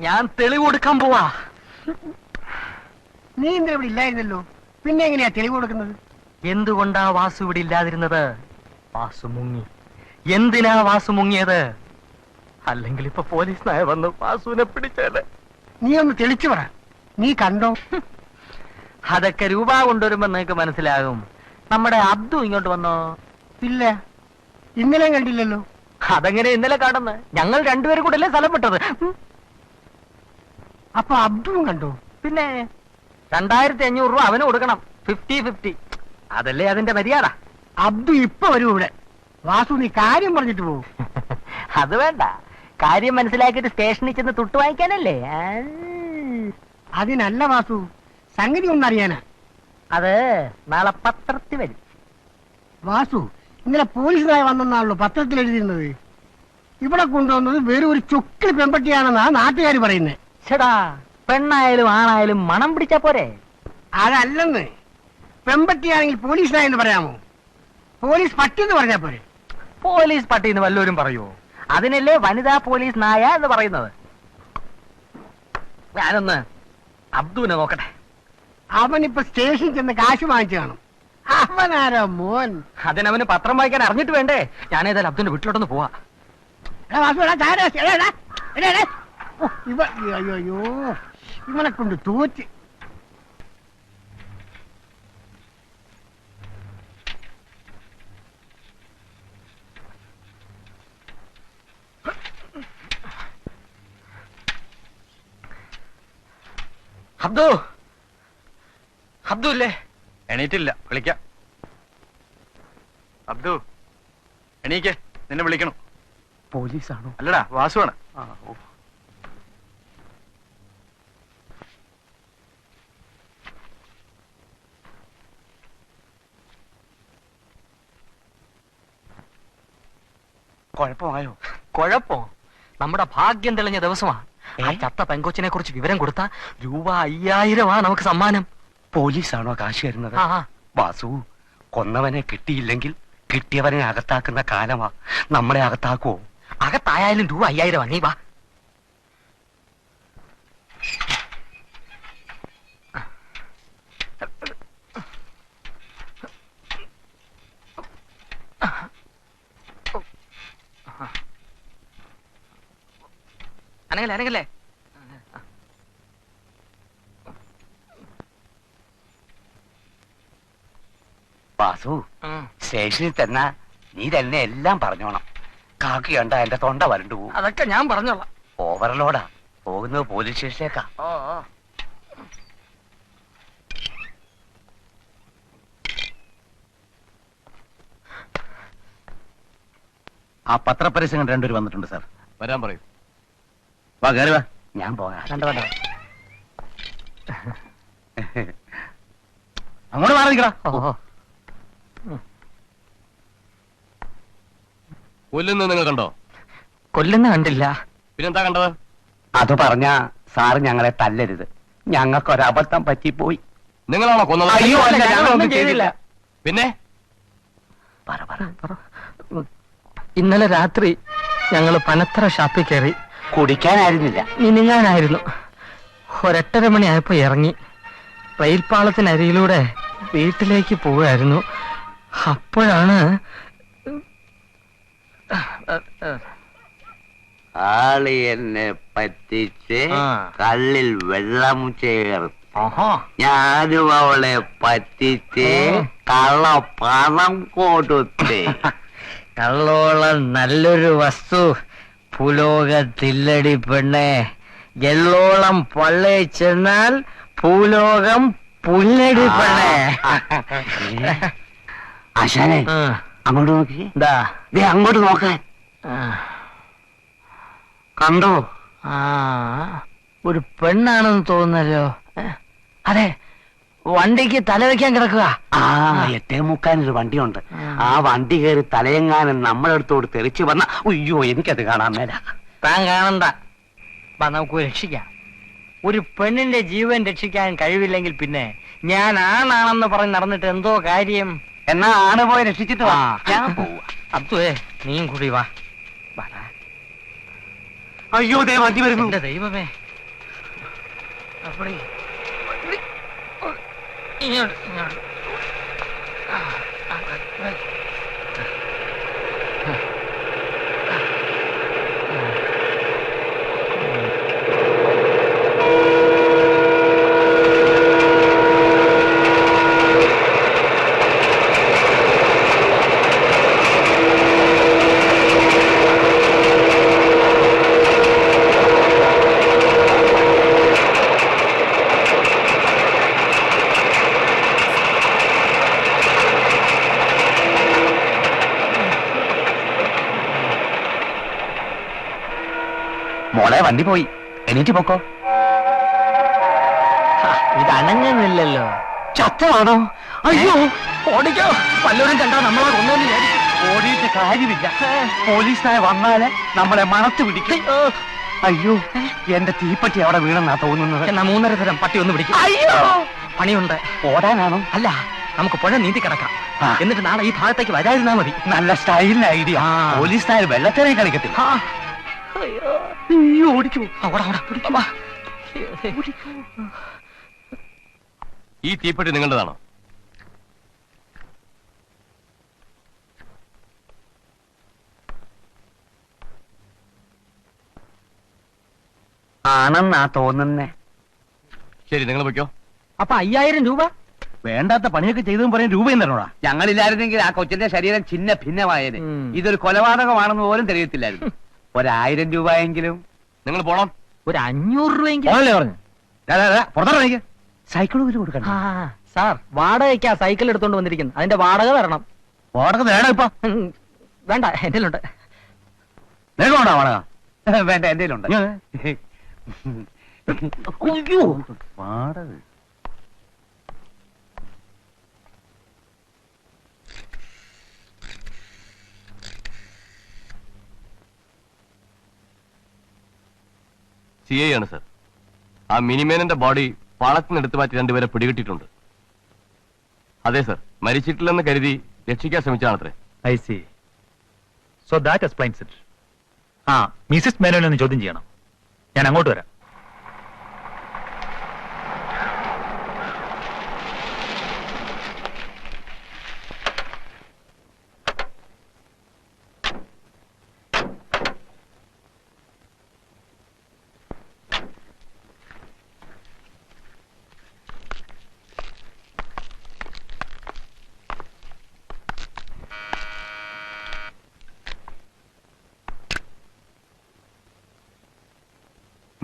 ഞാൻ തെളിവ് കൊടുക്കാൻ പോവാ. നീ ഇന്ന് ഇവിടെ ഇല്ലായിരുന്നല്ലോ, പിന്നെ എങ്ങനെയാ തെളിവ് കൊടുക്കുന്നത്? എന്തുകൊണ്ടാ വാസു ഇവിടെ ഇല്ലാതിരുന്നത്? വാസു മുങ്ങി. എന്തിനാ വാസു മുങ്ങിയത്? അല്ലെങ്കിൽ ഇപ്പൊ പോലീസ് നായ വന്ന് വാസുവിനെ പിടിച്ചാല്. നീ ഒന്ന് തെളിച്ചു പറ. നീ കണ്ടോ? അതൊക്കെ രൂപ കൊണ്ടുവരുമ്പോ നിനക്ക് മനസ്സിലാകും. നമ്മുടെ അബ്ദു ഇങ്ങോട്ട് വന്നോ? ഇല്ല, ഇന്നലെ കണ്ടില്ലല്ലോ. അതെങ്ങനെ ഇന്നലെ കാണുന്ന? ഞങ്ങൾ രണ്ടുപേരും കൂടെ അല്ലേ സ്ഥലപ്പെട്ടത്. അപ്പൊ അബ്ദുവും കണ്ടോ? പിന്നെ 2500 രൂപ അവന് കൊടുക്കണം. 50-50. അതല്ലേ അതിന്റെ മര്യാദ. അബ്ദു ഇപ്പൊ വരൂ ഇവിടെ. വാസു, നീ കാര്യം പറഞ്ഞിട്ട് പോവും. അത് വേണ്ട. കാര്യം മനസ്സിലാക്കിയിട്ട് സ്റ്റേഷനിൽ ചെന്ന് തുട്ട് വാങ്ങിക്കാനല്ലേ. അതിനല്ല വാസു, സംഗതി ഒന്നറിയാനാ. അത് നാളെ പത്രത്തിൽ വരും. വാസു, ഇന്നലെ പോലീസുകാർ വന്നെന്നാണല്ലോ പത്രത്തിൽ എഴുതിയിരുന്നത്. ഇവിടെ കൊണ്ടുവന്നത് വെറും ഒരു ചുക്കിൽ പെമ്പട്ടിയാണെന്നാ നാട്ടുകാർ പറയുന്നത്. ചേടാ, പെണ്ണായാലും ആണായാലും മണം പിടിച്ചാ പോരെ? അതല്ലെന്ന്. പെമ്പട്ടിയാണെങ്കിൽ പോലീസിനായെന്ന് പറയാമോ? പോലീസ് പട്ടി എന്ന് പറഞ്ഞാ പോരെ? പോലീസ് പട്ടി എന്ന് വല്ലവരും പറയുമോ? അതിനല്ലേ വനിതാ പോലീസ് നായ എന്ന് പറയുന്നത്. ഞാനൊന്ന് അബ്ദുവിനെ നോക്കട്ടെ. അവനിപ്പോ സ്റ്റേഷനിൽ ചെന്ന് കാശ് വാങ്ങിച്ചു കാണും. അവനാരോ മോൻ. അതിനവന് പത്രം വായിക്കാൻ അറിഞ്ഞിട്ട് വേണ്ടേ? ഞാനേതായാലും അബ്ദുവിന്റെ വീട്ടിലോട്ടൊന്ന് പോവാ. അയ്യോ, ഇവനെ കൊണ്ട് തോറ്റ്. അബ്ദു, അബ്ദു ഇല്ലേ? എണീറ്റില്ല, വിളിക്കാം. അബ്ദു എണീക്ക്, നിന്നെ വിളിക്കണം. പോലീസാണോ? അല്ലടാ, വാസുവാണ്. കുഴപ്പമായോ? കുഴപ്പോ? നമ്മുടെ ഭാഗ്യം തെളിഞ്ഞ ദിവസമാ. ആ ചത്ത പെങ്കൊച്ചിനെ കുറിച്ച് വിവരം കൊടുത്ത ₹5000 നമുക്ക് സമ്മാനം. പോലീസാണോ കാശ് തരുന്നത്? ആ, ആ. വാസു, കൊന്നവനെ കിട്ടിയില്ലെങ്കിൽ കിട്ടിയവനെ അകത്താക്കുന്ന കാലമാ. നമ്മളെ അകത്താക്കുവോ? അകത്തായാലും ₹5000 നീ വാ. അനങ്ങല്ലേ, അനങ്ങല്ലേ. വാസു, സ്റ്റേഷനിൽ തന്നെ നീ തന്നെ എല്ലാം പറഞ്ഞോണം. കാക്കി കണ്ട എന്റെ തൊണ്ട വരണ്ടു പോകും. അതൊക്കെ ഞാൻ പറഞ്ഞോളാം. ഓവർലോഡാ. പോകുന്നത് പോലീസ് സ്റ്റേഷനിലേക്കാ. ആ പത്രപരസ്യം കണ്ട് രണ്ടുപേർ വന്നിട്ടുണ്ട് സാർ. വരാൻ പറയൂ. വാ, കയറി വാ. ഞാൻ പോകാം. അങ്ങോട്ട് മാറി നിൽക്കടാ. കൊല്ലുന്നത് നിങ്ങൾ കണ്ടോ? കൊല്ലുന്ന കണ്ടില്ല. പിന്നെന്താ കണ്ടത്? അത് പറഞ്ഞ സാറ് ഞങ്ങളെ തല്ലരുത്. ഞങ്ങൾക്കൊരബദ്ധം പറ്റിപ്പോയി. നിങ്ങളാണോ കൊന്നത്? അയ്യോ, അല്ല, ഞങ്ങളൊന്നും ചെയ്തില്ല. പിന്നെ പറ പറ. ഇന്നലെ രാത്രി ഞങ്ങൾ പനത്തറ ഷാപ്പിൽ കയറി. കുടിക്കാനായിരുന്നില്ല, മിനിങ്ങാനായിരുന്നു. 8:30 മണിയായപ്പോ ഇറങ്ങി. റെയിൽപാളത്തിനരിയിലൂടെ വീട്ടിലേക്ക് പോവുകയായിരുന്നു. അപ്പോഴാണ് ആളി എന്നെ പറ്റിച്ച് കള്ളിൽ വെള്ളം ചേർത്ത് ഞാനും അവളെ പറ്റിച്ച് കള്ള പണം കൊടുത്ത്. കള്ളോളം നല്ലൊരു വസ്തു ഭൂലോകത്തില്ലടി പെണ്ണെ. എള്ളോളം പള്ളേ ചെന്നാൽ ഭൂലോകം പുല്ലടി പെണ്ണെ. ആശാനെ, അങ്ങോട്ട് നോക്കി. ദേ അങ്ങോട്ട് നോക്കാൻ. കണ്ടോ? ഒരു പെണ്ണാണെന്ന് തോന്നുന്നല്ലോ. അതെ, വണ്ടിക്ക് തല വെക്കാൻ കിടക്കുക. 8:45 വണ്ടിയുണ്ട്. ആ വണ്ടി കയറി തലയെങ്ങാനും നമ്മളെടുത്തോട് തെറിച്ചു വന്ന അയ്യോ, എനിക്കത് കാണാൻ മേല. താൻ കാണണ്ട. നമുക്ക് രക്ഷിക്കാം. ഒരു പെണ്ണിന്റെ ജീവൻ രക്ഷിക്കാൻ കഴിവില്ലെങ്കിൽ പിന്നെ ഞാൻ ആണാണെന്ന് പറഞ്ഞ് നടന്നിട്ട് എന്തോ കാര്യം. എന്നാ ആണ് പോയി രക്ഷിച്ചിട്ട് വാ. ഞാൻ പോവാ. അബ്ദുവേ, നീയും കൂടി വാ. അയ്യോ, ദേ വണ്ടി വരുന്നു. എന്റെ ദൈവമേ. അപ്പടി ഇങ്ങോട്ട് ഇങ്ങോട്ട്. മോളെ, വണ്ടി പോയി. എണീറ്റ് പൊക്കോ. അനങ്ങുന്നില്ലല്ലോ. ചത്തമാണോ? അയ്യോ ഓടിക്കോ, വല്ലവരും കണ്ടാ നമ്മളെ കൊന്നോന്ന് വിചാരിക്കും. ഓടിയിട്ട് കാര്യമില്ല, പോലീസിനായി വന്നാല് നമ്മളെ മണത്ത് പിടിക്കും. അയ്യോ എന്റെ തീപ്പറ്റി അവിടെ വീണെന്നാ തോന്നുന്നത്. എന്നാ 3.5 തരം പട്ടി ഒന്ന് പിടിക്കും. അയ്യോ പണിയുണ്ട്. ഓടാനാണോ? അല്ല, നമുക്ക് പുഴ നീന്തി കിടക്കാം. എന്നിട്ട് നാളെ ഈ ഭാഗത്തേക്ക് വരാതിരുന്നാ മതി. നല്ല സ്റ്റൈലിന് ഐഡിയ. പോലീസുകാർ വെള്ളത്തിനെ കളിക്കത്തില്ല. അയ്യോ ഓടിക്കോ. ഈ തീപ്പെട്ടി നിങ്ങളുടേതാണോ? ആണെന്നാ തോന്നുന്നേ. ശരി, നിങ്ങൾ വയ്ക്കോ. അപ്പൊ 5000 രൂപ? വേണ്ടാത്ത പണിയൊക്കെ ചെയ്തതും പറയും രൂപയും തരണോടാ. ഞങ്ങളില്ലായിരുന്നെങ്കിൽ ആ കൊച്ചിന്റെ ശരീരം ചിന്ന ഭിന്നമായേനെ. ഇതൊരു കൊലപാതകമാണെന്ന് പോലും തെളിയത്തില്ലായിരുന്നു. 1000 രൂപയെങ്കിലും. നിങ്ങൾ പോണം. ഒരു 500 രൂപയെങ്കിലും. ഓണല്ലേ പറഞ്ഞു പുറത്തോട്ട് സൈക്കിൾ കൂലി കൊടുക്കണം. സാർ, വാടകയ്ക്കാ സൈക്കിൾ എടുത്തോണ്ട് വന്നിരിക്കുന്നത്. അതിന്റെ വാടക തരണം. വാടക വേണം ഇപ്പൊ. വേണ്ട, എന്റെ ഉണ്ട്. നിനക്ക് വേണ്ട വാടക? വേണ്ട, എന്റെ ഉണ്ട്. വാടക CI ആണ് സർ. ആ മിനിമേനന്റെ ബോഡി പാളത്തിന് എടുത്തു മാറ്റി 2 പേരെ പിടികിട്ടിട്ടുണ്ട്. അതെ സർ, മരിച്ചിട്ടില്ലെന്ന് കരുതി രക്ഷിക്കാൻ ശ്രമിച്ചാണത്രേ. I see. So that explains it. ആ, മിസ്സിസ് മേനോനെ ഒന്ന് ചോദ്യം ചെയ്യണം. ഞാൻ അങ്ങോട്ട് വരാം.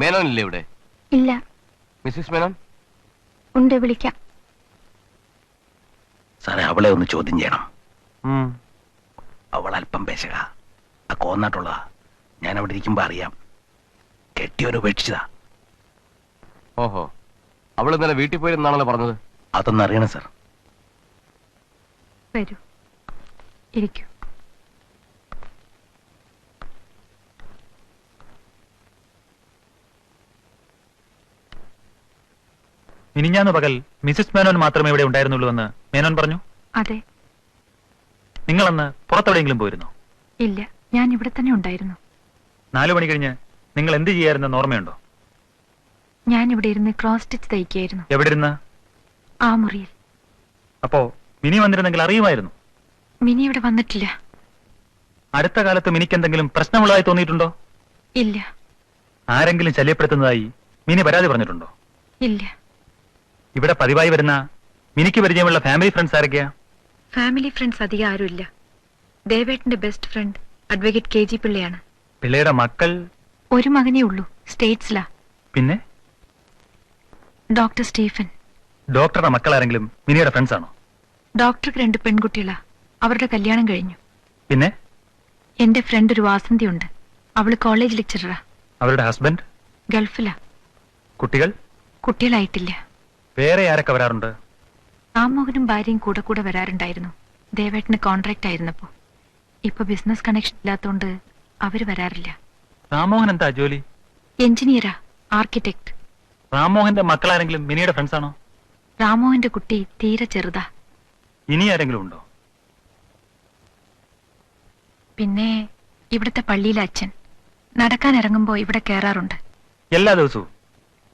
മേനോൻ ഇല്ലേ ഇവിടെ? ഇല്ല. മിസ്സിസ് മേനോൻ? ഉണ്ട്, വിളിക്കാം. സാറേ, അവളെ ഒന്ന് ചോദ്യം ചെയ്യണം. അവൾ അല്പം പേശക, ആ കോന്നാട്ടുള്ളതാ. ഞാൻ അവിടെ ഇരിക്കുമ്പോ അറിയാം. കെട്ടിയൊരു ഉപേക്ഷിച്ചതാ. ഓഹോ, അവൾ ഇന്നലെ വീട്ടിൽ പോയിരുന്നാണല്ലോ പറഞ്ഞത്. അതൊന്നും അറിയണം സാർ. വരൂ, ഇരിക്കൂ. മിനിഞ്ഞാന്ന് പകൽ മിസ്സിസ് മേനോൻ മാത്രമേ ഇവിടെ ഉണ്ടായിരുന്നുള്ളൂ എന്ന് മേനോൻ പറഞ്ഞു. അതെ. നിങ്ങളന്ന് പുറത്തെവിടെയെങ്കിലും പോയിരുന്നോ? ഇല്ല, ഞാൻ ഇവിടെ തന്നെ ഉണ്ടായിരുന്നു. 4 മണി കഴിഞ്ഞ് നിങ്ങൾ എന്ത് ചെയ്യാറുണ്ടെന്ന് ഓർമ്മയുണ്ടോ? ഞാൻ ഇവിടെ ഇരുന്ന് ക്രോസ് സ്റ്റിച്ച് തയ്ക്കായിരുന്നു. എവിടെ ഇരുന്ന്? ആ മുറിയിൽ. അപ്പോ മിനി വന്നിരുന്നെങ്കിൽ അറിയുമായിരുന്നു. മിനി ഇവിടെ വന്നിട്ടില്ല. അടുത്ത കാലത്ത് മിനിക്ക് എന്തെങ്കിലും പ്രശ്നമുള്ളതായി തോന്നിയിട്ടുണ്ടോ? ഇല്ല. ആരെങ്കിലും ശല്യപ്പെടുത്തുന്നതായി മിനി പരാതി പറഞ്ഞിട്ടുണ്ടോ? ഇല്ല. ഇവിടെ പതിവായി വരുന്ന മിനിക്ക് പരിചയമുള്ള ഫാമിലി ഫ്രണ്ട്സ് ആരൊക്കെയാ? ഫാമിലി ഫ്രണ്ട്സ് അധികം ആരുമില്ല. ദേവേട്ടന്റെ ബെസ്റ്റ് ഫ്രണ്ട് അഡ്വക്കേറ്റ് KG പിള്ളയാണ്. പിള്ളയുടെ മക്കൾ? ഒരു മകനേ ഉള്ളൂ, സ്റ്റേറ്റ്സിലാ. പിന്നെ ഡോക്ടർ സ്റ്റീഫൻ. ഡോക്ടറുടെ മക്കൾ ആരെങ്കിലും മിനിയുടെ ഫ്രണ്ട്സ് ആണോ? ഡോക്ടർക്ക് 2 പെൺകുട്ടികളാ. അവരുടെ കല്യാണം കഴിഞ്ഞു. പിന്നെ എന്റെ ഫ്രണ്ട് ഒരു വാസന്തി ഉണ്ട്. അവള് കോളേജ് ലെക്ചററാ. അവരുടെ ഹസ്ബൻഡ് ഗൾഫിലാ. കുട്ടികൾ? കുട്ടികളായിട്ടില്ല. വേറെ ആരൊക്കെ വരാറുണ്ട്? രാമോഹനും ഭാര്യയും കൂടെ കൂടെ വരാറുണ്ടായിരുന്നു, ദേവേട്ടന് കോൺട്രാക്ട് ആയിരുന്നപ്പോ. ഇപ്പൊ ബിസിനസ് കണക്ഷൻ ഇല്ലാത്തോണ്ട് അവര് വരാറില്ല. രാമോഹൻ എന്താ ജോലി? എഞ്ചിനീയറാ, ആർക്കിടെക്ട്. രാമോഹന്റെ മക്കൾ ആരെങ്കിലും മിനിയുടെ ഫ്രണ്ട്സ് ആണോ? രാമോഹന്റെ കുട്ടി തീരെ ചെറുതാ. ഇനി ആരെങ്കിലും ഉണ്ടോ? പിന്നെ ഇവിടുത്തെ പള്ളിയിലെ അച്ഛൻ നടക്കാൻ ഇറങ്ങുമ്പോ ഇവിടെ കയറാറുണ്ട്. എല്ലാ ദിവസവും?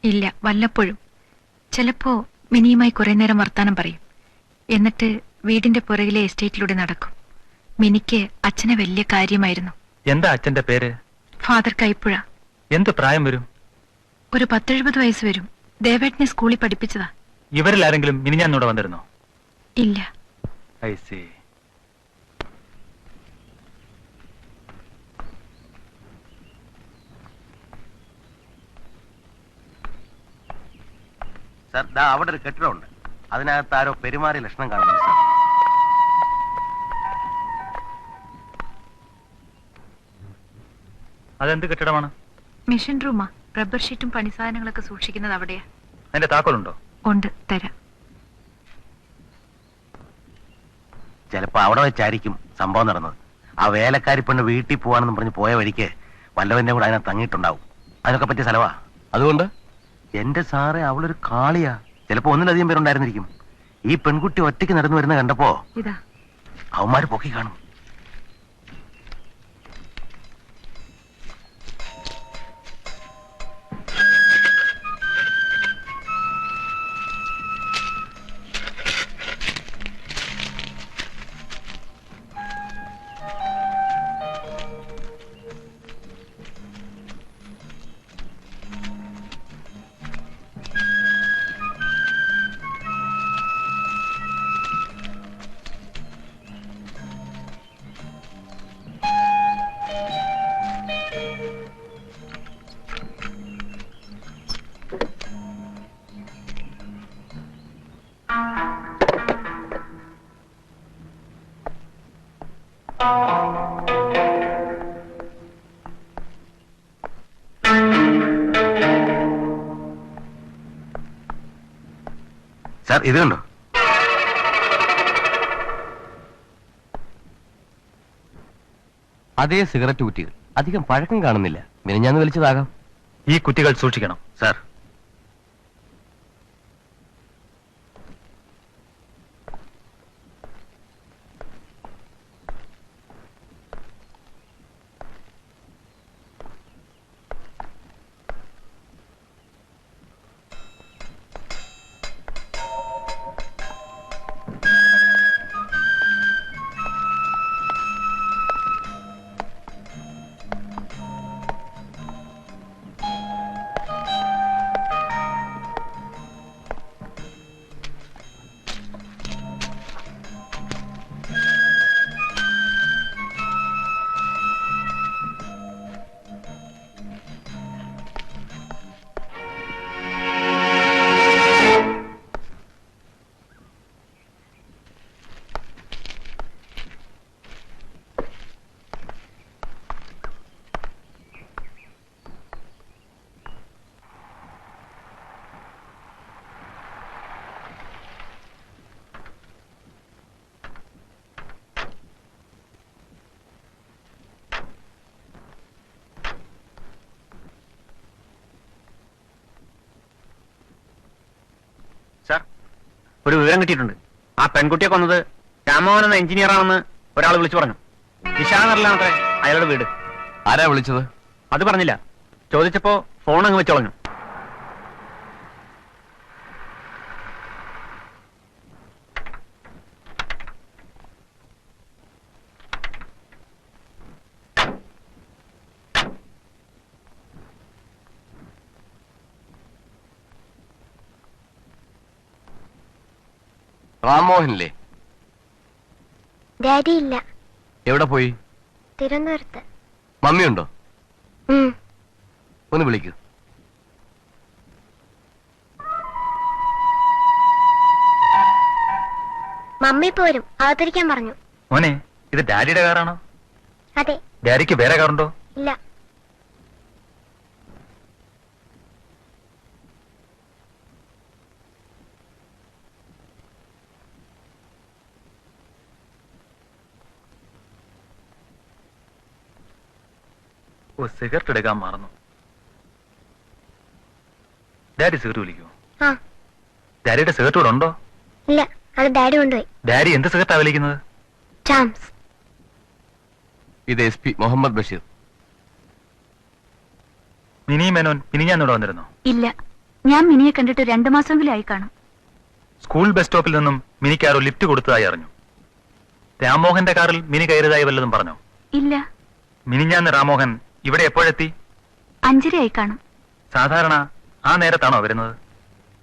ഇല്ല, വല്ലപ്പോഴും. ചിലപ്പോ മിനിയുമായി കുറെ നേരം വർത്താനം പറയും. എന്നിട്ട് വീടിന്റെ പുറകിലെ എസ്റ്റേറ്റിലൂടെ നടക്കും. മിനിക്ക് അച്ഛനെ വലിയ കാര്യമായിരുന്നു. എന്താ അച്ഛന്റെ പേര്? ഫാദർ കൈപ്പുഴ. എന്ത് പ്രായം വരും? ഒരു 10-70 വയസ്സ് വരും. ദേവേട്ടനെ സ്കൂളിൽ പഠിപ്പിച്ചതാ. ഇവരിൽ ആരെങ്കിലും മിനിഞ്ഞാന്നൂടെ വന്നിരുന്നോ? ഇല്ല. I C. സാർ, ദാ അവിടെ ഒരു കെട്ടിടമുണ്ട്. അതിനകത്ത് ആരോ പെരുമാറിയ ലക്ഷണം കാണുന്നുണ്ട് സാർ. അതെന്ത് കെട്ടിടമാണ്? മിഷൻ റൂമാ. റബ്ബർ ഷീറ്റും പണിസാധനങ്ങളൊക്കെ സൂക്ഷിക്കുന്നത് അവിടെയാ. അതിന്റെ താക്കോലുണ്ടോ? ഉണ്ട്, തരാം. ചിലപ്പോ അവിടെ വെച്ചായിരിക്കും സംഭവം നടന്നത്. ആ വേലക്കാരി പെണ്ണ് വീട്ടിൽ പോവാണെന്ന് പറഞ്ഞ് പോയ വഴിക്ക് വല്ലവന്റെ കൂടെ അതിനെ തങ്ങിയിട്ടുണ്ടാവും. അതിനൊക്കെ പറ്റിയ സ്ഥലവാ. അതുകൊണ്ട് എന്റെ സാറേ, അവളൊരു കാളിയാ. ചിലപ്പോ ഒന്നിലധികം പേരുണ്ടായിരുന്നിരിക്കും. ഈ പെൺകുട്ടി ഒറ്റയ്ക്ക് നടന്നു വരുന്ന കണ്ടപ്പോ ഇതാ. അവന്മാര് പൊക്കി കാണും. സാർ, ഇത് കണ്ടോ? അതേ സിഗരറ്റ് കുറ്റികൾ. അധികം പഴക്കം കാണുന്നില്ല. മിനിഞ്ഞാന്ന് വലിച്ചതാകാം. ഈ കുറ്റികൾ സൂക്ഷിക്കണം. സാർ, ഒരു വിവരം കിട്ടിയിട്ടുണ്ട്. ആ പെൺകുട്ടിയെ കൊന്നത് രാമോഹൻ എന്ന എഞ്ചിനീയർ ആണെന്ന് ഒരാൾ വിളിച്ചു പറഞ്ഞു. വിശാഖറിലാണത്രേ അയാളുടെ വീട്. ആരാ വിളിച്ചത്? അത് പറഞ്ഞില്ല. ചോദിച്ചപ്പോ ഫോൺ അങ്ങ് വെച്ചോളഞ്ഞു. റാംമോഹനില്ലേ? ഡാഡി ഇല്ല, എവിടെ പോയി? തിരുവനന്തപുരത്ത്. മമ്മിയുണ്ടോ? ഒന്ന് വിളിക്കൂ. മമ്മി പോരും, അകത്തിരിക്കാൻ പറഞ്ഞു. മോനെ, ഇത് ഡാഡിയുടെ കാറാണോ? അതെ. ഡാഡിക്ക് വേറെ കാറുണ്ടോ? ഇല്ല. ഓ, സിഗരറ്റ് എടുക്കാൻ മറന്നു. ഡാഡി സിഗരറ്റ് വലിക്കുമോ? ആ. ഡാഡിയുടെ സിഗരറ്റ് കൂടെ ഉണ്ടോ? ഇല്ല, അത് ഡാഡി കൊണ്ടുപോയി. ഡാഡി എന്ത് സിഗരറ്റാ വലിക്കുന്നത്? ചാംസ്. ഇത് SP മുഹമ്മദ് ബഷീർ. മിനി മേനോൻ മിനിഞ്ഞാന്നിവിടെ വന്നിരുന്നോ? ഇല്ല, ഞാൻ മിനിയെ കണ്ടിട്ട് 2 മാസമെങ്കിലും ആയി കാണും. സ്കൂൾ ബസ് സ്റ്റോപ്പിൽ നിന്നും മിനിക്ക് ആരോ ലിഫ്റ്റ് കൊടുത്തതായി അറിഞ്ഞു. രാമോഹന്റെ കാറിൽ മിനി കയറിയതായി വല്ലതും പറഞ്ഞോ? ഇല്ല. മിനിഞ്ഞാന്ന് രാമോഹൻ ഇവിടെ എപ്പോഴെത്തി? 5:30 ആയി കാണും. സാധാരണ ആ നേരത്താണോ വരുന്നത്?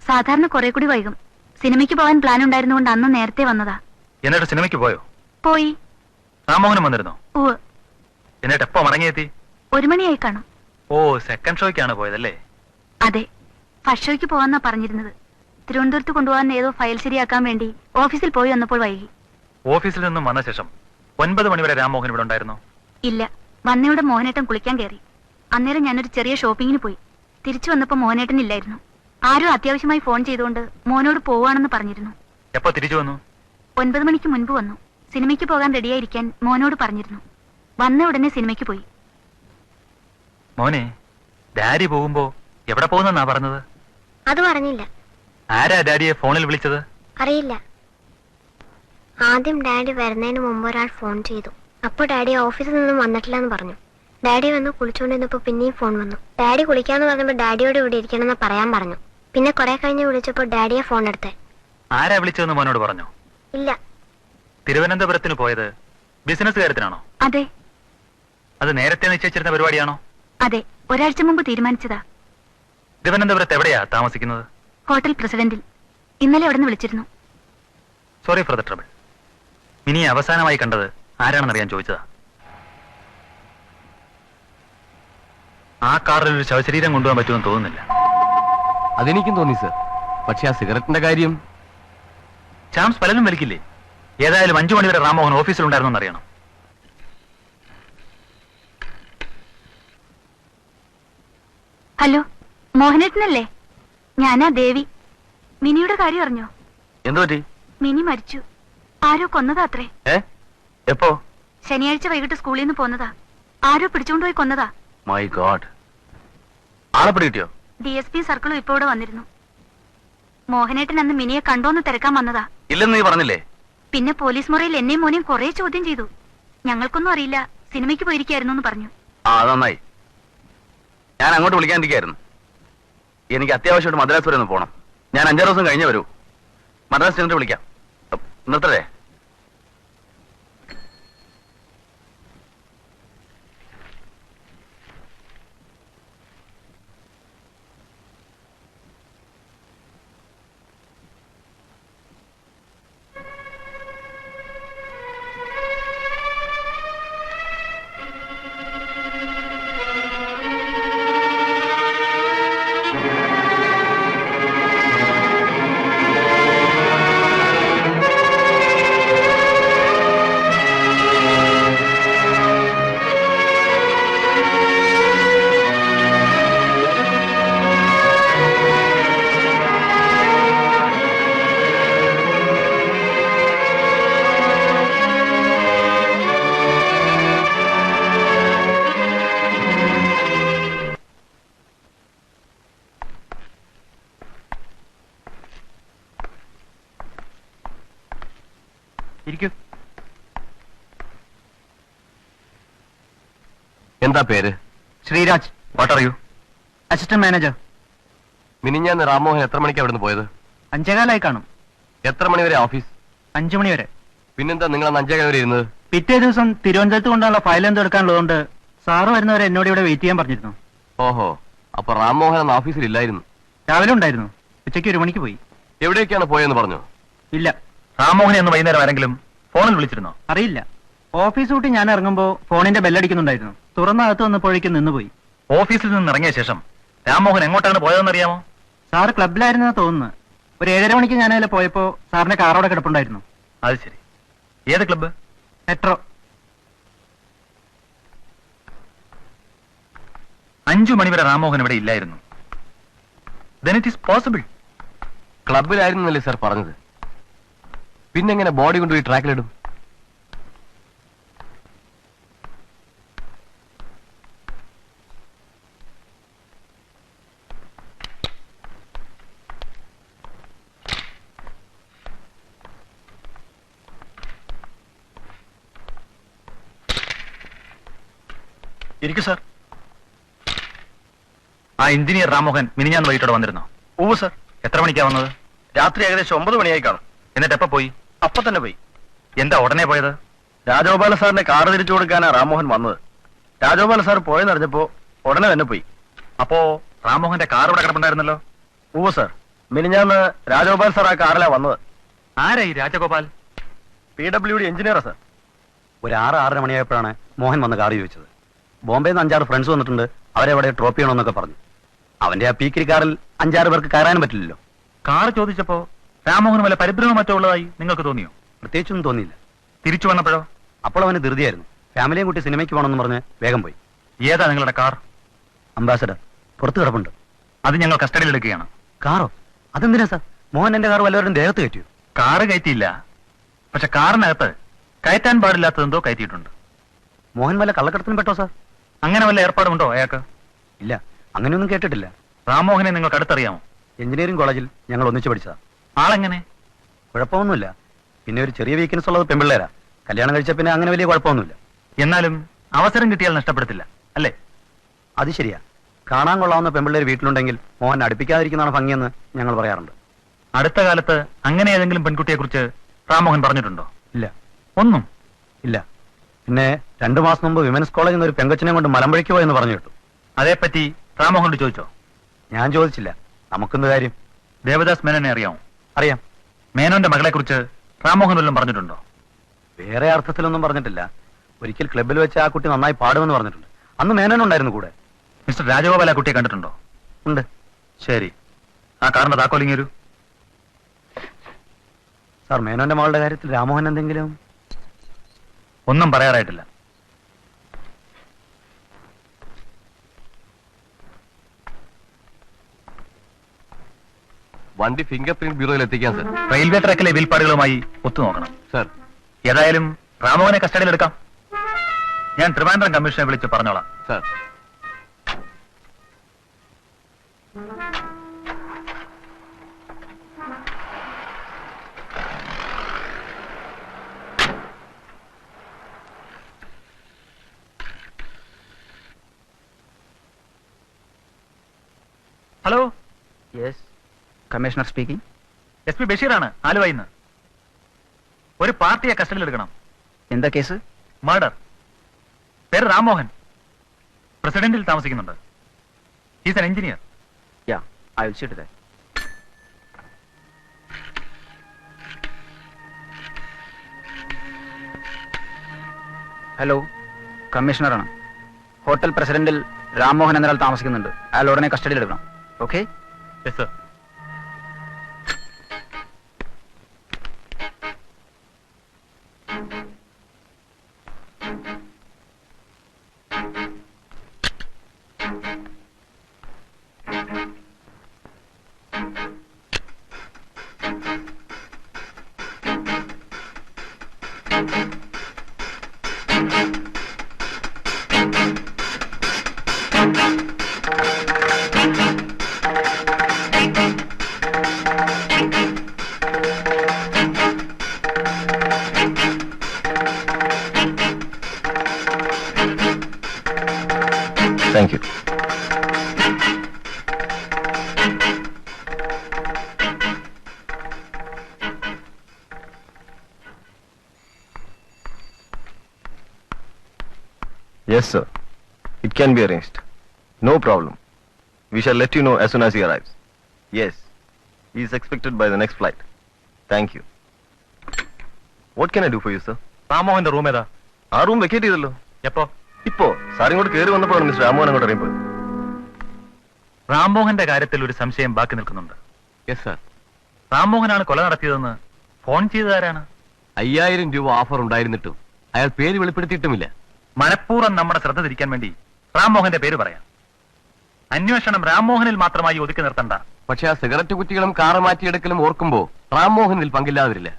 സാധാരണ കുറെ കൂടി വൈകും. സിനിമയ്ക്ക് പോകാൻ പ്ലാൻ ഉണ്ടായിരുന്നുകൊണ്ട് അന്ന് നേരത്തെ വന്നതാ. എന്നിട്ട് സിനിമയ്ക്ക് പോയോ? പോയി. രാമോഹനും വന്നിരുന്നോ? ഉവ്വ്. എന്നിട്ട് എപ്പോ മടങ്ങിയെത്തി? 1 മണിയായി കാണും. ഓ, സെക്കൻഡ് ഷോയ്ക്കാണ് പോയതല്ലേ? അതെ, ഫസ്റ്റ് ഷോയ്ക്ക് പോവാന്നാ പറഞ്ഞിരുന്നത്. തിരുവനന്തപുരത്ത് കൊണ്ടുപോകാൻ ഏതോ ഫയൽ ശരിയാക്കാൻ വേണ്ടി ഓഫീസിൽ പോയി വന്നപ്പോൾ വൈകി. ഓഫീസിൽ നിന്നും വന്ന ശേഷം 9 മണി വരെ രാമോഹൻ ഇവിടെ ഉണ്ടായിരുന്നോ? ഇല്ല, വന്നയുടെ മോഹനേട്ടൻ കുളിക്കാൻ കയറി. അന്നേരം ഞാനൊരു ചെറിയ ഷോപ്പിങ്ങിന് പോയി. തിരിച്ചു വന്നപ്പോ മോഹനേട്ടൻ ഇല്ലായിരുന്നു. ആരോ അത്യാവശ്യമായി ഫോൺ ചെയ്തുകൊണ്ട് മോനോട് പോവാണെന്ന് പറഞ്ഞിരുന്നു. എപ്പോ തിരിച്ചു വന്നു? 9 മണിക്ക് മുൻപ് വന്നു. സിനിമയ്ക്ക് പോകാൻ റെഡിയായിരിക്കാൻ മോനോട് പറഞ്ഞിരുന്നു. വന്ന ഉടനെ സിനിമയ്ക്ക് പോയി. മോനെ, ഡാഡി പോകുമ്പോ എവിടെ പോകുന്നെന്നാ പറഞ്ഞത്? അത് പറഞ്ഞില്ല. ആരാ ഡാഡിയെ ഫോണിൽ വിളിച്ചത്? അറിയില്ല. ആദ്യം ഡാഡി വരുന്നതിന് മുമ്പ് ഒരാൾ ഫോൺ ചെയ്തു. അപ്പോൾ ഡാഡി ഓഫീസിൽ നിന്നും വന്നിട്ടില്ലെന്ന് പറഞ്ഞു. ഡാഡി വന്ന് കുളിച്ചുകൊണ്ടിരുന്നപ്പോൾ പിന്നെയും ഫോൺ വന്നു. ഡാഡി കുളിക്കാന്ന് പറഞ്ഞപ്പോൾ ഡാഡിയോട് ഇവിടെ ഇരിക്കണമെന്ന് പറയാൻ പറഞ്ഞു. പിന്നെ കുറെ കഴിഞ്ഞ് വിളിച്ചപ്പോൾ ഡാഡിയെ ഫോൺ എടുത്തേ. ആരാ വിളിച്ചതെന്ന് മോനോട് പറഞ്ഞോ? ഇല്ല. തിരുവനന്തപുരത്തിന് പോയത് ബിസിനസ് കാര്യത്തിനാണോ? അതെ. അത് നേരത്തെ നിശ്ചയിച്ചിരുന്ന പരിപാടിയാണോ? അതെ, ഒരാഴ്ച മുമ്പ് തീരുമാനിച്ചതാ. തിരുവനന്തപുരത്ത് എവിടെയാ താമസിക്കുന്നത്? ഹോട്ടൽ പ്രസിഡന്റിൽ. ഇന്നലെ അവിടെ നിന്ന് വിളിച്ചിരുന്നു. Sorry for the trouble. മിനിയെ അവസാനമായി കണ്ടത് ആരാണെന്നറിയാൻ ചോദിച്ചതാ. ആ കാറിൽ ഒരു ശവശരീരം കൊണ്ടുപോകാൻ പറ്റുമെന്ന് തോന്നുന്നില്ല. അതെനിക്കും തോന്നി സർ. പക്ഷെ ആ സിഗരറ്റിന്റെ കാര്യം ചാംസ് പലരും വലിക്കില്ലേ? ഏതായാലും 5 മണി വരെ റാംമോഹൻ ഓഫീസിലുണ്ടായിരുന്നെന്ന് അറിയണം. ഹലോ, മോഹനേട്ടനല്ലേ? ഞാനാ ദേവി. മിനിയുടെ കാര്യം അറിഞ്ഞോ? എന്തു പറ്റി? മിനി മരിച്ചു. ആരോ കൊന്നതാത്രേ. എപ്പോ? ശനിയാഴ്ച വൈകിട്ട് സ്കൂളിൽ നിന്ന് പോന്നതാ. ആരോ പിടിച്ചുകൊണ്ടുപോയി കൊന്നതാ. My God. ആളെ പിടികിട്ടിയോ? DSP സർക്കിളും ഇപ്പൊ ഇവിടെ വന്നിരുന്നു. മോഹനേട്ടൻ അന്ന് മിനിയെ കണ്ടോന്ന് തിരക്കാൻ വന്നതാ. ഇല്ലെന്ന് നീ പറഞ്ഞില്ലേ? പിന്നെ പോലീസ് മുറിയിൽ എന്നെയും മോനെയും കുറെ ചോദ്യം ചെയ്തു. ഞങ്ങൾക്കൊന്നും അറിയില്ല, സിനിമയ്ക്ക് പോയിരിക്കായിരുന്നു എന്ന് പറഞ്ഞു. ആ, നന്നായി. ഞാൻ അങ്ങോട്ട് വിളിക്കാണ്ടിരിക്കായിരുന്നു. എനിക്ക് അത്യാവശ്യമായിട്ട് മദ്രാസ് വരെ ഒന്ന് പോകണം. ഞാൻ 5-6 ദിവസം കഴിഞ്ഞേ വരൂ. മദ്രാസ് ചെന്നിട്ട് വിളിക്കാം. നിർത്തല്ലേ? ഇരിക്കൂ. എന്താ പേര്? Sreeraj. What are you? Assistant manager. മിനിഞ്ഞാന്ന് റാംമോഹൻ എത്ര മണിക്ക് അവിടുന്ന് പോയത്? 5:15 കാണും. എത്ര മണി വരെ ഓഫീസ്? 5 മണി വരെ. പിന്നെന്താ നിങ്ങൾ അന്ന് 5:15 വരെ ഇരുന്നത്? പിറ്റേ ദിവസം തിരുവനന്തപുരത്ത് കൊണ്ടുള്ള ഫയൽ എന്തോ എടുക്കാനുള്ളതുകൊണ്ട് സാറ് വരുന്നവരെ എന്നോട് ഇവിടെ വെയിറ്റ് ചെയ്യാൻ പറഞ്ഞിരുന്നു. ഓഹോ, അപ്പൊ റാംമോഹൻ അന്ന് ഓഫീസിൽ ഇല്ലായിരുന്നു? രാവിലെ ഉണ്ടായിരുന്നു. ഉച്ചയ്ക്ക് 1 മണിക്ക് പോയി. എവിടേക്കാണ് പോയെന്ന് പറഞ്ഞു? ഇല്ല. റാംമോഹനെ ഒന്ന് വൈകുന്നേരം ആരെങ്കിലും ഫോണിൽ വിളിച്ചിരുന്നോ? അറിയില്ല. ഓഫീസ് കൂട്ടി ഞാൻ ഇറങ്ങുമ്പോ ഫോണിന്റെ ബെല്ലടിക്കുന്നുണ്ടായിരുന്നു. തുറന്ന അകത്ത് വന്നപ്പോഴേക്കും നിന്നുപോയി. ഓഫീസിൽ നിന്ന് ഇറങ്ങിയ ശേഷം രാംമോഹൻ എങ്ങോട്ടാണ് പോയതെന്ന് അറിയാമോ? സാറ് ക്ലബിലായിരുന്നാ തോന്നുന്നു. ഒരു 7:30 മണിക്ക് ഞാൻ അതിൽ പോയപ്പോ സാറിന്റെ കാറോടെ കിടപ്പുണ്ടായിരുന്നു. അത് ശരി. ഏത് ക്ലബ്ബ്? മെട്രോ. 5 മണി വരെ റാംമോഹൻ ഇവിടെ ഇല്ലായിരുന്നു. Then it is possible. ക്ലബിലായിരുന്നല്ലേ സാർ പറഞ്ഞത്? പിന്നെങ്ങനെ ബോഡി കൊണ്ടുപോയി ട്രാക്കിലിടും? ഇരിക്കൂ സാർ. ആ എഞ്ചിനീയർ റാംമോഹൻ മിനിഞ്ഞാന്ന് വൈകിട്ടോടെ വന്നിരുന്നോ? ഓ സർ. എത്ര മണിക്കാ വന്നത്? രാത്രി ഏകദേശം 9 മണിയായി കാണും. എന്നിട്ട് എപ്പോ പോയി? അപ്പൊ തന്നെ പോയി. എന്താ ഉടനെ പോയത്? രാജഗോപാല സാറിന്റെ കാർ തിരിച്ചു കൊടുക്കാനാ റാംമോഹൻ വന്നത്. രാജഗോപാല സാർ പോയെന്നറിഞ്ഞപ്പോ ഉടനെ തന്നെ പോയി. അപ്പോ റാംമോഹന്റെ കാർ ഇവിടെ കിടപ്പുണ്ടായിരുന്നല്ലോ? ഓ സർ. മിനിഞ്ഞാന്ന് രാജഗോപാൽ സാർ ആ കാറിലാ വന്നത്. ആരായി രാജഗോപാൽ? PWD എഞ്ചിനീയറാ sir. ഒരു 6-6:30 മണിയായപ്പോഴാണ് മോഹൻ വന്ന് കാർ ചോദിച്ചത്. ബോംബെയിൽ നിന്ന് 5-6 ഫ്രണ്ട്സ് വന്നിട്ടുണ്ട്, അവരെവിടെ ഡ്രോപ്പ് ചെയ്യണമെന്നൊക്കെ പറഞ്ഞു. അവന്റെ ആ പീക്കിരി കാറിൽ 5-6 പേർക്ക് കയറാനും പറ്റില്ലല്ലോ. കാർ ചോദിച്ചപ്പോ രാംമോഹൻ വല്ല പരിഭ്രമം മറ്റോ ഉള്ളതായി നിങ്ങൾക്ക് തോന്നിയോ? പ്രത്യേകിച്ചൊന്നും തോന്നിയില്ല. തിരിച്ചു വന്നപ്പോഴോ? അപ്പോൾ അവന് ധൃതിയായിരുന്നു. ഫാമിലിയും കൂട്ടി സിനിമയ്ക്ക് പോകണമെന്ന് പറഞ്ഞ് വേഗം പോയി. ഏതാ നിങ്ങളുടെ കാർ? അംബാസഡർ പുറത്ത് കിടപ്പുണ്ട്. അത് ഞങ്ങൾ കസ്റ്റഡിയിൽ എടുക്കുകയാണ്. കാറോ? അതെന്തിനാ സാർ? മോഹൻ എന്റെ കാർ വല്ലവരും ദേഹത്ത് കയറ്റിയോ? കാറ് കയറ്റിയില്ല, പക്ഷെ കാറിനകത്ത് കയറ്റാൻ പാടില്ലാത്തതെന്തോ കയറ്റിയിട്ടുണ്ട്. മോഹൻ വല്ല കള്ളക്കടത്തിനും പെട്ടോ സാർ? അങ്ങനെ വല്ല ഏർപ്പാടുണ്ടോ അയാൾക്ക്? ഇല്ല, അങ്ങനെയൊന്നും കേട്ടിട്ടില്ല. രാമോഹനെ നിങ്ങൾക്ക് അടുത്തറിയാമോ? എഞ്ചിനീയറിംഗ് കോളേജിൽ ഞങ്ങൾ ഒന്നിച്ചു പഠിച്ചതാ. ആളെങ്ങനെ? കുഴപ്പമൊന്നുമില്ല. പിന്നെ ഒരു ചെറിയ വീക്ക്നെസ് ഉള്ളത് പെമ്പിള്ളേരാ. കല്യാണം കഴിച്ച പിന്നെ അങ്ങനെ വലിയ കുഴപ്പമൊന്നുമില്ല. എന്നാലും അവസരം കിട്ടിയാൽ നഷ്ടപ്പെടുത്തില്ല അല്ലേ? അത് ശരിയാ. കാണാൻ കൊള്ളാവുന്ന പെമ്പിള്ളേർ വീട്ടിലുണ്ടെങ്കിൽ മോഹൻ അടുപ്പിക്കാതിരിക്കുന്നതാണ് ഭംഗിയെന്ന് ഞങ്ങൾ പറയാറുണ്ട്. അടുത്ത കാലത്ത് അങ്ങനെ ഏതെങ്കിലും പെൺകുട്ടിയെ കുറിച്ച് രാമോഹൻ പറഞ്ഞിട്ടുണ്ടോ? ഇല്ല. ഒന്നും ഇല്ല. പിന്നെ 2 മാസം മുമ്പ് വിമൻസ് കോളേജിൽ നിന്ന് ഒരു പെങ്കൊച്ചിനെ കൊണ്ട് മലമ്പുഴയ്ക്ക് പോയെന്ന് പറഞ്ഞു കേട്ടു. അതേപ്പറ്റി രാമോഹനോട് ചോദിച്ചോ? ഞാൻ ചോദിച്ചില്ല. നമുക്കെന്ത് കാര്യം? ദേവദാസ് മേനോനെ അറിയാമോ? അറിയാം. മേനോന്റെ മകളെ കുറിച്ച് രാമോഹൻ വല്ലതും പറഞ്ഞിട്ടുണ്ടോ? വേറെ അർത്ഥത്തിലൊന്നും പറഞ്ഞിട്ടില്ല. ഒരിക്കൽ ക്ലബ്ബിൽ വെച്ച് ആ കുട്ടി നന്നായി പാടുമെന്ന് പറഞ്ഞിട്ടുണ്ട്. അന്ന് മേനോനുണ്ടായിരുന്നു കൂടെ. മിസ്റ്റർ രാജഗോപാൽ ആ കുട്ടിയെ കണ്ടിട്ടുണ്ടോ? ഉണ്ട്. ശരി, ആ കാറിന്റെ താക്കോലിങ് ഒരു സാർ, മേനോന്റെ മകളുടെ കാര്യത്തിൽ രാമോഹൻ എന്തെങ്കിലും? ഒന്നും പറയാറായിട്ടില്ല. വണ്ടി ഫിംഗർ പ്രിന്റ് ബ്യൂറോയിൽ എത്തിക്കാം സർ. റെയിൽവേ ട്രാക്കിലെ വിൽപ്പാടുകളുമായി ഒത്തുനോക്കണം സർ, ഏതായാലും രാമോഹനെ കസ്റ്റഡിയിൽ എടുക്കാം. ഞാൻ ട്രിവാൻഡ്രം കമ്മീഷനെ വിളിച്ച് പറഞ്ഞോളാം. Sir. Hello, yes, commissioner speaking. SP ബഷീറാണ്, ആലുവയിന്ന്. ഒരു പാർട്ടിയെ കസ്റ്റഡിയിൽ എടുക്കണം. എന്താ കേസ്? മർഡർ. പേര് രാമോഹൻ. പ്രസിഡന്റിൽ താമസിക്കുന്നുണ്ട്. He's an engineer. Yeah, I will see to that. Hello, കമ്മീഷണറാണ്. ഹോട്ടൽ പ്രസിഡന്റിൽ രാമോഹൻ എന്നൊരാൾ താമസിക്കുന്നുണ്ട്. അയാൾ ഉടനെ കസ്റ്റഡിയിൽ എടുക്കണം. Okay? Yes sir. Thank you. Yes, sir. It can be arranged. No problem. We shall let you know as soon as he arrives. Yes. He is expected by the next flight. Thank you. What can I do for you, sir? രാമോഹന്റെ റൂം ഏതാ? ആ റൂം വെക്കേറ്റ് ചെയ്തല്ലോ. എപ്പോ? ഇപ്പോ സാർ ഇങ്ങോട്ട് കയറി വന്നപ്പോഴാണ് മിസ്റ്റർ രാമോഹൻ അങ്ങോട്ട് ഇറങ്ങിപ്പോയത്. രാമോഹന്റെ കാര്യത്തിൽ ഒരു സംശയം ബാക്കി നിൽക്കുന്നുണ്ട്. Yes sir. രാമോഹനാണ് കൊല നടത്തിയതെന്ന് ഫോൺ ചെയ്തതാരാണ്? 5000 രൂപ ഓഫർ ഉണ്ടായിരുന്നിട്ടും അയാൾ പേര് വെളിപ്പെടുത്തിയിട്ടുമില്ല. മനഃപൂർവ്വം നമ്മുടെ ശ്രദ്ധ തിരിക്കാൻ വേണ്ടി രാമോഹന്റെ പേര് പറയാം. അന്വേഷണം രാമോഹനിൽ മാത്രമായി ഒതുക്കി നിർത്തണ്ട. പക്ഷെ ആ സിഗരറ്റ് കുറ്റികളും കാറ് മാറ്റിയെടുക്കലും ഓർക്കുമ്പോ രാമോഹനിൽ പങ്കില്ലാതിരില്ല.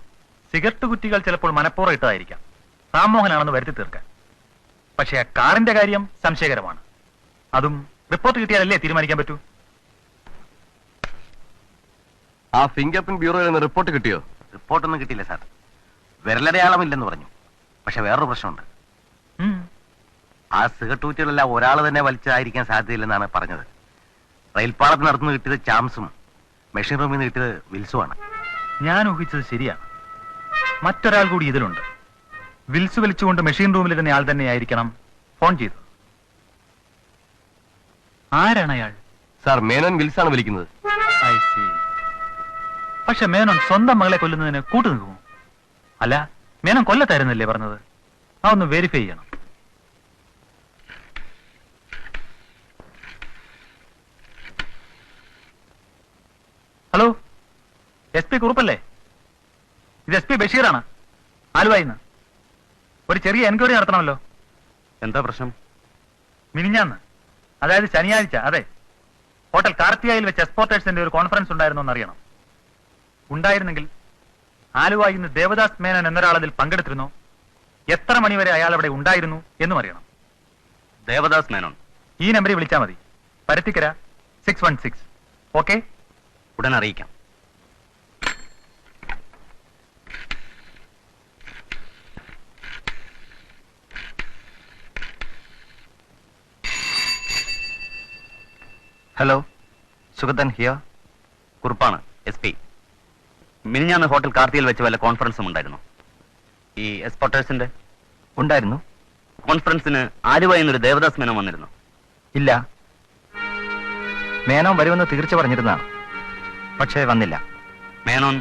സിഗരറ്റ് കുറ്റികൾ ചിലപ്പോൾ മനഃപൂർവ്വം ഇട്ടതായിരിക്കാം, രാമോഹനാണെന്ന് വരുത്തി തീർക്കാൻ. പക്ഷെ ആ കാറിന്റെ കാര്യം സംശയകരമാണ്. അതും റിപ്പോർട്ട് കിട്ടിയാലല്ലേ തീരുമാനിക്കാൻ പറ്റൂ. ആ ഫിംഗർ പ്രിന്റ് ബ്യൂറോയിൽ നിന്ന് റിപ്പോർട്ട് കിട്ടിയോ? റിപ്പോർട്ടൊന്നും കിട്ടിയില്ല സാർ. വിരലടയാളമില്ലെന്ന് പറഞ്ഞു. പക്ഷെ വേറൊരു പ്രശ്നമുണ്ട്. ആ സിഗരറ്റ് കുറ്റികളെല്ലാം ഒരാൾ തന്നെ വലിച്ചതായിരിക്കാൻ സാധ്യതയില്ലെന്നാണ് പറഞ്ഞത്. റെയിൽപാളത്തിൽ നടത്തുന്ന കിട്ടിയത് ചാംസും മെഷീൻ റൂമിൽ നിന്ന് കിട്ടിയത് വിൽസുമാണ്. ഞാൻ ഊഹിച്ചത് ശരിയാണ്. മറ്റൊരാൾ കൂടി ഇതിലുണ്ട്. വിൽസ് വലിച്ചുകൊണ്ട് മെഷീൻ റൂമിലിരുന്ന ആൾ തന്നെയായിരിക്കണം ഫോൺ ചെയ്തത്. ആരാണ് അയാൾ? സാർ, മേനോൻ വിൽസാണ് വിളിക്കുന്നത്. I see. പക്ഷെ മേനോൻ സ്വന്തം മകളെ കൊല്ലുന്നതിന് കൂട്ടു നിൽക്കുമോ? അല്ല, മേനോൻ കൊല്ലത്തായിരുന്നല്ലേ പറഞ്ഞത്? അതൊന്ന് വെരിഫൈ ചെയ്യണം. Hello, SP കുറുപ്പല്ലേ? ഇത് SP ബഷീറാണ്, ആലുവായിന്ന്. ഒരു ചെറിയ എൻക്വയറി നടത്തണമല്ലോ. എന്താ പ്രശ്നം? മിനിഞ്ഞാന്ന്, അതായത് ശനിയാഴ്ച, അതെ, ഹോട്ടൽ കാർത്തിയായിൽ വെച്ച് എക്സ്പോർട്ടേഴ്സിന്റെ ഒരു കോൺഫറൻസ് ഉണ്ടായിരുന്നു എന്നറിയണം. ഉണ്ടായിരുന്നെങ്കിൽ ആലുവയിൽ നിന്ന് ദേവദാസ് മേനോൻ എന്നൊരാൾ അതിൽ പങ്കെടുത്തിരുന്നോ? എത്ര മണിവരെ അയാൾ അവിടെ ഉണ്ടായിരുന്നു എന്നും അറിയണം. ദേവദാസ് മേനോൻ. ഈ നമ്പറിൽ വിളിച്ചാൽ മതി. പരുത്തിക്കര 616. ഓക്കെ, ഉടൻ അറിയിക്കാം. Hello, Sugathan here. കുറുപ്പാണ്, SP. മിനിഞ്ഞാന്ന് ഹോട്ടൽ കാർത്തിയിൽ വെച്ച് വല്ല കോൺഫറൻസും ഉണ്ടായിരുന്നു? ഈ എക്സ്പോർട്ടേഴ്സിന്റെ ഉണ്ടായിരുന്നു. കോൺഫറൻസിന് ആലുവയിൽ നിന്നൊരു ദേവദാസ് മേനോൻ വന്നിരുന്നു? ഇല്ല, മേനോൻ വരുമെന്ന് തീർച്ച പറഞ്ഞിരുന്നതാണ്, പക്ഷേ വന്നില്ല. മേനോൻ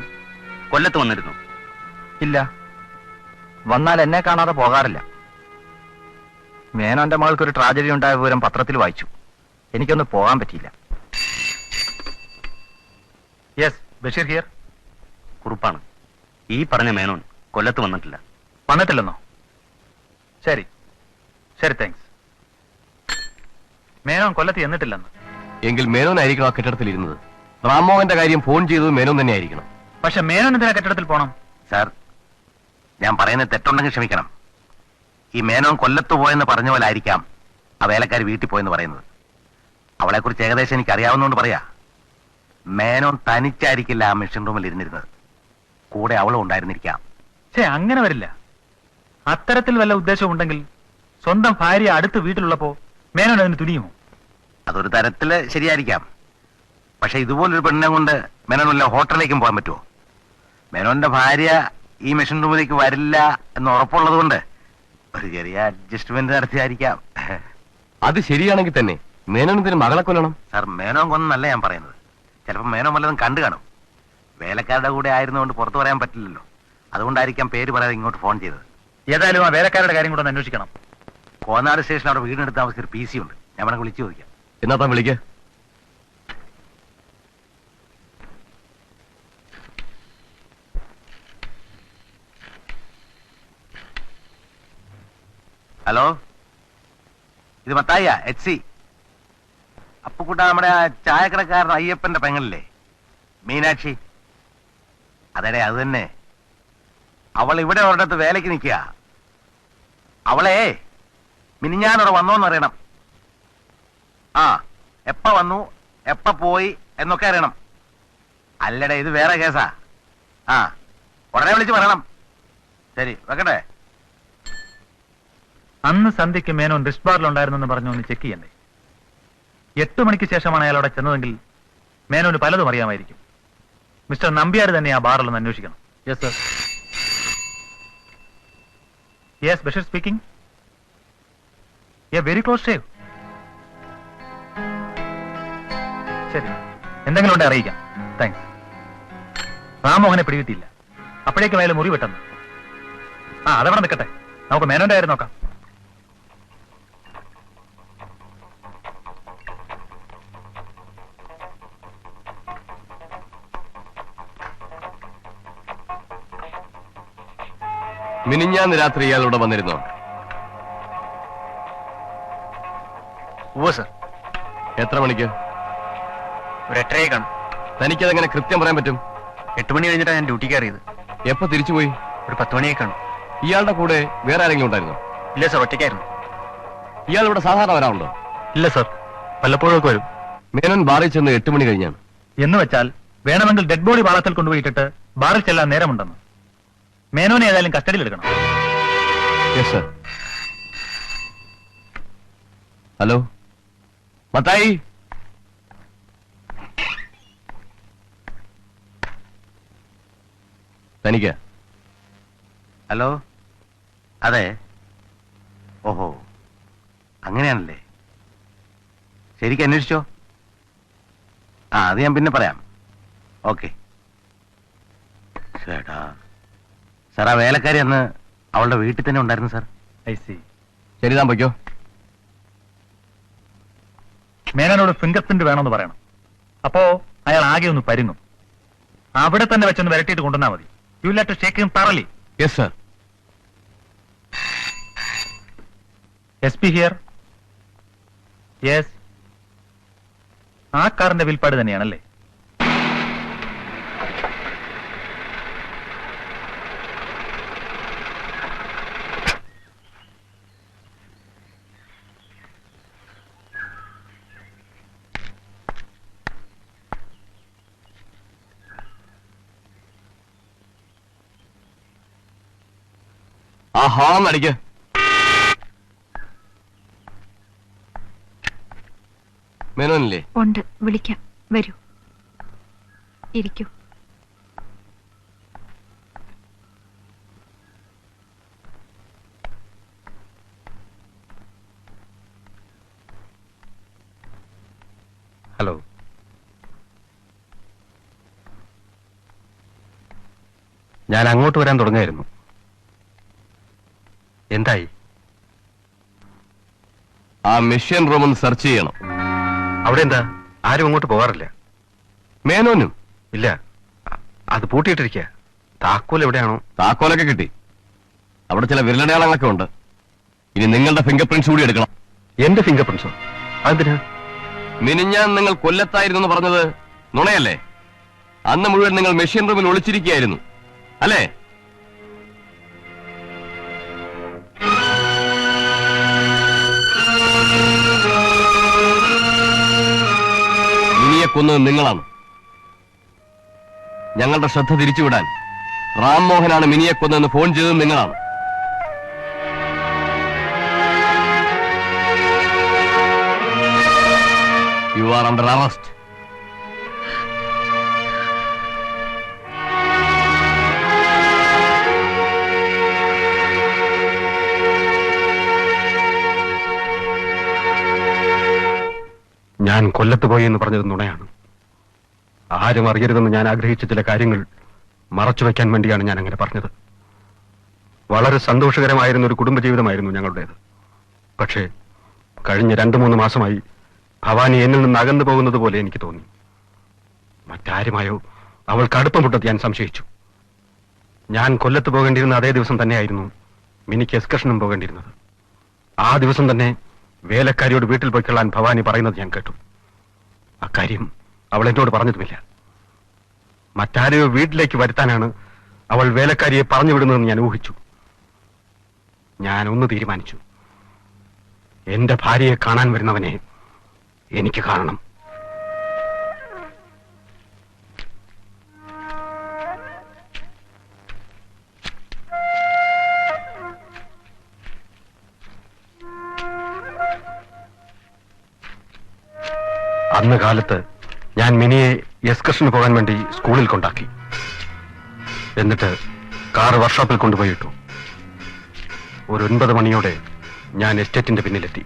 കൊല്ലത്ത് വന്നിരുന്നു? ഇല്ല, വന്നാൽ എന്നെ കാണാതെ പോകാറില്ല. മേനോന്റെ മകൾക്ക് ഒരു ട്രാജഡി ഉണ്ടായ വിവരം പത്രത്തിൽ വായിച്ചു. എനിക്കൊന്ന് പോകാൻ പറ്റിയില്ല. Yes, Basheer here. കുറുപ്പാണ്. ഈ പറഞ്ഞ മേനോൻ കൊല്ലത്ത് വന്നിട്ടില്ല. വന്നിട്ടില്ലെന്നോ? ശരി ശരി, താങ്ക്സ്. മേനോൻ കൊല്ലത്ത് എന്നിട്ടില്ലെന്ന്. എങ്കിൽ മേനോനായിരിക്കണം ആ കെട്ടിടത്തിൽ ഇരുന്നത്. റാംമോഹന്റെ കാര്യം ഫോൺ ചെയ്തത് മേനോൻ തന്നെ ആയിരിക്കണം. പക്ഷെ മേനോൻ എന്തിനാ കെട്ടിടത്തിൽ പോണം? സാർ, ഞാൻ പറയുന്നത് തെറ്റുണ്ടെങ്കിൽ ക്ഷമിക്കണം. ഈ മേനോൻ കൊല്ലത്ത് പോയെന്ന് പറഞ്ഞ പോലെ ആയിരിക്കാം ആ വേലക്കാരി വീട്ടിൽ പോയെന്ന് പറയുന്നത്. അവളെക്കുറിച്ച് ഏകദേശം എനിക്ക് അറിയാവുന്നതുകൊണ്ട് പറയാ. മേനോൻ തനിച്ചായിരിക്കില്ല ആ മെഷീൻ റൂമിൽ ഇരുന്നിരുന്നത്, കൂടെ അവളും ഉണ്ടായിരുന്നിരിക്കാം. അങ്ങനെ വരില്ല. അത്തരത്തിൽ വല്ല ഉദ്ദേശവും ഉണ്ടെങ്കിൽ സ്വന്തം ഭാര്യ അടുത്ത് വീട്ടിലുള്ളപ്പോ മേനോൻ അതിന് തുനിയുമോ? അതൊരു തരത്തില് ശരിയായിരിക്കാം. പക്ഷെ ഇതുപോലൊരു പെണ്ണിനെ കൊണ്ട് മേനോൻ വല്ല ഹോട്ടലിലേക്കും പോകാൻ പറ്റുമോ? മേനോന്റെ ഭാര്യ ഈ മെഷീൻ റൂമിലേക്ക് വരില്ല എന്ന് ഉറപ്പുള്ളത് കൊണ്ട് ഒരു ചെറിയ അഡ്ജസ്റ്റ്മെന്റ് നടത്തിയായിരിക്കാം. അത് ശരിയാണെങ്കിൽ തന്നെ മേനോൻ ഇതിന് മകളെ കൊല്ലണം. സാർ, മേനോൻ കൊന്നല്ല ഞാൻ പറയുന്നത്. ചിലപ്പോൾ മേനോൻ വല്ലതും കണ്ടു കാണും. വേലക്കാരുടെ കൂടെ ആയിരുന്നുകൊണ്ട് പുറത്തു പറയാൻ പറ്റില്ലല്ലോ. അതുകൊണ്ടായിരിക്കാം പേര് പറയാതെ ഇങ്ങോട്ട് ഫോൺ ചെയ്തത്. ഏതായാലും ആ വേലക്കാരുടെ കാര്യം കൂടെ ഒന്ന് അന്വേഷിക്കണം. കോനാട് സ്റ്റേഷൻ അവിടെ വീടിനടുത്ത് താമസിച്ചൊരു PC ഉണ്ട്. ഞാൻ വേണമെങ്കിൽ വിളിച്ചു ചോദിക്കാം. എന്നാ താൻ വിളിക്ക. ഹലോ, ഇത് മത്തായിയ HC. അപ്പുക്കുട്ട, നമ്മുടെ ആ ചായക്കടക്കാരൻ അയ്യപ്പന്റെ പെങ്ങളില്ലേ, മീനാക്ഷി? അതെ, അത് തന്നെ. അവൾ ഇവിടെ ഒരിടത്ത് വേലയ്ക്ക് നിൽക്കുക. അവളെ മിനിഞ്ഞാനോടെ വന്നോന്ന് അറിയണം. ആ, എപ്പ വന്നു എപ്പ പോയി എന്നൊക്കെ അറിയണം. അല്ലടേ, ഇത് വേറെ കേസാ. ആ, ഉടനെ വിളിച്ച് പറയണം. ശരി, വെക്കട്ടെ. അന്ന് സന്ധ്യയ്ക്ക് മേനോൻ റിസ്റ്റ് ബാറിലുണ്ടായിരുന്നെന്ന് പറഞ്ഞു ഒന്ന് ചെക്ക് ചെയ്യണ്ടേ? 8 മണിക്ക് ശേഷമാണ് അയാൾ അവിടെ ചെന്നതെങ്കിൽ മേനോന് പലതും അറിയാമായിരിക്കും. മിസ്റ്റർ നമ്പ്യാർ തന്നെ ആ ബാറിലൊന്ന് അന്വേഷിക്കണം. Yes sir. Yes, Basheer speaking. Very close shave. ശരി, എന്തെങ്കിലും ഉണ്ടെ അറിയിക്കാം. താങ്ക്സ്. റാംമോഹനെ പിടികിട്ടിയില്ല. അപ്പോഴേക്കും അയാൾ മുറി വെട്ടെന്ന്. അതവിടെ നിൽക്കട്ടെ, നമുക്ക് മേനോന്റെ കാര്യം നോക്കാം. മിനിഞ്ഞാന്ന് രാത്രി ഇയാൾ ഇവിടെ വന്നിരുന്നോ? ഓ സർ. എത്ര മണിക്ക്? ഒരു 8:30 കാണും. തനിക്കതെങ്ങനെ കൃത്യം പറയാൻ പറ്റും? 8 മണി കഴിഞ്ഞിട്ടാണ് ഞാൻ ഡ്യൂട്ടി കയറിയത്. എപ്പോ തിരിച്ചുപോയി? ഒരു 10 മണിയായി കാണും. ഇയാളുടെ കൂടെ വേറെ ആരെങ്കിലും ഉണ്ടായിരുന്നോ? ഇല്ല സർ, ഒറ്റയ്ക്കായിരുന്നു. ഇയാൾ ഇവിടെ സാധാരണ വരാറുണ്ടോ? ഇല്ല സർ, വല്ലപ്പോഴും ഒക്കെ വരും. മേനോൻ ബാറിൽ ചെന്ന് 8 മണി കഴിഞ്ഞാണ്. എന്ന് വെച്ചാൽ വേണമെങ്കിൽ ഡെഡ് ബോഡി പാളത്തിൽ കൊണ്ടുപോയിട്ടിട്ട് ബാറിൽ ചെല്ലാൻ നേരമുണ്ടെന്ന്. മേനോനെ ഏതായാലും കസ്റ്റഡിയിൽ എടുക്കണം. Yes sir. ഹലോ മത്തായി. തനിക്ക്? ഹലോ, അതെ. ഓഹോ, അങ്ങനെയാണല്ലേ. ശരിക്കും അന്വേഷിച്ചോ? അത് ഞാൻ പിന്നെ പറയാം. ഓക്കെ. ചേട്ടാ സാർ, ആ വേലക്കാരി അന്ന് അവളുടെ വീട്ടിൽ തന്നെ ഉണ്ടായിരുന്നു സാർ. I C. ശരി, താൻ പൊയ്ക്കോ. മേനോനോട് ഫിംഗർ പ്രിന്റ് വേണമെന്ന് പറയണം. അപ്പോ അയാൾ ആകെ ഒന്ന് പരുങ്ങും. അവിടെ തന്നെ വെച്ചൊന്ന് വരട്ടിയിട്ട് കൊണ്ടുവന്നാൽ മതി. You let to shake him thoroughly. Yes sir. SP here. Yes. ആ കാറിന്റെ വിൽപ്പാട് തന്നെയാണല്ലേ? ആ ഹോം അടിക്ക്. മേനോനില്ലേ? ഉണ്ട്, വിളിക്കാം. വരൂ, ഇരിക്കൂ. ഹലോ. ഞാൻ അങ്ങോട്ട് വരാൻ തുടങ്ങായിരുന്നു. എന്തായി? ആ മെഷീൻ റൂം ഒന്ന് സെർച്ച് ചെയ്യണം. അവിടെ എന്താ? ആരും അങ്ങോട്ട് പോകാറില്ല. മേനോനും ഇല്ല, അത് പൂട്ടിയിട്ടിരിക്കുക. താക്കോൽ എവിടെയാണോ? താക്കോലൊക്കെ കിട്ടി. അവിടെ ചില വിരലടയാളങ്ങളൊക്കെ ഉണ്ട്. ഇനി നിങ്ങളുടെ ഫിംഗർ പ്രിന്റ്സ് കൂടി എടുക്കണം. എന്റെ ഫിംഗർ പ്രിന്റ്സോ? അതെന്തിനാ? മിനിഞ്ഞാൻ നിങ്ങൾ കൊല്ലത്തായിരുന്നു എന്ന് പറഞ്ഞത് നുണയല്ലേ? അന്ന് മുഴുവൻ നിങ്ങൾ മെഷീൻ റൂമിൽ ഒളിച്ചിരിക്കുകയായിരുന്നു അല്ലേ? മിനിയെ കൊന്നത് നിങ്ങളാണ്. ഞങ്ങളുടെ ശ്രദ്ധ തിരിച്ചുവിടാൻ റാം മോഹനാണ് മിനിയെ കൊന്നതെന്ന് ഫോൺ ചെയ്തത് നിങ്ങളാണ്. You are under arrest. ഞാൻ കൊല്ലത്ത് പോയി എന്ന് പറഞ്ഞത് നുണയാണ്. ആരും അറിയരുതെന്ന് ഞാൻ ആഗ്രഹിച്ച ചില കാര്യങ്ങൾ മറച്ചുവെക്കാൻ വേണ്ടിയാണ് ഞാൻ അങ്ങനെ പറഞ്ഞത്. വളരെ സന്തോഷകരമായിരുന്ന ഒരു കുടുംബജീവിതമായിരുന്നു ഞങ്ങളുടേത്. പക്ഷേ കഴിഞ്ഞ 2-3 മാസമായി ഭവാനി എന്നിൽ നിന്ന് അകന്നു പോകുന്നത് പോലെ എനിക്ക് തോന്നി. മറ്റാരുമായോ അവൾക്ക് അടുപ്പമുണ്ടെന്ന് ഞാൻ സംശയിച്ചു. ഞാൻ കൊല്ലത്ത് പോകേണ്ടിയിരുന്ന അതേ ദിവസം തന്നെയായിരുന്നു മിനിക്ക് എക്സ്കർഷനും പോകേണ്ടിയിരുന്നത്. ആ ദിവസം തന്നെ വേലക്കാരിയോട് വീട്ടിൽ പോയിക്കൊള്ളാൻ ഭവാനി പറയുന്നത് ഞാൻ കേട്ടു. അക്കാര്യം അവൾ എന്നോട് പറഞ്ഞതുമില്ല. മറ്റാരെയോ വീട്ടിലേക്ക് വരുത്താനാണ് അവൾ വേലക്കാരിയെ പറഞ്ഞു വിടുന്നതെന്ന് ഞാൻ ഊഹിച്ചു. ഞാൻ ഒന്ന് തീരുമാനിച്ചു. എന്റെ ഭാര്യയെ കാണാൻ വരുന്നവനെ എനിക്ക് കാണണം. അന്ന് കാലത്ത് ഞാൻ മിനിയെ എക്സ്കർഷന് പോകാൻ വേണ്ടി സ്കൂളിൽ കൊണ്ടാക്കി. എന്നിട്ട് കാർ വർക്ക്ഷോപ്പിൽ കൊണ്ടുപോയിട്ടു. ഒരു 9 മണിയോടെ ഞാൻ എസ്റ്റേറ്റിന്റെ പിന്നിലെത്തി.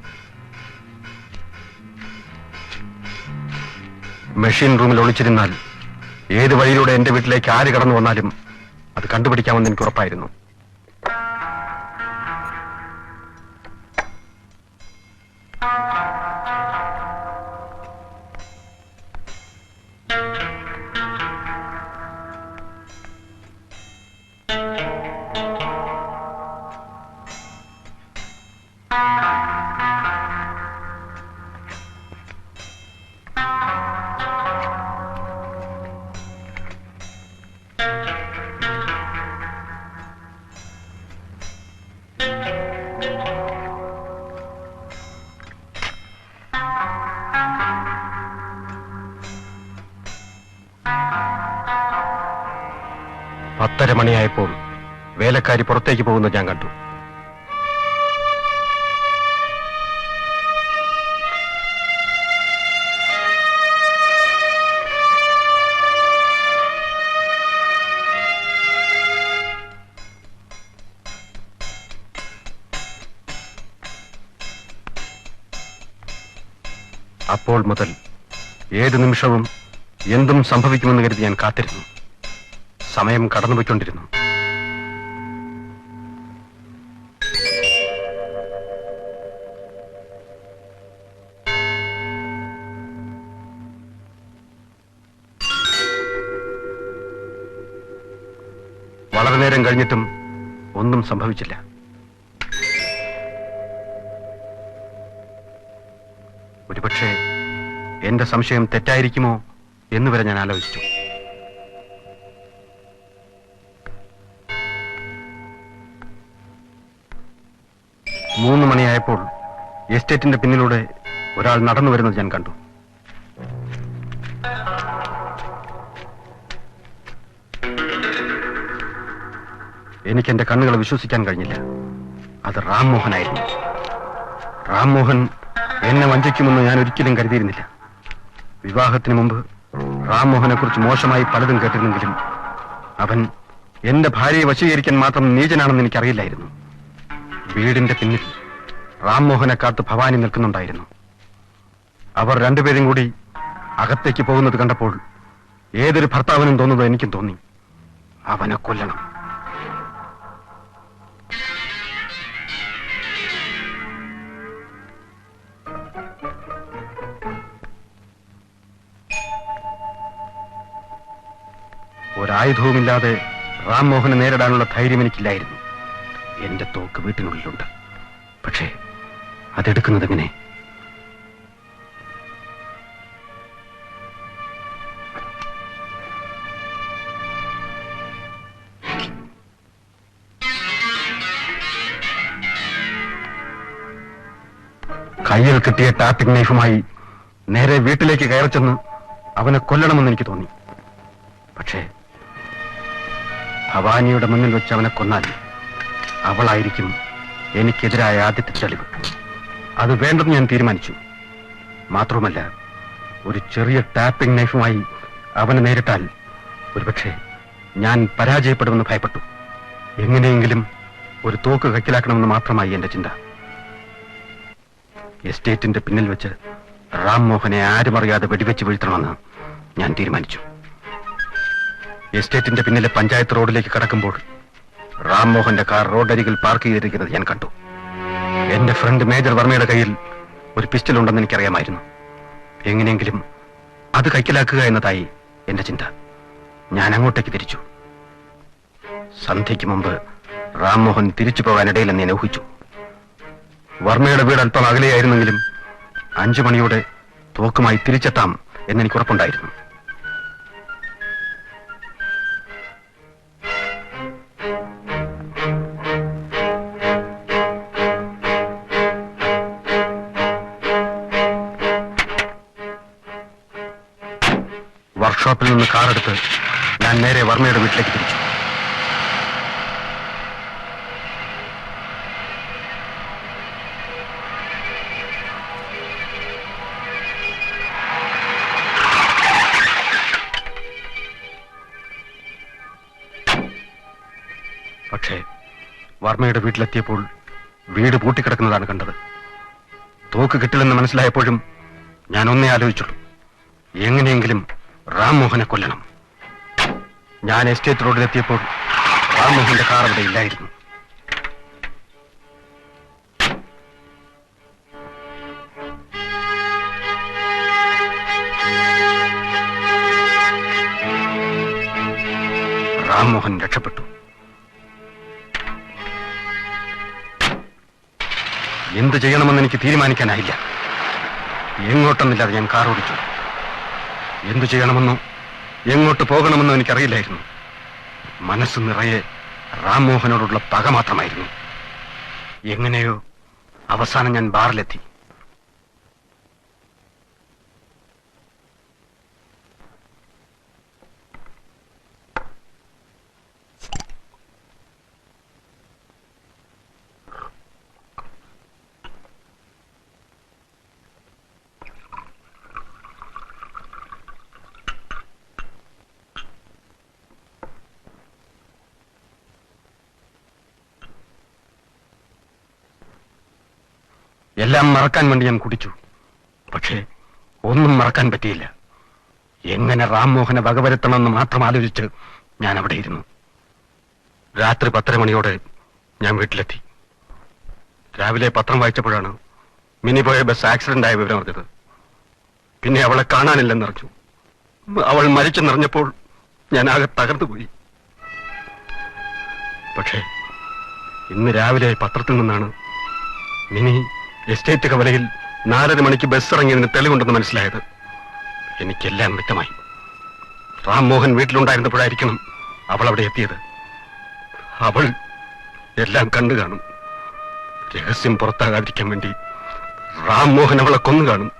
മെഷീൻ റൂമിൽ ഒളിച്ചിരുന്നാൽ ഏത് വഴിയിലൂടെ എന്റെ വീട്ടിലേക്ക് ആര് കടന്നു വന്നാലും അത് കണ്ടുപിടിക്കാമെന്ന് എനിക്ക് ഉറപ്പായിരുന്നു. പത്തര മണിയായപ്പോൾ വേലക്കാരി പുറത്തേക്ക് പോകുന്നത് ഞാൻ കണ്ടു. അപ്പോൾ മുതൽ ഏത് നിമിഷവും എന്തും സംഭവിക്കുമെന്ന് കരുതി ഞാൻ കാത്തിരുന്നു. സമയം കടന്നുപോയിക്കൊണ്ടിരുന്നു. വളരെ നേരം കഴിഞ്ഞിട്ടും ഒന്നും സംഭവിച്ചില്ല. ഒരുപക്ഷെ എന്റെ സംശയം തെറ്റായിരിക്കുമോ എന്ന് വരെ ഞാൻ ആലോചിച്ചു. മൂന്ന് മണിയായപ്പോൾ എസ്റ്റേറ്റിന്റെ പിന്നിലൂടെ ഒരാൾ നടന്നു വരുന്നത് ഞാൻ കണ്ടു. എനിക്ക് എന്റെ കണ്ണുകളെ വിശ്വസിക്കാൻ കഴിഞ്ഞില്ല. അത് റാം മോഹനായിരുന്നു. റാം മോഹൻ എന്നെ വഞ്ചിക്കുമെന്ന് ഞാൻ ഒരിക്കലും കരുതിയിരുന്നില്ല. വിവാഹത്തിന് മുമ്പ് റാം മോഹനെ കുറിച്ച് മോശമായി പലതും കേട്ടിരുന്നെങ്കിലും അവൻ എന്റെ ഭാര്യയെ വശീകരിക്കാൻ മാത്രം നീചനാണെന്ന് എനിക്കറിയില്ലായിരുന്നു. വീടിന്റെ പിന്നിൽ റാം മോഹനെ കാത്ത് ഭവാനി നിൽക്കുന്നുണ്ടായിരുന്നു. അവർ രണ്ടുപേരും കൂടി അകത്തേക്ക് പോകുന്നത് കണ്ടപ്പോൾ ഏതൊരു ഭർത്താവിനും തോന്നുന്നത് എനിക്കും തോന്നി. അവനെ കൊല്ലണം. ഒരായുധവുമില്ലാതെ റാം മോഹനെ നേരിടാനുള്ള ധൈര്യം എനിക്കില്ലായിരുന്നു. എന്റെ തോക്ക് വീട്ടിനുള്ളിലുണ്ട്. പക്ഷേ അതെടുക്കുന്നത് എങ്ങനെ? കയ്യിൽ കിട്ടിയ ടാപ്പിംഗ് നൈഫുമായി നേരെ വീട്ടിലേക്ക് കയറി ചെന്ന് അവനെ കൊല്ലണമെന്ന് എനിക്ക് തോന്നി. പക്ഷേ ഭവാനിയുടെ മുന്നിൽ വെച്ച് അവനെ കൊന്നാൽ അവളായിരിക്കും എനിക്കെതിരായ ആദ്യത്തെ തെളിവ്. അത് വേണ്ടെന്ന് ഞാൻ തീരുമാനിച്ചു. മാത്രവുമല്ല, ഒരു ചെറിയ ടാപ്പിംഗ് നൈഫുമായി അവനെ നേരിട്ടാൽ ഒരുപക്ഷെ ഞാൻ പരാജയപ്പെടുമെന്ന് ഭയപ്പെട്ടു. എങ്ങനെയെങ്കിലും ഒരു തോക്ക് കൈക്കലാക്കണമെന്ന് മാത്രമായി എന്റെ ചിന്ത. എസ്റ്റേറ്റിന്റെ പിന്നിൽ വെച്ച് റാം മോഹനെ ആരും അറിയാതെ വെടിവെച്ച് വീഴ്ത്തണമെന്ന് ഞാൻ തീരുമാനിച്ചു. എസ്റ്റേറ്റിന്റെ പിന്നിലെ പഞ്ചായത്ത് റോഡിലേക്ക് കടക്കുമ്പോൾ റാം മോഹന്റെ കാർ റോഡരികിൽ പാർക്ക് ചെയ്തിരിക്കുന്നത് ഞാൻ കണ്ടു. എന്റെ ഫ്രണ്ട് മേജർ വർമ്മയുടെ കയ്യിൽ ഒരു പിസ്റ്റൽ ഉണ്ടെന്ന് എനിക്കറിയാമായിരുന്നു. എങ്ങനെയെങ്കിലും അത് കൈക്കലാക്കുക എന്നതായി എന്റെ ചിന്ത. ഞാൻ അങ്ങോട്ടേക്ക് തിരിച്ചു. സന്ധ്യയ്ക്ക് മുമ്പ് റാം മോഹൻ തിരിച്ചു പോകാനിടയിലെന്ന് ഞാൻ ഊഹിച്ചു. വർമ്മയുടെ വീട് അല്പം അകലെയായിരുന്നെങ്കിലും 5 മണിയോടെ തോക്കുമായി തിരിച്ചെത്താം എന്നെനിക്ക് ഉറപ്പുണ്ടായിരുന്നു. വർക്ക്ഷോപ്പിൽ നിന്ന് കാറെടുത്ത് ഞാൻ നേരെ വർമ്മയുടെ വീട്ടിലേക്ക് തിരിച്ചു. പക്ഷേ വർമ്മയുടെ വീട്ടിലെത്തിയപ്പോൾ വീട് പൂട്ടിക്കിടക്കുന്നതാണ് കണ്ടത്. തോക്ക് കിട്ടില്ലെന്ന് മനസ്സിലായപ്പോഴും ഞാൻ ഒന്നേ ആലോചിച്ചുള്ളൂ, എങ്ങനെയെങ്കിലും റാം മോഹനെ കൊല്ലണം. ഞാൻ എസ്റ്റേറ്റ് റോഡിലെത്തിയപ്പോൾ റാം മോഹന്റെ കാർ അവിടെ ഇല്ലായിരുന്നു. റാം മോഹൻ രക്ഷപ്പെട്ടു. എന്ത് ചെയ്യണമെന്ന് എനിക്ക് തീരുമാനിക്കാനായില്ല. എങ്ങോട്ടെന്നില്ലാതെ ഞാൻ കാർ ഓടിച്ചു. എന്തു ചെയ്യണമെന്നോ എങ്ങോട്ട് പോകണമെന്നോ എനിക്കറിയില്ലായിരുന്നു. മനസ്സ് നിറയെ റാം മോഹനോടുള്ള പക മാത്രമായിരുന്നു. എങ്ങനെയോ അവസാനം ഞാൻ ബാറിലെത്തി. എല്ലാം മറക്കാൻ വേണ്ടി ഞാൻ കുടിച്ചു. പക്ഷേ ഒന്നും മറക്കാൻ പറ്റിയില്ല. എങ്ങനെ റാം മോഹനെ വകവരുത്തണമെന്ന് മാത്രം ആലോചിച്ച് ഞാൻ അവിടെ ഇരുന്നു. രാത്രി 10:30 മണിയോടെ ഞാൻ വീട്ടിലെത്തി. രാവിലെ പത്രം വായിച്ചപ്പോഴാണ് മിനി പോയ ബസ് ആക്സിഡന്റ് ആയ വിവരം അറിഞ്ഞത്. പിന്നെ അവളെ കാണാനില്ലെന്നറിഞ്ഞു. അവൾ മരിച്ചെന്നറിഞ്ഞപ്പോൾ ഞാൻ ആകെ തകർന്നുപോയി. പക്ഷേ ഇന്ന് രാവിലെ പത്രത്തിൽ നിന്നാണ് മിനി എസ്റ്റേറ്റ് കവലയിൽ 4:30 മണിക്ക് ബസ് ഇറങ്ങിയതിന് തെളിവുണ്ടെന്ന് മനസ്സിലായത്. എനിക്കെല്ലാം വ്യക്തമായി. റാംമോഹൻ വീട്ടിലുണ്ടായിരുന്നപ്പോഴായിരിക്കണം അവൾ അവിടെ എത്തിയത്. അവൾ എല്ലാം കണ്ടു കാണും. രഹസ്യം പുറത്താകാതിരിക്കാൻ വേണ്ടി റാംമോഹൻ അവളെ കൊന്നു കാണും.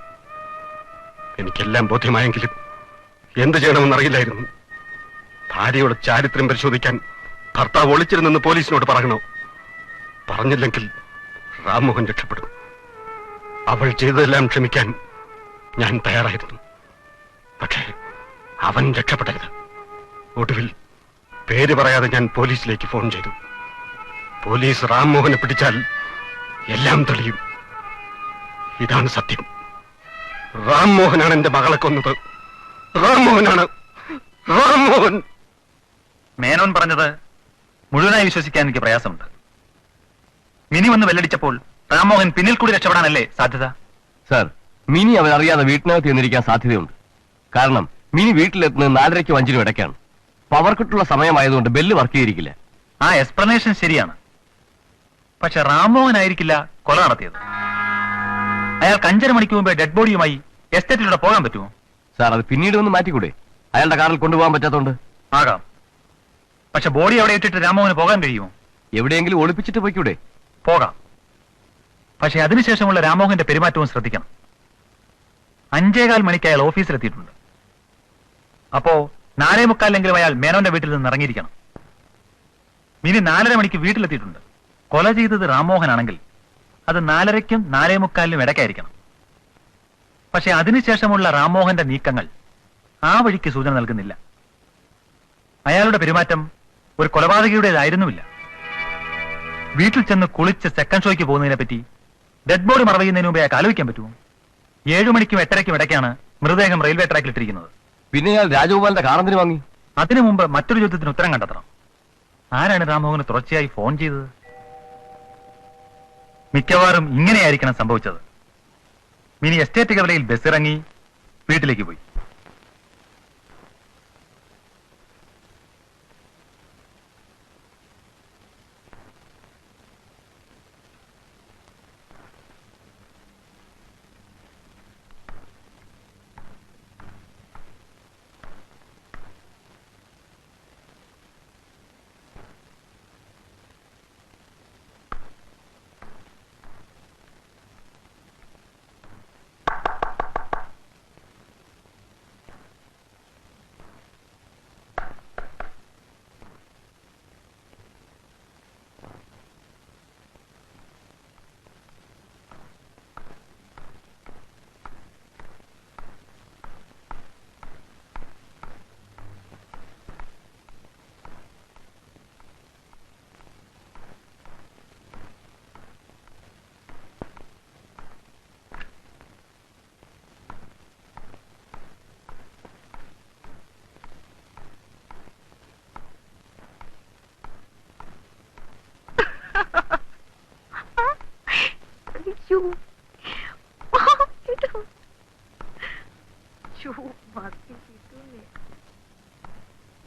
എനിക്കെല്ലാം ബോധ്യമായെങ്കിലും എന്ത് ചെയ്യണമെന്നറിയില്ലായിരുന്നു. ഭാര്യയുടെ ചാരിത്രം പരിശോധിക്കാൻ ഭർത്താവ് ഒളിച്ചിരുന്നെന്ന് പോലീസിനോട് പറയണോ? പറഞ്ഞില്ലെങ്കിൽ റാംമോഹൻ രക്ഷപ്പെടും. അവൾ ചെയ്തതെല്ലാം ക്ഷമിക്കാൻ ഞാൻ തയ്യാറായിരുന്നു. പക്ഷേ അവൻ രക്ഷപ്പെടരുത്. ഒടുവിൽ പേര് പറയാതെ ഞാൻ പോലീസിലേക്ക് ഫോൺ ചെയ്തു. പോലീസ് റാംമോഹനെ പിടിച്ചാൽ എല്ലാം തെളിയും. ഇതാണ് സത്യം. റാംമോഹനാണ് എന്റെ മകളെ കൊന്നത്. റാംമോഹനാണ്. റാംമോഹൻ. മേനോൻ പറഞ്ഞത് മുഴുവനായി വിശ്വസിക്കാൻ എനിക്ക് പ്രയാസമുണ്ട്. മിനി വന്ന് വെല്ലടിച്ചപ്പോൾ റാംമോഹൻ പിന്നിൽ കൂടി രക്ഷപ്പെടാനല്ലേ സാധ്യത? സാർ, മിനി അവരറിയാതെ വീട്ടിനകത്ത് ചെന്നിരിക്കാൻ സാധ്യതയുണ്ട്. കാരണം മിനി വീട്ടിലെത്തുന്നത് 4:30ക്കും 5:00നും ഇടയ്ക്കാണ്. പവർ കട്ടുള്ള സമയമായതുകൊണ്ട് ബെല്ല് വർക്ക് ചെയ്തിരിക്കില്ല. ആ എക്സ്പ്ലനേഷൻ ശരിയാണ്. പക്ഷെ റാംമോഹൻ ആയിരിക്കില്ല കൊല നടത്തിയത്. അയാൾക്ക് 5:30 മണിക്ക് മുമ്പേ ഡെഡ് ബോഡിയുമായി എസ്റ്റേറ്റിലൂടെ പോകാൻ പറ്റുമോ? സാർ, അത് പിന്നീട് ഒന്ന് മാറ്റിക്കൂടെ? അയാളുടെ കാറിൽ കൊണ്ടുപോകാൻ പറ്റാത്തോണ്ട്. ആകാം. പക്ഷെ ബോഡി അവിടെ ഇട്ടിട്ട് രാമോഹന് പോകാൻ കഴിയുമോ? എവിടെയെങ്കിലും ഒളിപ്പിച്ചിട്ട് പോയിക്കൂടെ? പോകാം. പക്ഷെ അതിനുശേഷമുള്ള രാമോഹന്റെ പെരുമാറ്റവും ശ്രദ്ധിക്കണം. 5:15 മണിക്ക് അയാൾ ഓഫീസിലെത്തിയിട്ടുണ്ട്. അപ്പോ 4:45 അയാൾ മേനോന്റെ വീട്ടിൽ നിന്ന് ഇറങ്ങിയിരിക്കണം. മിനി 4:30 മണിക്ക് വീട്ടിലെത്തിയിട്ടുണ്ട്. കൊല ചെയ്തത് രാമോഹനാണെങ്കിൽ അത് 4:30ക്കും 4:45 ഇടയ്ക്കായിരിക്കണം. പക്ഷെ അതിനുശേഷമുള്ള രാമോഹന്റെ നീക്കങ്ങൾ ആ വഴിക്ക് സൂചന നൽകുന്നില്ല. അയാളുടെ പെരുമാറ്റം ഒരു കൊലപാതകിയുടേതായിരുന്നുമില്ല. വീട്ടിൽ ചെന്ന് കുളിച്ച് സെക്കൻഡ് ഷോയ്ക്ക് പോകുന്നതിനെ പറ്റി ഡെഡ് ബോഡി മറവയുന്നതിന് മുമ്പേ അയാൾക്ക് ആലോചിക്കാൻ പറ്റുമോ? 7 മണിക്കും 8:30ക്കും ഇടയ്ക്കാണ് മൃതദേഹം റെയിൽവേ ട്രാക്കിൽ ഇട്ടിരിക്കുന്നത്. പിന്നെ അയാൾ രാജഗോപാലിന്റെ കാറന്തിന് വാങ്ങി. അതിനു മുമ്പ് മറ്റൊരു ചോദ്യത്തിന് ഉത്തരം കണ്ടെത്തണം. ആരാണ് രാംമോഹന് തുടർച്ചയായി ഫോൺ ചെയ്തത്? മിക്കവാറും ഇങ്ങനെയായിരിക്കണം സംഭവിച്ചത്. മിനി എസ്റ്റേറ്റ് കവലയിൽ ബസ്സിറങ്ങി വീട്ടിലേക്ക് പോയി.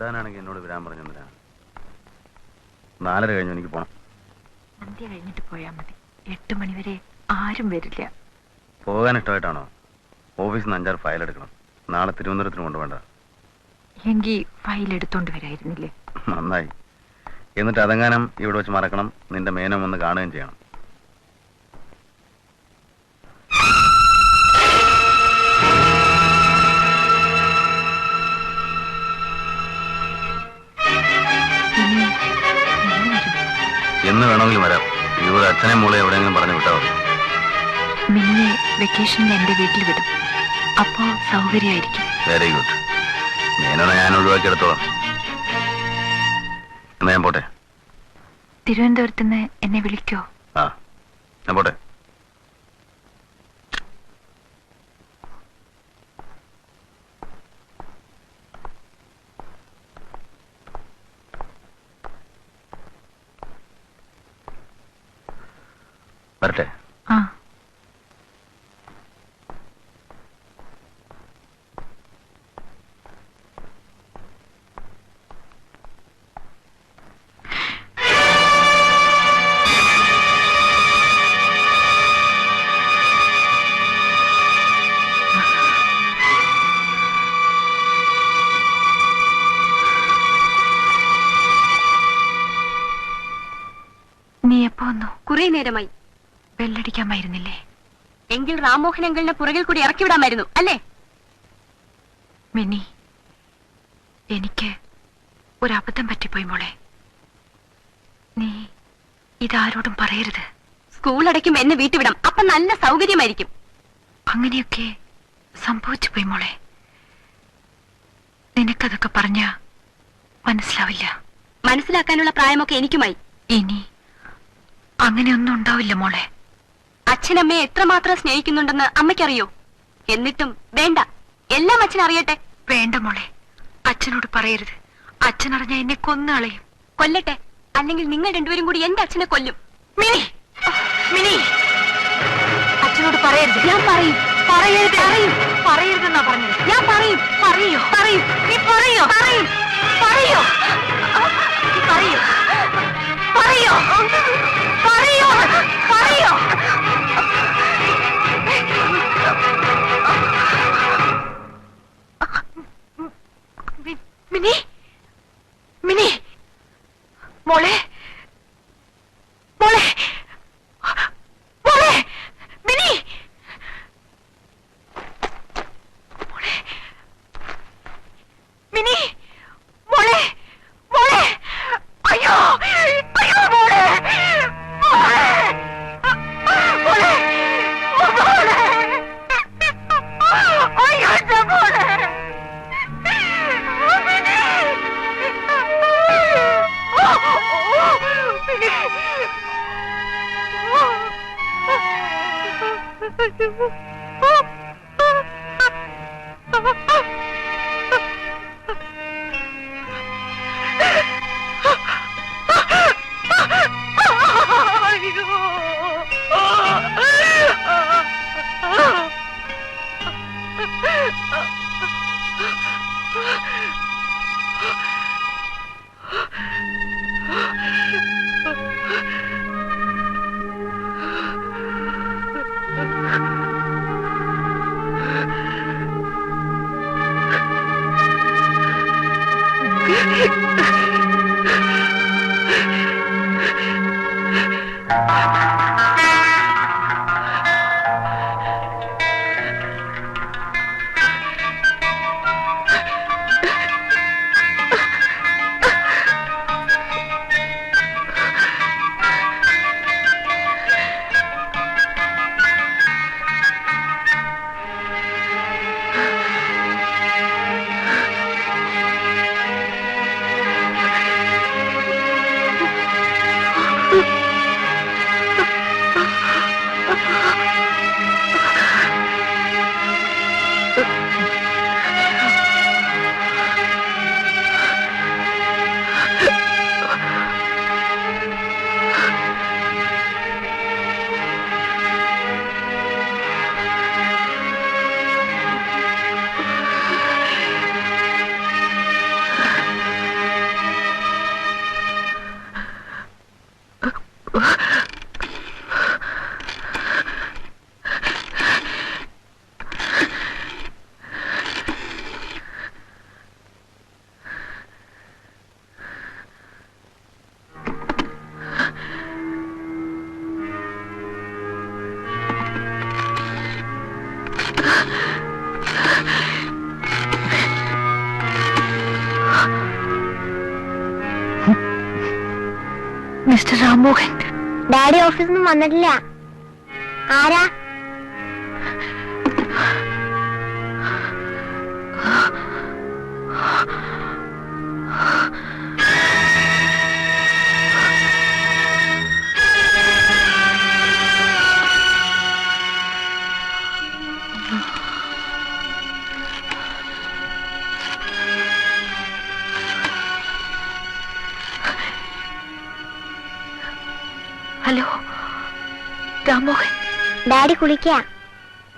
താനാണെങ്കിൽ എന്നോട് വരാൻ പറഞ്ഞു. 4:30 കഴിഞ്ഞു എനിക്ക് പോണം. സന്ധ്യ കഴിഞ്ഞിട്ട് പോയാ മതി. 8 മണിവരെ ആരും വരില്ല. പോകാൻ ഇഷ്ടമായിട്ടാണോ? ഓഫീസിൽ നിന്ന് 5-6 ഫയൽ എടുക്കണം. നാളെ തിരുവനന്തപുരത്തിന് കൊണ്ടുവേണ്ട. എങ്കിൽ ഫയൽ എടുത്തോണ്ട് വരായിരുന്നില്ലേ? നന്നായി. എന്നിട്ട് അതെങ്ങാനും ഇവിടെ വെച്ച് മറക്കണം. നിന്റെ മേനം വന്ന് കാണുകയും ചെയ്യണം. എന്ന് വേണമെങ്കിലും വരാം. ഇവർ അച്ഛനെ മോളെ എവിടെയെങ്കിലും പറഞ്ഞു വിട്ടാൽ മതി. മിനിയെ വെക്കേഷനിൽ എന്റെ വീട്ടിൽ വിടും. അപ്പോ സൗകര്യമായിരിക്കും. Very good. മേനോനെ ഞാൻ ഒഴിവാക്കിയെടുത്തോളാം. എന്നാ ഞാൻ പോട്ടെ. തിരുവനന്തപുരത്തുനിന്ന് എന്നെ വിളിക്കോ? ആ, ഞാൻ പോട്ടെ. വരട്ടെ. ആ. കുറെ നേരമായി. ബെല്ലടിക്കാമായിരുന്നില്ലേ? എങ്കിൽ റാംമോഹൻ അങ്കിളിനെ പുറകിൽ കൂടി ഇറക്കി വിടാമായിരുന്നു അല്ലേ? മിനി, എനിക്ക് ഒരബദ്ധം പറ്റിപ്പോയി മോളെ. നീ ഇതാരോടും പറയരുത്. സ്കൂൾ അടയ്ക്കും എന്നെ വീട്ടുവിടാം, അപ്പൊ നല്ല സൗകര്യമായിരിക്കും. അങ്ങനെയൊക്കെ സംഭവിച്ചു പോയി മോളെ. നിനക്കതൊക്കെ പറഞ്ഞ മനസ്സിലാവില്ല. മനസ്സിലാക്കാനുള്ള പ്രായമൊക്കെ എനിക്കുമായി. ഇനി അങ്ങനെയൊന്നും ഉണ്ടാവില്ല മോളെ. അച്ഛനമ്മയെ എത്രമാത്രം സ്നേഹിക്കുന്നുണ്ടെന്ന് അമ്മയ്ക്കറിയോ? എന്നിട്ടും വേണ്ട, എല്ലാം അച്ഛൻ അറിയട്ടെ. വേണ്ട മോളെ, അച്ഛനോട് പറയരുത്. അച്ഛനറിഞ്ഞ എന്നെ കൊന്നുകളയും. കൊല്ലട്ടെ, അല്ലെങ്കിൽ നിങ്ങൾ രണ്ടുപേരും കൂടി എന്റെ അച്ഛനെ കൊല്ലും. മിനി, മിനി, അച്ഛനോട് പറയരുത്. ഞാൻ പറയും. പറയരുത്, പറയും. പറയരുതെന്നാ പറഞ്ഞത്. ഞാൻ പറയും. പറയോ? പറയും. നീ പറയോ? പറയും. പറയോ? പറയോ? പറയോ? പറയോ? പറയോ? മിനി, മിനി, മോളെ, മോളെ, മോളെ, മിനി, മോളെ, മിനി, മോളെ, മോളെ, അയ്യോ, അയ്യോ, മോളെ, മോളെ, മോളെ, മോളെ, അയ്യോ, എന്റെ മോളെ. മിസ്റ്റർ രാംമോഹൻ, ഡാഡി ഓഫീസിൽ നിന്നും വന്നിട്ടില്ല. ആരാ? ഹലോ രാംമോഹൻ. ഡാഡി കുളിക്കാ.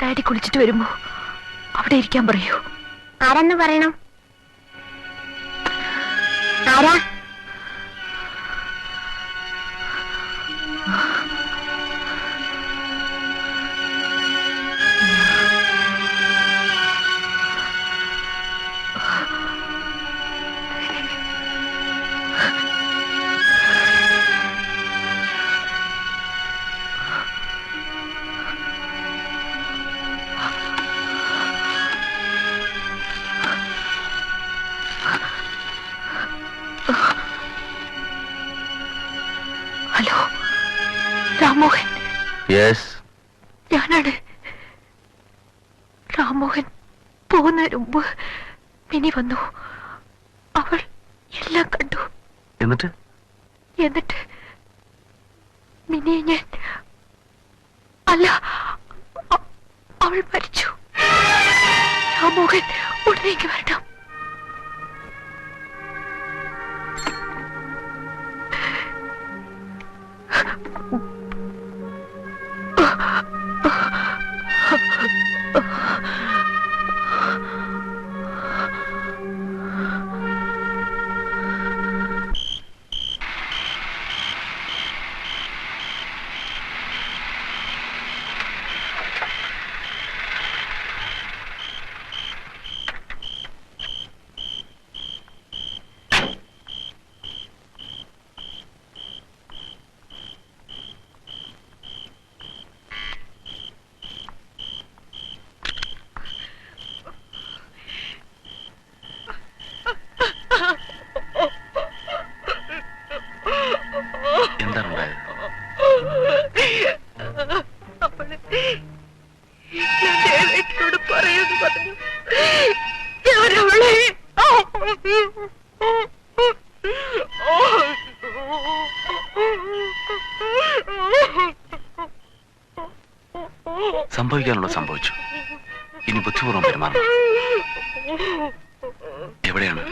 ഡാഡി കുളിച്ചിട്ട് വരുമ്പോ അവിടെ ഇരിക്കാൻ പറയൂ. ആരാന്ന് പറയണം? ആരാ? രാമോഹൻ യെസ്. ഞാനാണ്. രാമോഹൻ പോകുന്നതിന് മുമ്പ് മിനി വന്നു. അവൾ എല്ലാം കണ്ടു. എന്നിട്ട് മിനിയെ ഞാൻ അല്ല, അവൾ മരിച്ചു. രാമോഹൻ ഉടനേക്ക് വരണം. എന്താണുണ്ടായത്? വീട്ടിലോട് പറയുന്നു പറഞ്ഞു. ഞാനവളെ സംഭവിക്കാനുള്ള സംഭവിച്ചു. ഇനി ബുദ്ധിപൂർവ്വം പെരുമാറണം. എവിടെയാണ്?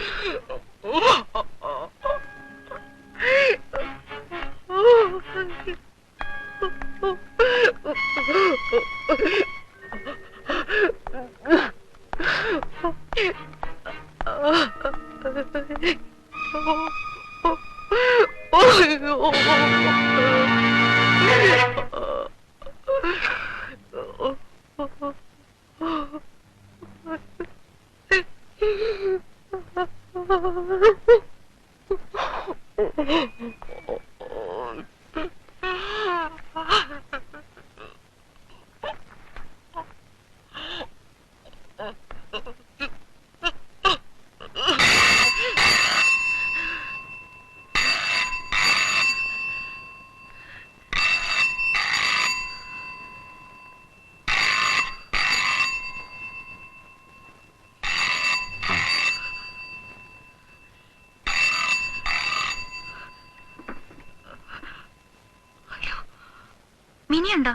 മിനിയുണ്ടോ?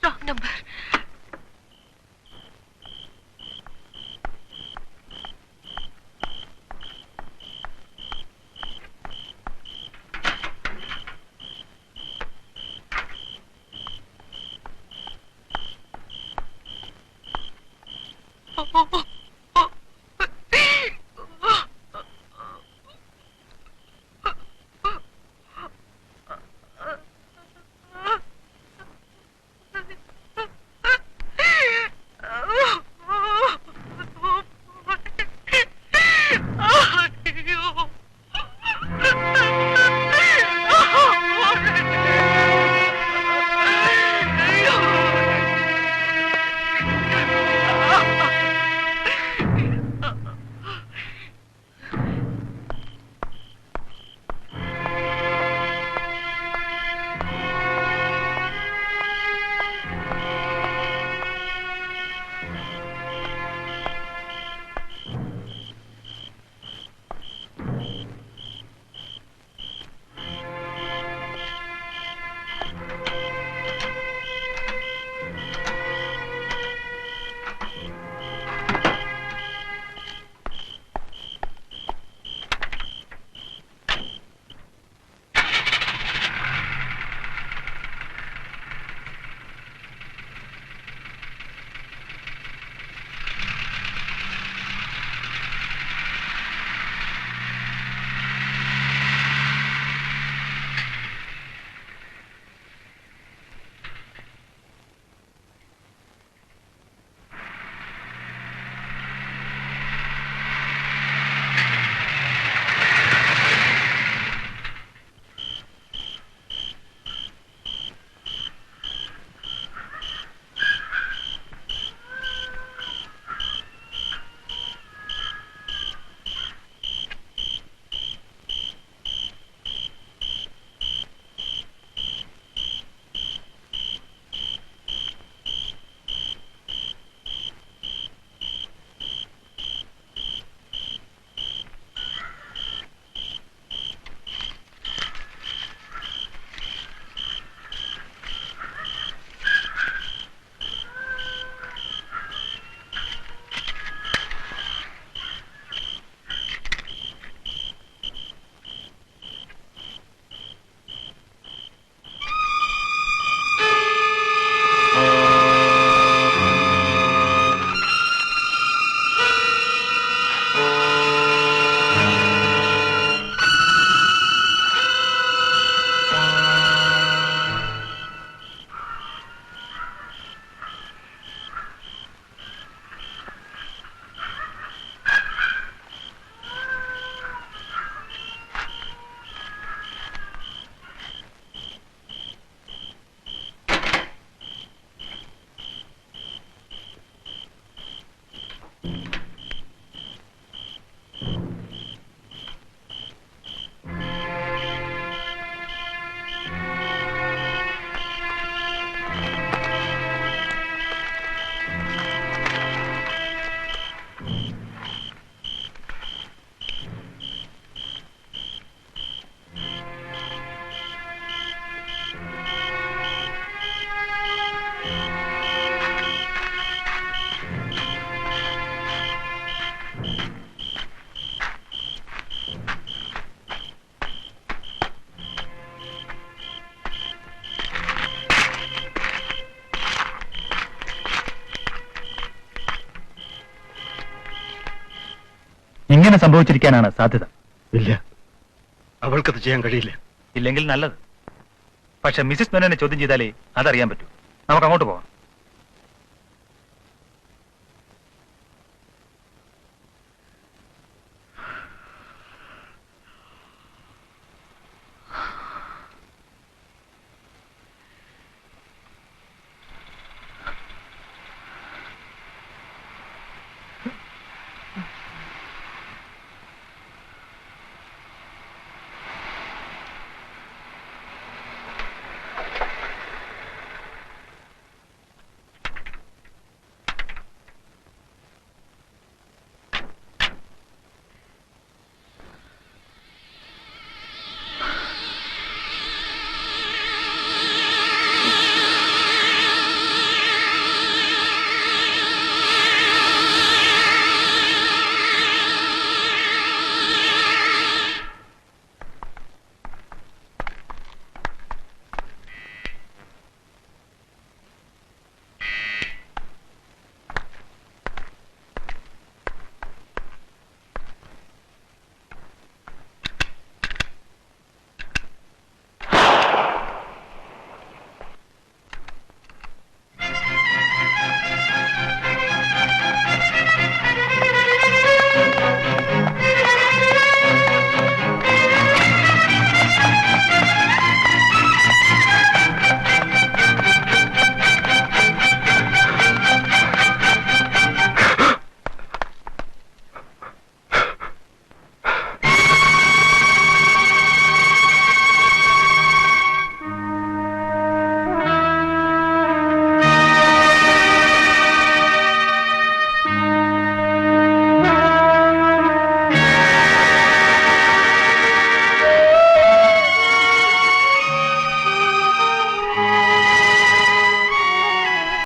Wrong number. ഇങ്ങനെ സംഭവിച്ചിരിക്കാനാണ് സാധ്യത. ഇല്ല, അവൾക്കത് ചെയ്യാൻ കഴിയില്ല. ഇല്ലെങ്കിൽ നല്ലത്. പക്ഷെ മിസ്സിസ് മേനോനെ ചോദ്യം ചെയ്താലേ അതറിയാൻ പറ്റൂ. നമുക്ക് അങ്ങോട്ട് പോകാം.